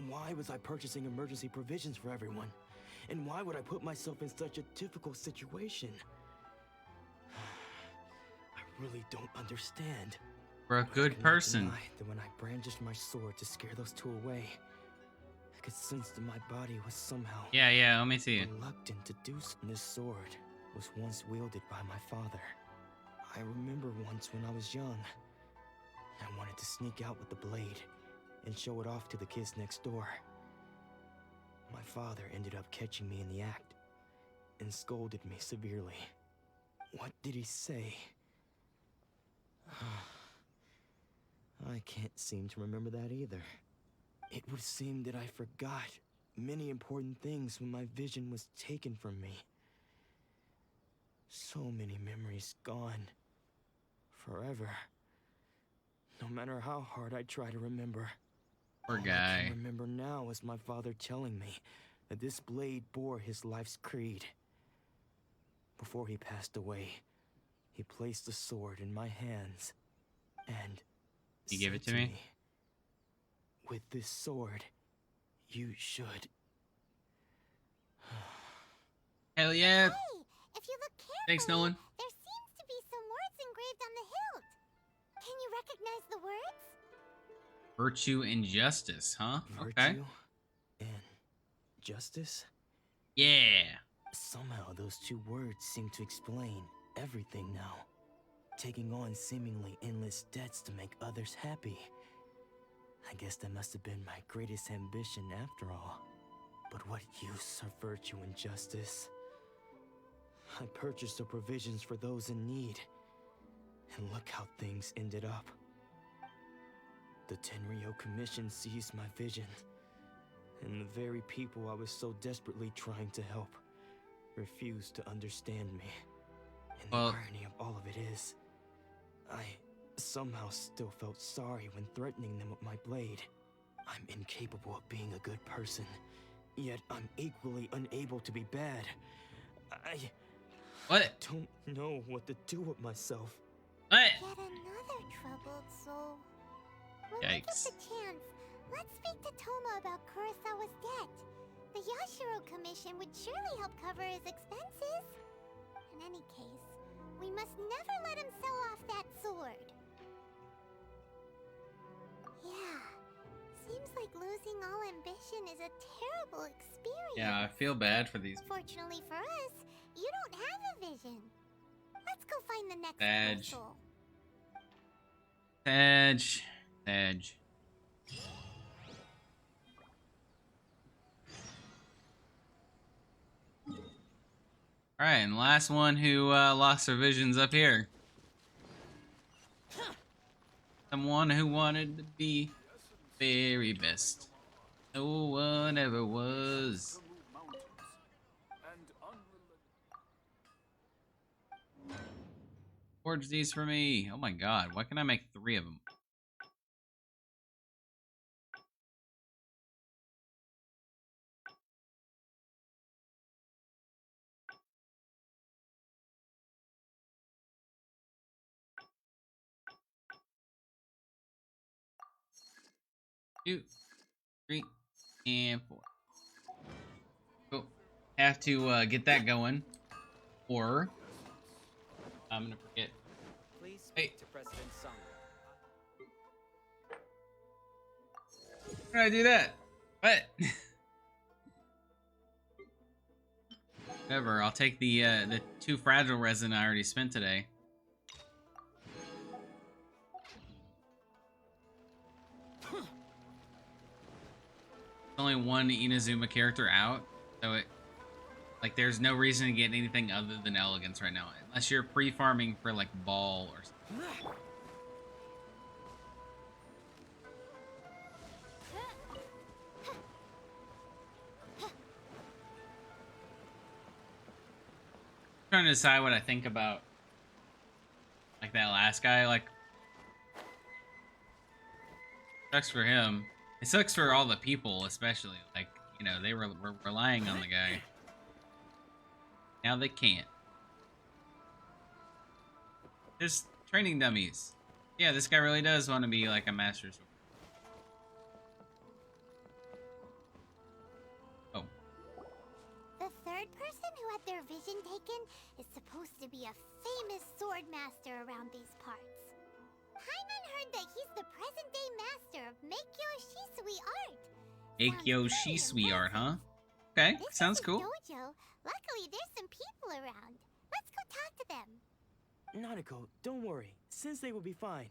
Why was I purchasing emergency provisions for everyone? And why would I put myself in such a difficult situation? I really don't understand. For a good person. That when I brandished my sword to scare those two away, could sense that my body was somehow Yeah, let me see it. reluctant to do so. This sword was once wielded by my father. I remember once when I was young, I wanted to sneak out with the blade and show it off to the kids next door. My father ended up catching me in the act and scolded me severely. What did he say? I can't seem to remember that either. It would seem that I forgot many important things when my vision was taken from me. So many memories gone. Forever. No matter how hard I try to remember. Poor All guy. I can remember now is my father telling me that this blade bore his life's creed. Before he passed away, he placed the sword in my hands and You give it said to me? with this sword, you should. Hell yeah. Hey, if you look carefully, Thanks, Nolan. there seems to be some words engraved on the hilt. Can you recognize the words? Virtue and justice, huh? Okay. Virtue and justice? Yeah. Somehow those two words seem to explain everything now. Taking on seemingly endless debts to make others happy. I guess that must have been my greatest ambition after all. But what use are virtue and justice? I purchased the provisions for those in need. And look how things ended up. The Tenryo Commission seized my vision. And the very people I was so desperately trying to help refused to understand me. And the irony of all of it is, I somehow still felt sorry when threatening them with my blade. I'm incapable of being a good person, yet I'm equally unable to be bad. I don't know what to do with myself. What? Yet another troubled soul. When we get the chance, let's speak to Toma about Kurosawa's debt. The Yashiro Commission would surely help cover his expenses. In any case, we must never let him sell off that sword. Yeah, seems like losing all ambition is a terrible experience. Yeah, I feel bad for these. Fortunately for us, you don't have a vision. Let's go find the next Sag. soul. Sag. Alright, and last one who lost their visions up here. Someone who wanted to be very best. No one ever was. Forge these for me. Oh my god, why can I make 3 of them? Two, 3, and 4. Cool. Have to get that going, or I'm gonna forget. Please speak to President Song. How did I do that? What? Whatever. I'll take the 2 fragile resin I already spent today. Only one Inazuma character out, so there's no reason to get anything other than elegance right now, unless you're pre-farming for like ball or something. I'm trying to decide what I think about like that last guy. Like, sucks for him. It sucks for all the people, especially. Like, you know, they were relying on the guy. Now they can't. Just training dummies. Yeah, this guy really does want to be like a master sword. Oh. The third person who had their vision taken is supposed to be a famous sword master around these parts. Paimon heard that he's the present-day master of Meikyo Shisui art, Akyoshi sweetheart, huh? Okay, This sounds is a cool. dojo. Luckily, there's some people around. Let's go talk to them. Nanako, don't worry. Sensei will be fine.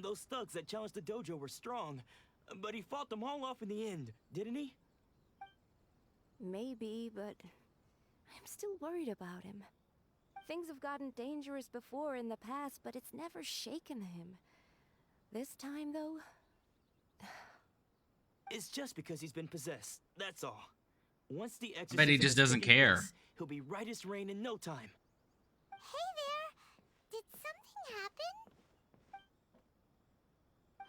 Those thugs that challenged the dojo were strong, but he fought them all off in the end, didn't he? Maybe, but I'm still worried about him. Things have gotten dangerous before in the past, but it's never shaken him. This time, though... It's just because he's been possessed, that's all. Once the exorcism Bet he just has doesn't taken care. place, he'll be right as rain in no time. Hey there! Did something happen?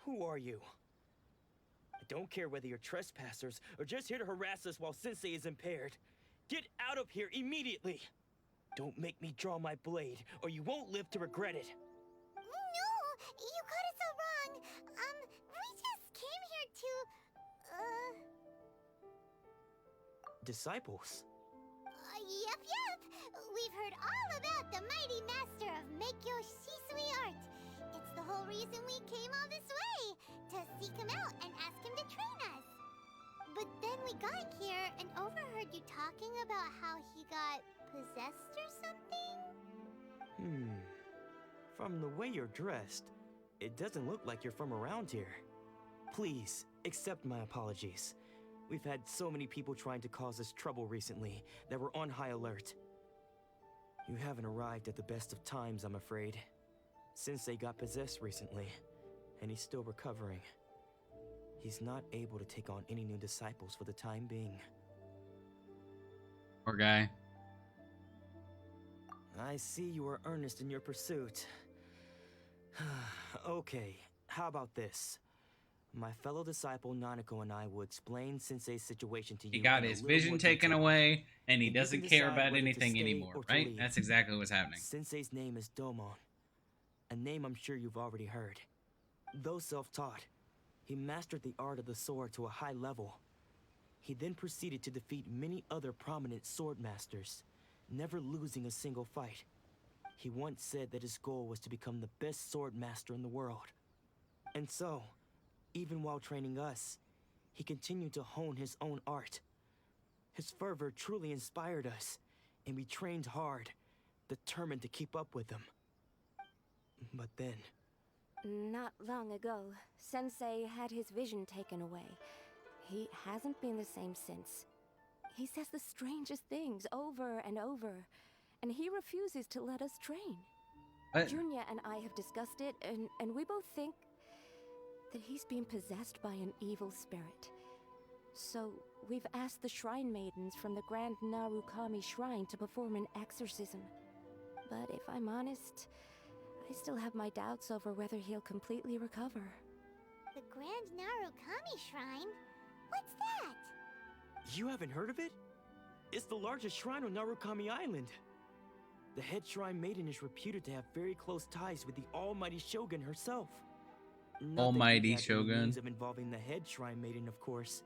Who are you? I don't care whether you're trespassers or just here to harass us while Sensei is impaired. Get out of here immediately! Don't make me draw my blade, or you won't live to regret it. No! You got it so wrong. We just came here to... Disciples? Yep. We've heard all about the mighty master of Make-Yo Shisui art. It's the whole reason we came all this way, to seek him out and ask him to train us. But then we got here and overheard you talking about how he got possessed or something? From the way you're dressed, it doesn't look like you're from around here. Please, accept my apologies. We've had so many people trying to cause us trouble recently that we're on high alert. You haven't arrived at the best of times, I'm afraid. Sensei got possessed recently, and he's still recovering. He's not able to take on any new disciples for the time being. Poor guy. I see you are earnest in your pursuit. Okay, how about this? My fellow disciple Nanako and I will explain Sensei's situation to you. He got in a his little vision more taken detail. away, and he And you doesn't can care decide about whether to anything stay anymore, or to right? leave. That's exactly what's happening. Sensei's name is Domon, a name I'm sure you've already heard. Though self-taught, he mastered the art of the sword to a high level. He then proceeded to defeat many other prominent sword masters, never losing a single fight. He once said that his goal was to become the best sword master in the world. And so, even while training us, he continued to hone his own art. His fervor truly inspired us, and we trained hard, determined to keep up with him. But then... Not long ago, Sensei had his vision taken away. He hasn't been the same since. He says the strangest things over and over, and he refuses to let us train. What? Junya and I have discussed it, and we both think that he's been possessed by an evil spirit. So, we've asked the shrine maidens from the Grand Narukami Shrine to perform an exorcism. But if I'm honest, I still have my doubts over whether he'll completely recover. The Grand Narukami Shrine? What's that? You haven't heard of it? It's the largest shrine on Narukami Island. The head shrine maiden is reputed to have very close ties with the almighty Shogun herself. Not that Almighty we've had any Shogun. means of involving the head shrine maiden, of course.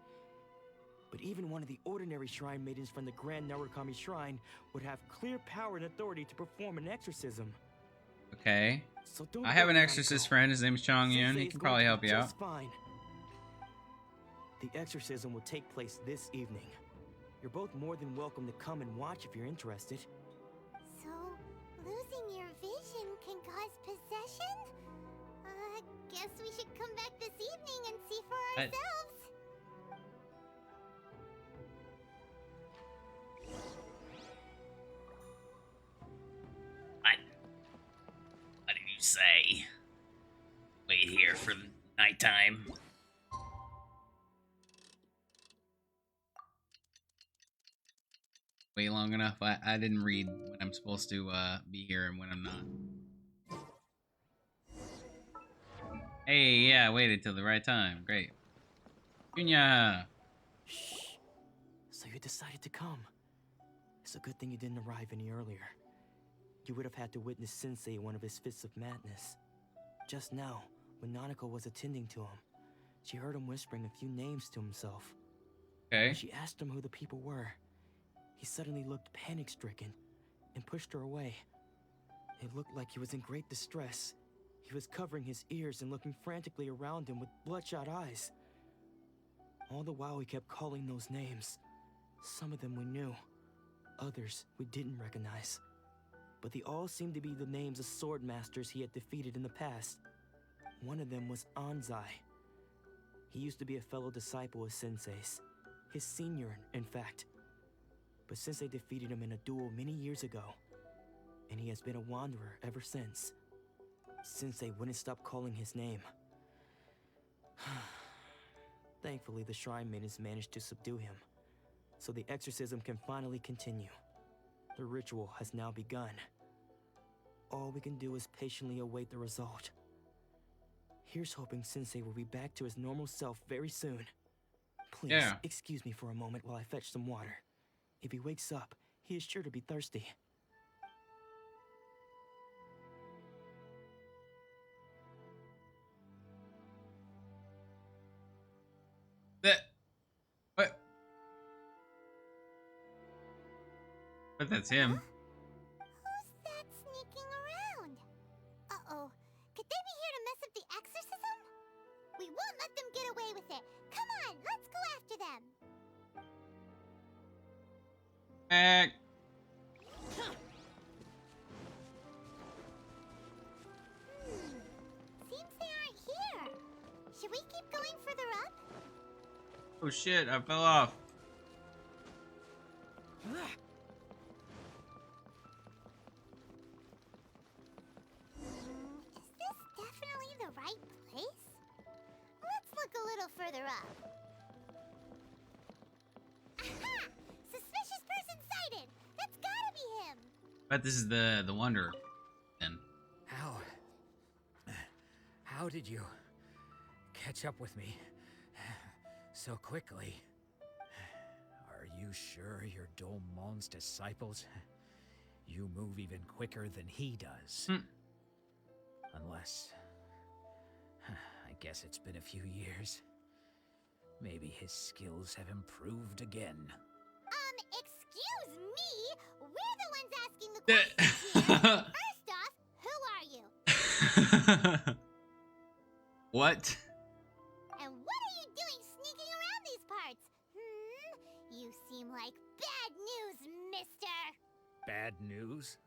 But even one of the ordinary shrine maidens from the Grand Narukami Shrine would have clear power and authority to perform an exorcism. Okay. So don't I have an worry, exorcist Nanako. friend. His name's Chong Yun. Sensei He is can going probably to help be you out. just fine. The exorcism will take place this evening. You're both more than welcome to come and watch if you're interested. So, losing your vision can cause possession? Guess we should come back this evening and see for ourselves. What did you say? Wait here for nighttime. Wait long enough. I didn't read when I'm supposed to be here and when I'm not. Hey, yeah, I waited till the right time. Great. Junya! Shh. So you decided to come. It's a good thing you didn't arrive any earlier. You would have had to witness Sensei one of his fits of madness. Just now, when Nanako was attending to him, she heard him whispering a few names to himself. Okay. When she asked him who the people were, he suddenly looked panic-stricken and pushed her away. It looked like he was in great distress. He was covering his ears and looking frantically around him with bloodshot eyes. All the while he kept calling those names. Some of them we knew, others we didn't recognize. But they all seemed to be the names of sword masters he had defeated in the past. One of them was Anzai. He used to be a fellow disciple of Sensei's, his senior, in fact. But Sensei defeated him in a duel many years ago, and he has been a wanderer ever since. Sensei wouldn't stop calling his name. Thankfully, the shrine maidens managed to subdue him, so the exorcism can finally continue. The ritual has now begun. All we can do is patiently await the result. Here's hoping Sensei will be back to his normal self very soon. Please, excuse me for a moment while I fetch some water. If he wakes up, he is sure to be thirsty. What? But that's him. Who's that sneaking around? Uh-oh. Could they be here to mess up the exorcism? We won't let them get away with it. Come on, let's go after them. Seems they aren't here. Should we keep going further up? Oh shit, I fell off. Is this definitely the right place? Let's look a little further up. Aha! Suspicious person sighted! That's gotta be him! But this is the Wanderer, then. How did you catch up with me so quickly? Are you sure you're Domon's disciples? You move even quicker than he does. Unless... I guess it's been a few years. Maybe his skills have improved again. Excuse me? We're the ones asking the questions here. First off, who are you? What? And what are you doing sneaking around these parts? You seem like bad news, mister. Bad news?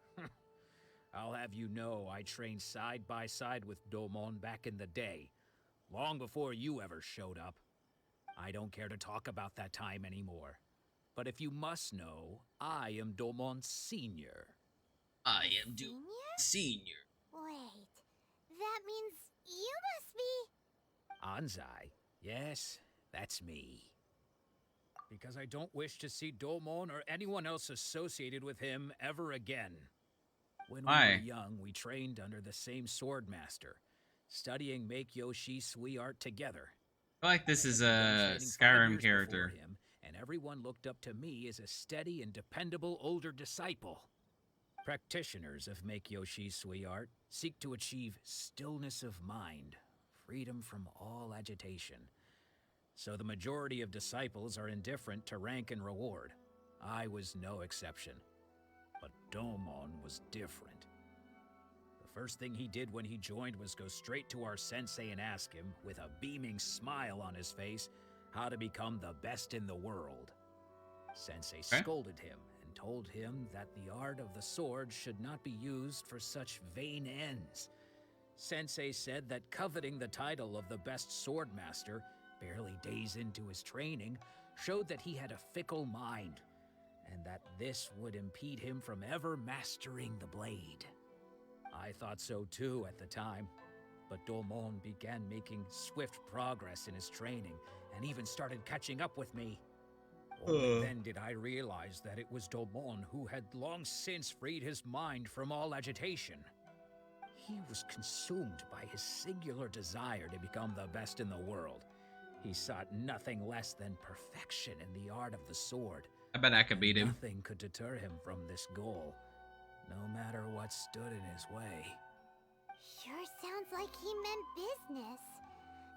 I'll have you know I trained side by side with Domon back in the day, long before you ever showed up. I don't care to talk about that time anymore. But if you must know, I am Domon's senior. I am senior. Wait, that means you must be... Anzai? Yes, that's me. Because I don't wish to see Domon or anyone else associated with him ever again. When we were young, we trained under the same sword master, studying Make-Yoshi Sui art together. I feel like this is a Skyrim character. Him, and everyone looked up to me as a steady and dependable older disciple. Practitioners of Make-Yoshi Sui art seek to achieve stillness of mind, freedom from all agitation. So the majority of disciples are indifferent to rank and reward. I was no exception. But Domon was different. The first thing he did when he joined was go straight to our sensei and ask him, with a beaming smile on his face, how to become the best in the world. Sensei scolded him and told him that the art of the sword should not be used for such vain ends. Sensei said that coveting the title of the best sword master, barely days into his training, showed that he had a fickle mind, and that this would impede him from ever mastering the blade. I thought so too at the time, but Domon began making swift progress in his training, and even started catching up with me. Only then did I realize that it was Domon who had long since freed his mind from all agitation. He was consumed by his singular desire to become the best in the world. He sought nothing less than perfection in the art of the sword. I bet I could beat him. Nothing could deter him from this goal, no matter what stood in his way. Sure sounds like he meant business.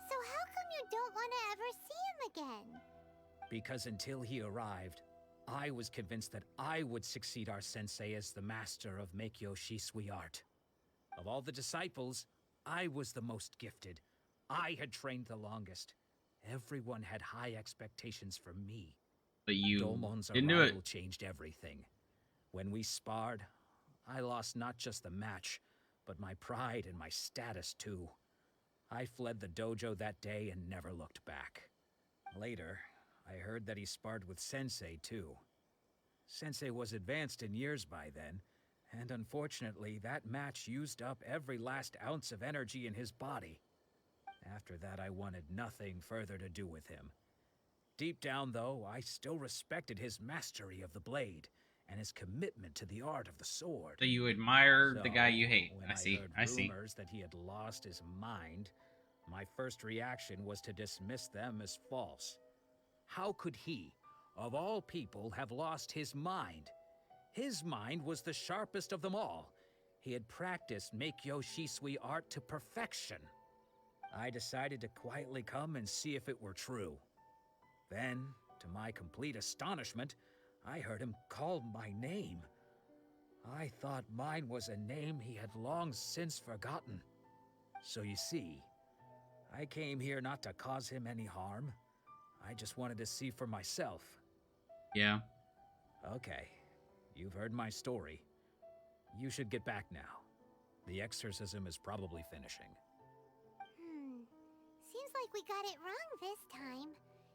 So how come you don't want to ever see him again? Because until he arrived, I was convinced that I would succeed our sensei as the master of Make-Yoshi Sui art. Of all the disciples, I was the most gifted. I had trained the longest, everyone had high expectations for me. But you Domon's didn't do it. arrival changed everything. When we sparred, I lost not just the match, but my pride and my status too. I fled the dojo that day and never looked back. Later, I heard that he sparred with Sensei too. Sensei was advanced in years by then, and unfortunately that match used up every last ounce of energy in his body. After that, I wanted nothing further to do with him. Deep down, though, I still respected his mastery of the blade and his commitment to the art of the sword. So you admire the So, guy you hate. when I see. heard I see. rumors that he had lost his mind, my first reaction was to dismiss them as false. How could he, of all people, have lost his mind? His mind was the sharpest of them all. He had practiced Meikyo Shisui art to perfection. I decided to quietly come and see if it were true. Then, to my complete astonishment, I heard him call my name. I thought mine was a name he had long since forgotten. So you see, I came here not to cause him any harm. I just wanted to see for myself. Yeah. Okay, you've heard my story. You should get back now. The exorcism is probably finishing. Seems like we got it wrong this time.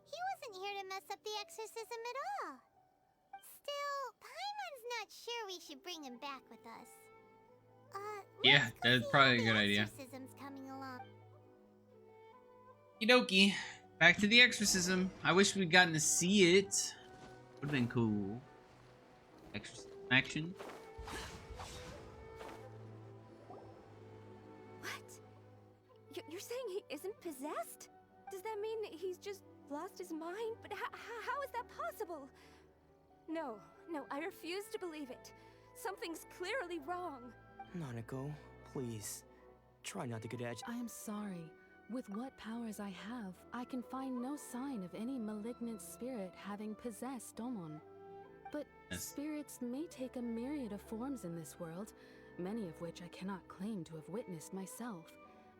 He wasn't here to mess up the exorcism at all. Still, Paimon's not sure we should bring him back with us. Yeah, that's probably a good idea. Exorcism's coming along. Okie dokie. Back to the exorcism. I wish we'd gotten to see it. Would have been cool. Exorcism action. What? You're saying he isn't possessed? Does that mean he's just lost his mind? But how is that possible? No, I refuse to believe it. Something's clearly wrong. Nanako, please. Try not to get agitated. I am sorry. With what powers I have, I can find no sign of any malignant spirit having possessed Domon. But spirits may take a myriad of forms in this world, many of which I cannot claim to have witnessed myself.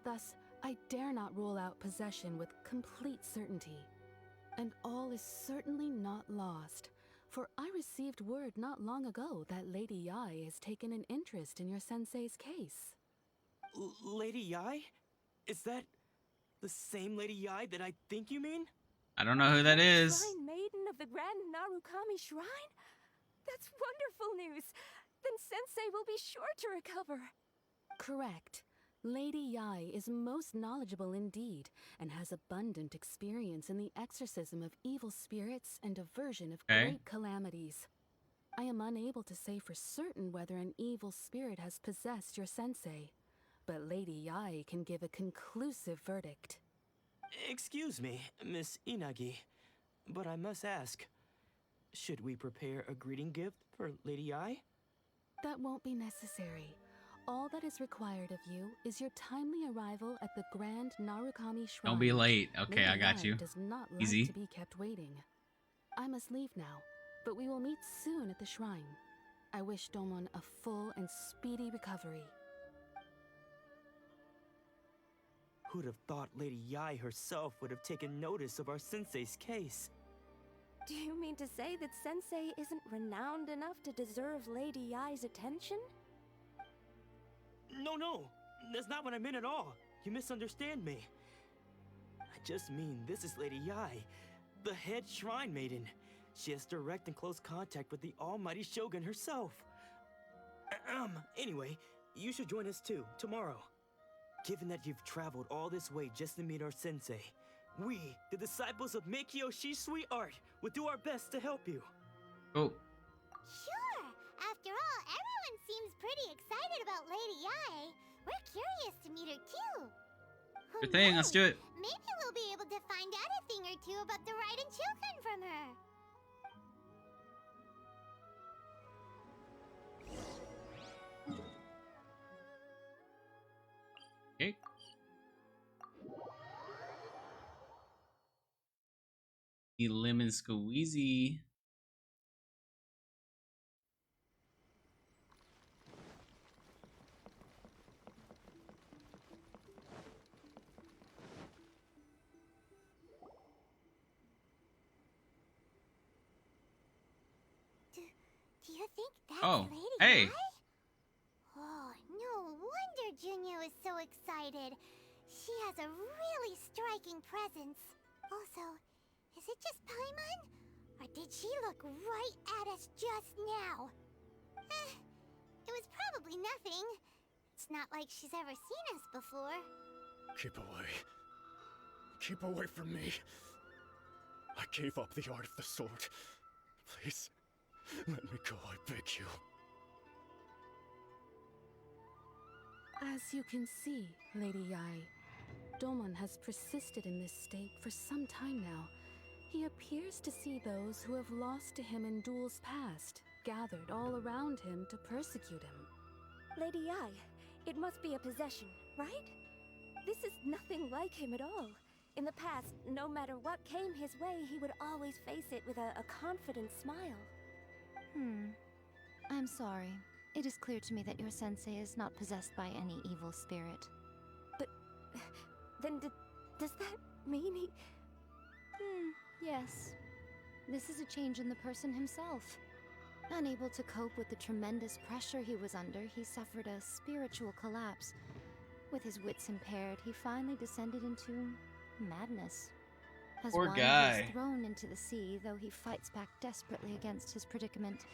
Thus, I dare not rule out possession with complete certainty. And all is certainly not lost, for I received word not long ago that Lady Yai has taken an interest in your sensei's case. Lady Yai? Is that the same Lady Yai that I think you mean? I don't know who that is. Shrine Maiden of the Grand Narukami Shrine? That's wonderful news. Then Sensei will be sure to recover. Correct. Lady Yai is most knowledgeable indeed, and has abundant experience in the exorcism of evil spirits and aversion of great calamities. I am unable to say for certain whether an evil spirit has possessed your sensei, but Lady Yai can give a conclusive verdict. Excuse me, Miss Inagi, but I must ask, should we prepare a greeting gift for Lady Yai? That won't be necessary. All that is required of you is your timely arrival at the Grand Narukami Shrine. Don't be late. Okay, Lady I got Yai you. Does not like Easy. to be kept waiting. I must leave now, but we will meet soon at the shrine. I wish Domon a full and speedy recovery. Who'd have thought Lady Yai herself would have taken notice of our sensei's case? Do you mean to say that Sensei isn't renowned enough to deserve Lady Yai's attention? No, that's not what I meant at all. You misunderstand me. I just mean this is Lady Yai, the head shrine maiden. She has direct and close contact with the almighty Shogun herself. Anyway, you should join us too, tomorrow. Given that you've traveled all this way just to meet our sensei, we, the disciples of Meikyo Shisui art, will do our best to help you. Oh. Sure! After all, everyone seems pretty excited about Lady Yai. We're curious to meet her too. Who Good thing, let's do it. Maybe we'll be able to find out a thing or two about the Raiden Shogun from her. Okay. The lemon squeezy. think that's Oh, Lady hey. Ai? Oh, no wonder Junyo is so excited. She has a really striking presence. Also, is it just Paimon? Or did she look right at us just now? It was probably nothing. It's not like she's ever seen us before. Keep away. Keep away from me. I gave up the art of the sword. Please, let me go, I beg you. As you can see, Lady Ai, Domon has persisted in this state for some time now. He appears to see those who have lost to him in duels past, gathered all around him to persecute him. Lady Ai, it must be a possession, right? This is nothing like him at all. In the past, no matter what came his way, he would always face it with a confident smile. I'm sorry. It is clear to me that your sensei is not possessed by any evil spirit. But then does that mean he... Yes. This is a change in the person himself. Unable to cope with the tremendous pressure he was under, he suffered a spiritual collapse. With his wits impaired, he finally descended into madness. As Poor one guy. who is thrown into the sea, though he fights back desperately against his predicament,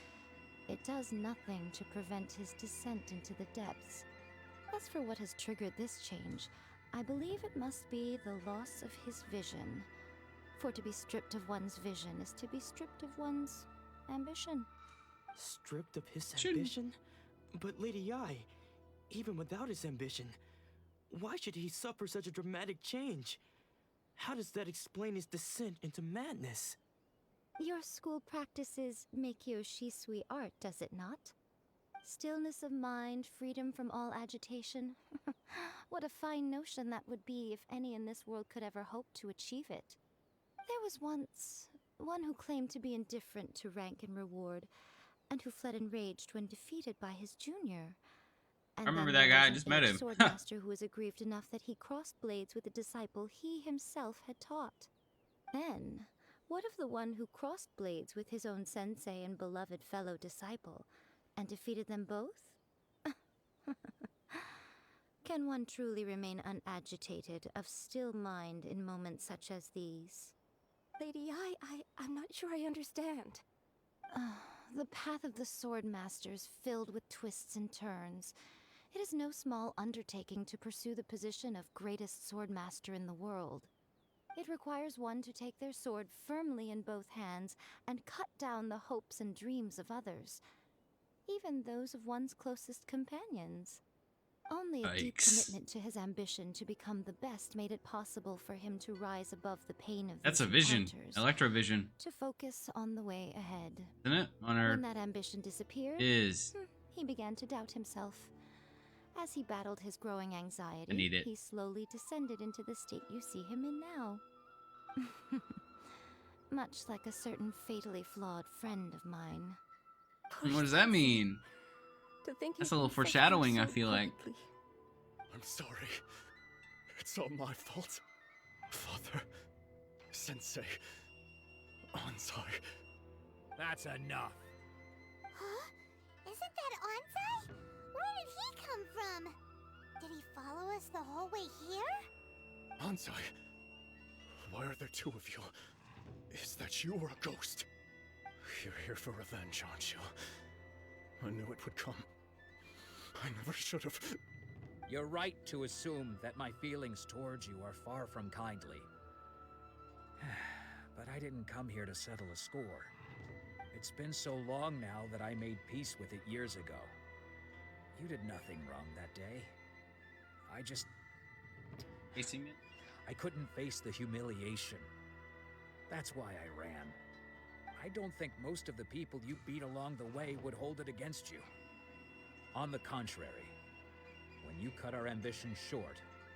it does nothing to prevent his descent into the depths. As for what has triggered this change, I believe it must be the loss of his vision. For to be stripped of one's vision is to be stripped of one's ambition. Stripped of his ambition? But Lady Ai, even without his ambition, why should he suffer such a dramatic change? How does that explain his descent into madness? Your school practices Meikyo Shisui art, does it not? Stillness of mind, freedom from all agitation. What a fine notion that would be if any in this world could ever hope to achieve it. There was once one who claimed to be indifferent to rank and reward, and who fled enraged when defeated by his junior. And I remember then that there guy, was I just an met aged him. swordmaster who was aggrieved enough that he crossed blades with a disciple he himself had taught. Then, what of the one who crossed blades with his own sensei and beloved fellow disciple, and defeated them both? Can one truly remain unagitated, of still mind in moments such as these? Lady Ai, I'm not sure I understand. The path of the Swordmaster is filled with twists and turns. It is no small undertaking to pursue the position of greatest Swordmaster in the world. It requires one to take their sword firmly in both hands and cut down the hopes and dreams of others, even those of one's closest companions. Only a deep Yikes. commitment to his ambition to become the best made it possible for him to rise above the pain of That's these a vision. encounters, Electrovision. to focus on the way ahead. Isn't it? On our When that ambition disappeared, is. he began to doubt himself. As he battled his growing anxiety, I need it. he slowly descended into the state you see him in now. Much like a certain fatally flawed friend of mine. What does that mean? To think That's he a little can suffer foreshadowing, so I feel like. quickly. I'm sorry. It's all my fault. Father, Sensei, Ansai. That's enough. Huh? Isn't that Ansai? Where did he come from? Did he follow us the whole way here? Ansai, why are there two of you? Is that you or a ghost? You're here for revenge, aren't you? I knew it would come. I never should have. You're right to assume that my feelings towards you are far from kindly. But I didn't come here to settle a score. It's been so long now that I made peace with it years ago. You did nothing wrong that day. I just... Facing it? I couldn't face the humiliation. That's why I ran. I don't think most of the people you beat along the way would hold it against you. On the contrary, when you cut our ambitions short,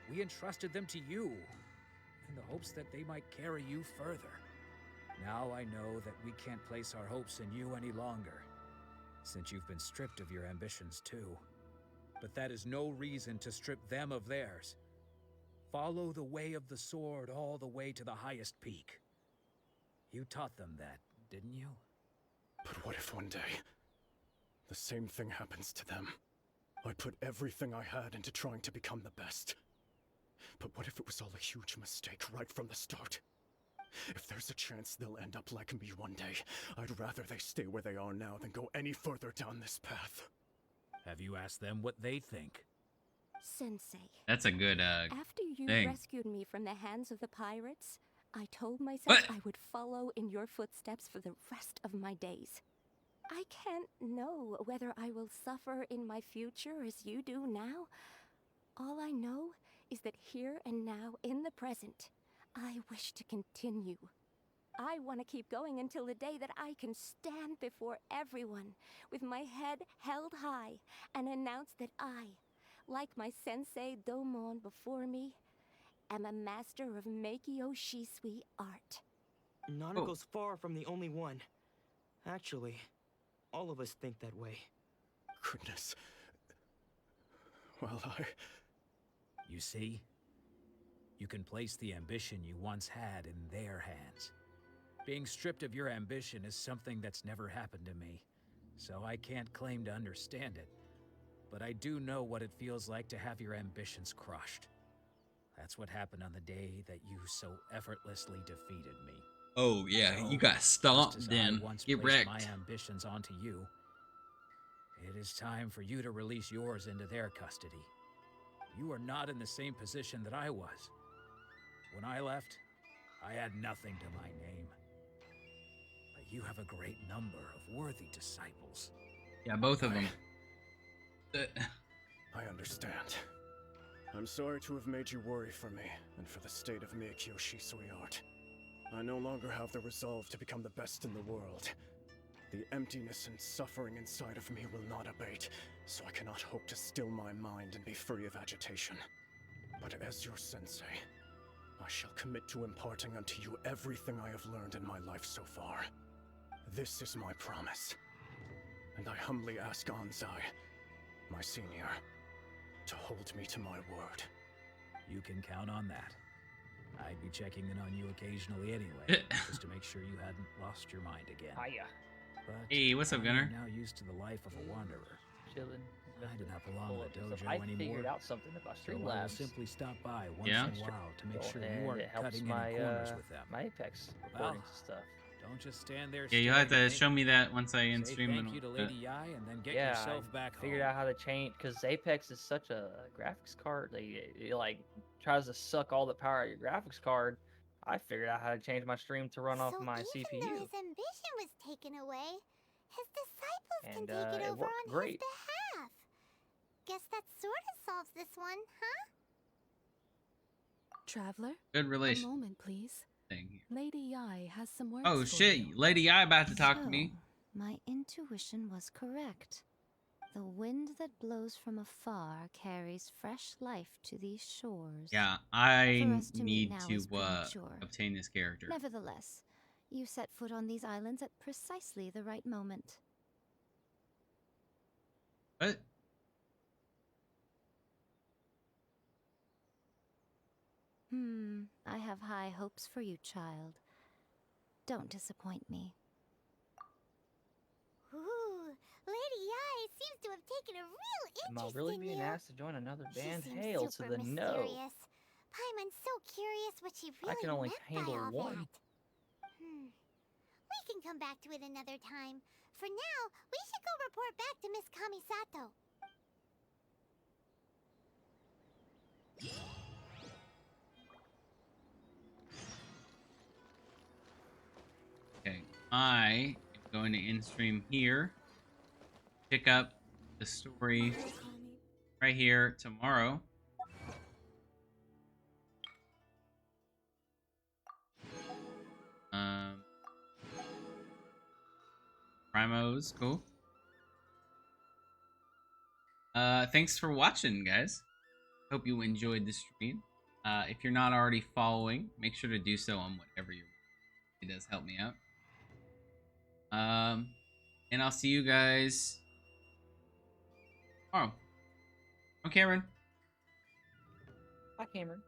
we entrusted them to you, in the hopes that they might carry you further. Now I know that we can't place our hopes in you any longer, since you've been stripped of your ambitions too. But that is no reason to strip them of theirs. Follow the way of the sword all the way to the highest peak. You taught them that, didn't you? But what if one day the same thing happens to them. I put everything I had into trying to become the best. But what if it was all a huge mistake right from the start? If there's a chance they'll end up like me one day, I'd rather they stay where they are now than go any further down this path. Have you asked them what they think? Sensei. That's a good After you thing. rescued me from the hands of the pirates, I told myself What? I would follow in your footsteps for the rest of my days. I can't know whether I will suffer in my future as you do now. All I know is that here and now, in the present, I wish to continue. I want to keep going until the day that I can stand before everyone with my head held high and announce that I, like my sensei Domon before me, am a master of Meikyo Shisui art. Nanako's far from the only one. Actually, all of us think that way. Goodness. Well, You see? You can place the ambition you once had in their hands. Being stripped of your ambition is something that's never happened to me, so I can't claim to understand it. But I do know what it feels like to have your ambitions crushed. That's what happened on the day that you so effortlessly defeated me. Oh yeah, So, you got just stomped as then. I once Get placed wrecked. my ambitions onto you, it is time for you to release yours into their custody. You are not in the same position that I was. When I left, I had nothing to my name. But you have a great number of worthy disciples. Yeah, both of them. I understand. I'm sorry to have made you worry for me, and for the state of Meikyo Shisui art. I no longer have the resolve to become the best in the world. The emptiness and suffering inside of me will not abate, so I cannot hope to still my mind and be free of agitation. But as your sensei, I shall commit to imparting unto you everything I have learned in my life so far. This is my promise. And I humbly ask Anzai, my senior, to hold me to my word. You can count on that. I'd be checking in on you occasionally anyway, just to make sure you hadn't lost your mind again. Hiya. But hey, what's up, I Gunner? am now used to the life of a wanderer. Chilling. I do not belong in the dojo I anymore. figured out something about So I will Streamlabs. simply stop by once Yeah? in a while to make sure and you aren't it helps cutting my, any corners with them. my Apex Well, recordings and stuff. Don't just stand there. Yeah, you'll have to staring at show me that once I Say in-stream thank and you to all Lady that. Yai and then get Yeah, yourself I back figured home. out how to change, because Apex is such a graphics card. It like tries to suck all the power out of your graphics card. I figured out how to change my stream to run off So my even CPU. though his ambition was taken away, his disciples And, can take it it over worked on great. his behalf. Guess that sort of solves this one, huh? Traveler? Good A relation moment, please. thing here. Lady Yai has some words Oh for shit, you. Lady I about to talk to So, me. my intuition was correct. The wind that blows from afar carries fresh life to these shores. Yeah, For I us to meet need now to is premature. obtain this character. Nevertheless, you set foot on these islands at precisely the right moment. What? I have high hopes for you, child. Don't disappoint me. Ooh, Lady Yai seems to have taken a real Am I interest really in being you. asked to join another band? She seems Hail to super the no. mysterious. Paimon's so curious what she really I can only meant handle by all one. that. We can come back to it another time. For now, we should go report back to Miss Kamisato. Okay, I am going to in-stream here. Pick up the story right here tomorrow. Primos, cool. Thanks for watching, guys. Hope you enjoyed the stream. If you're not already following, make sure to do so on whatever you're. It does help me out. And I'll see you guys tomorrow. I'm Cameron. Hi, Cameron.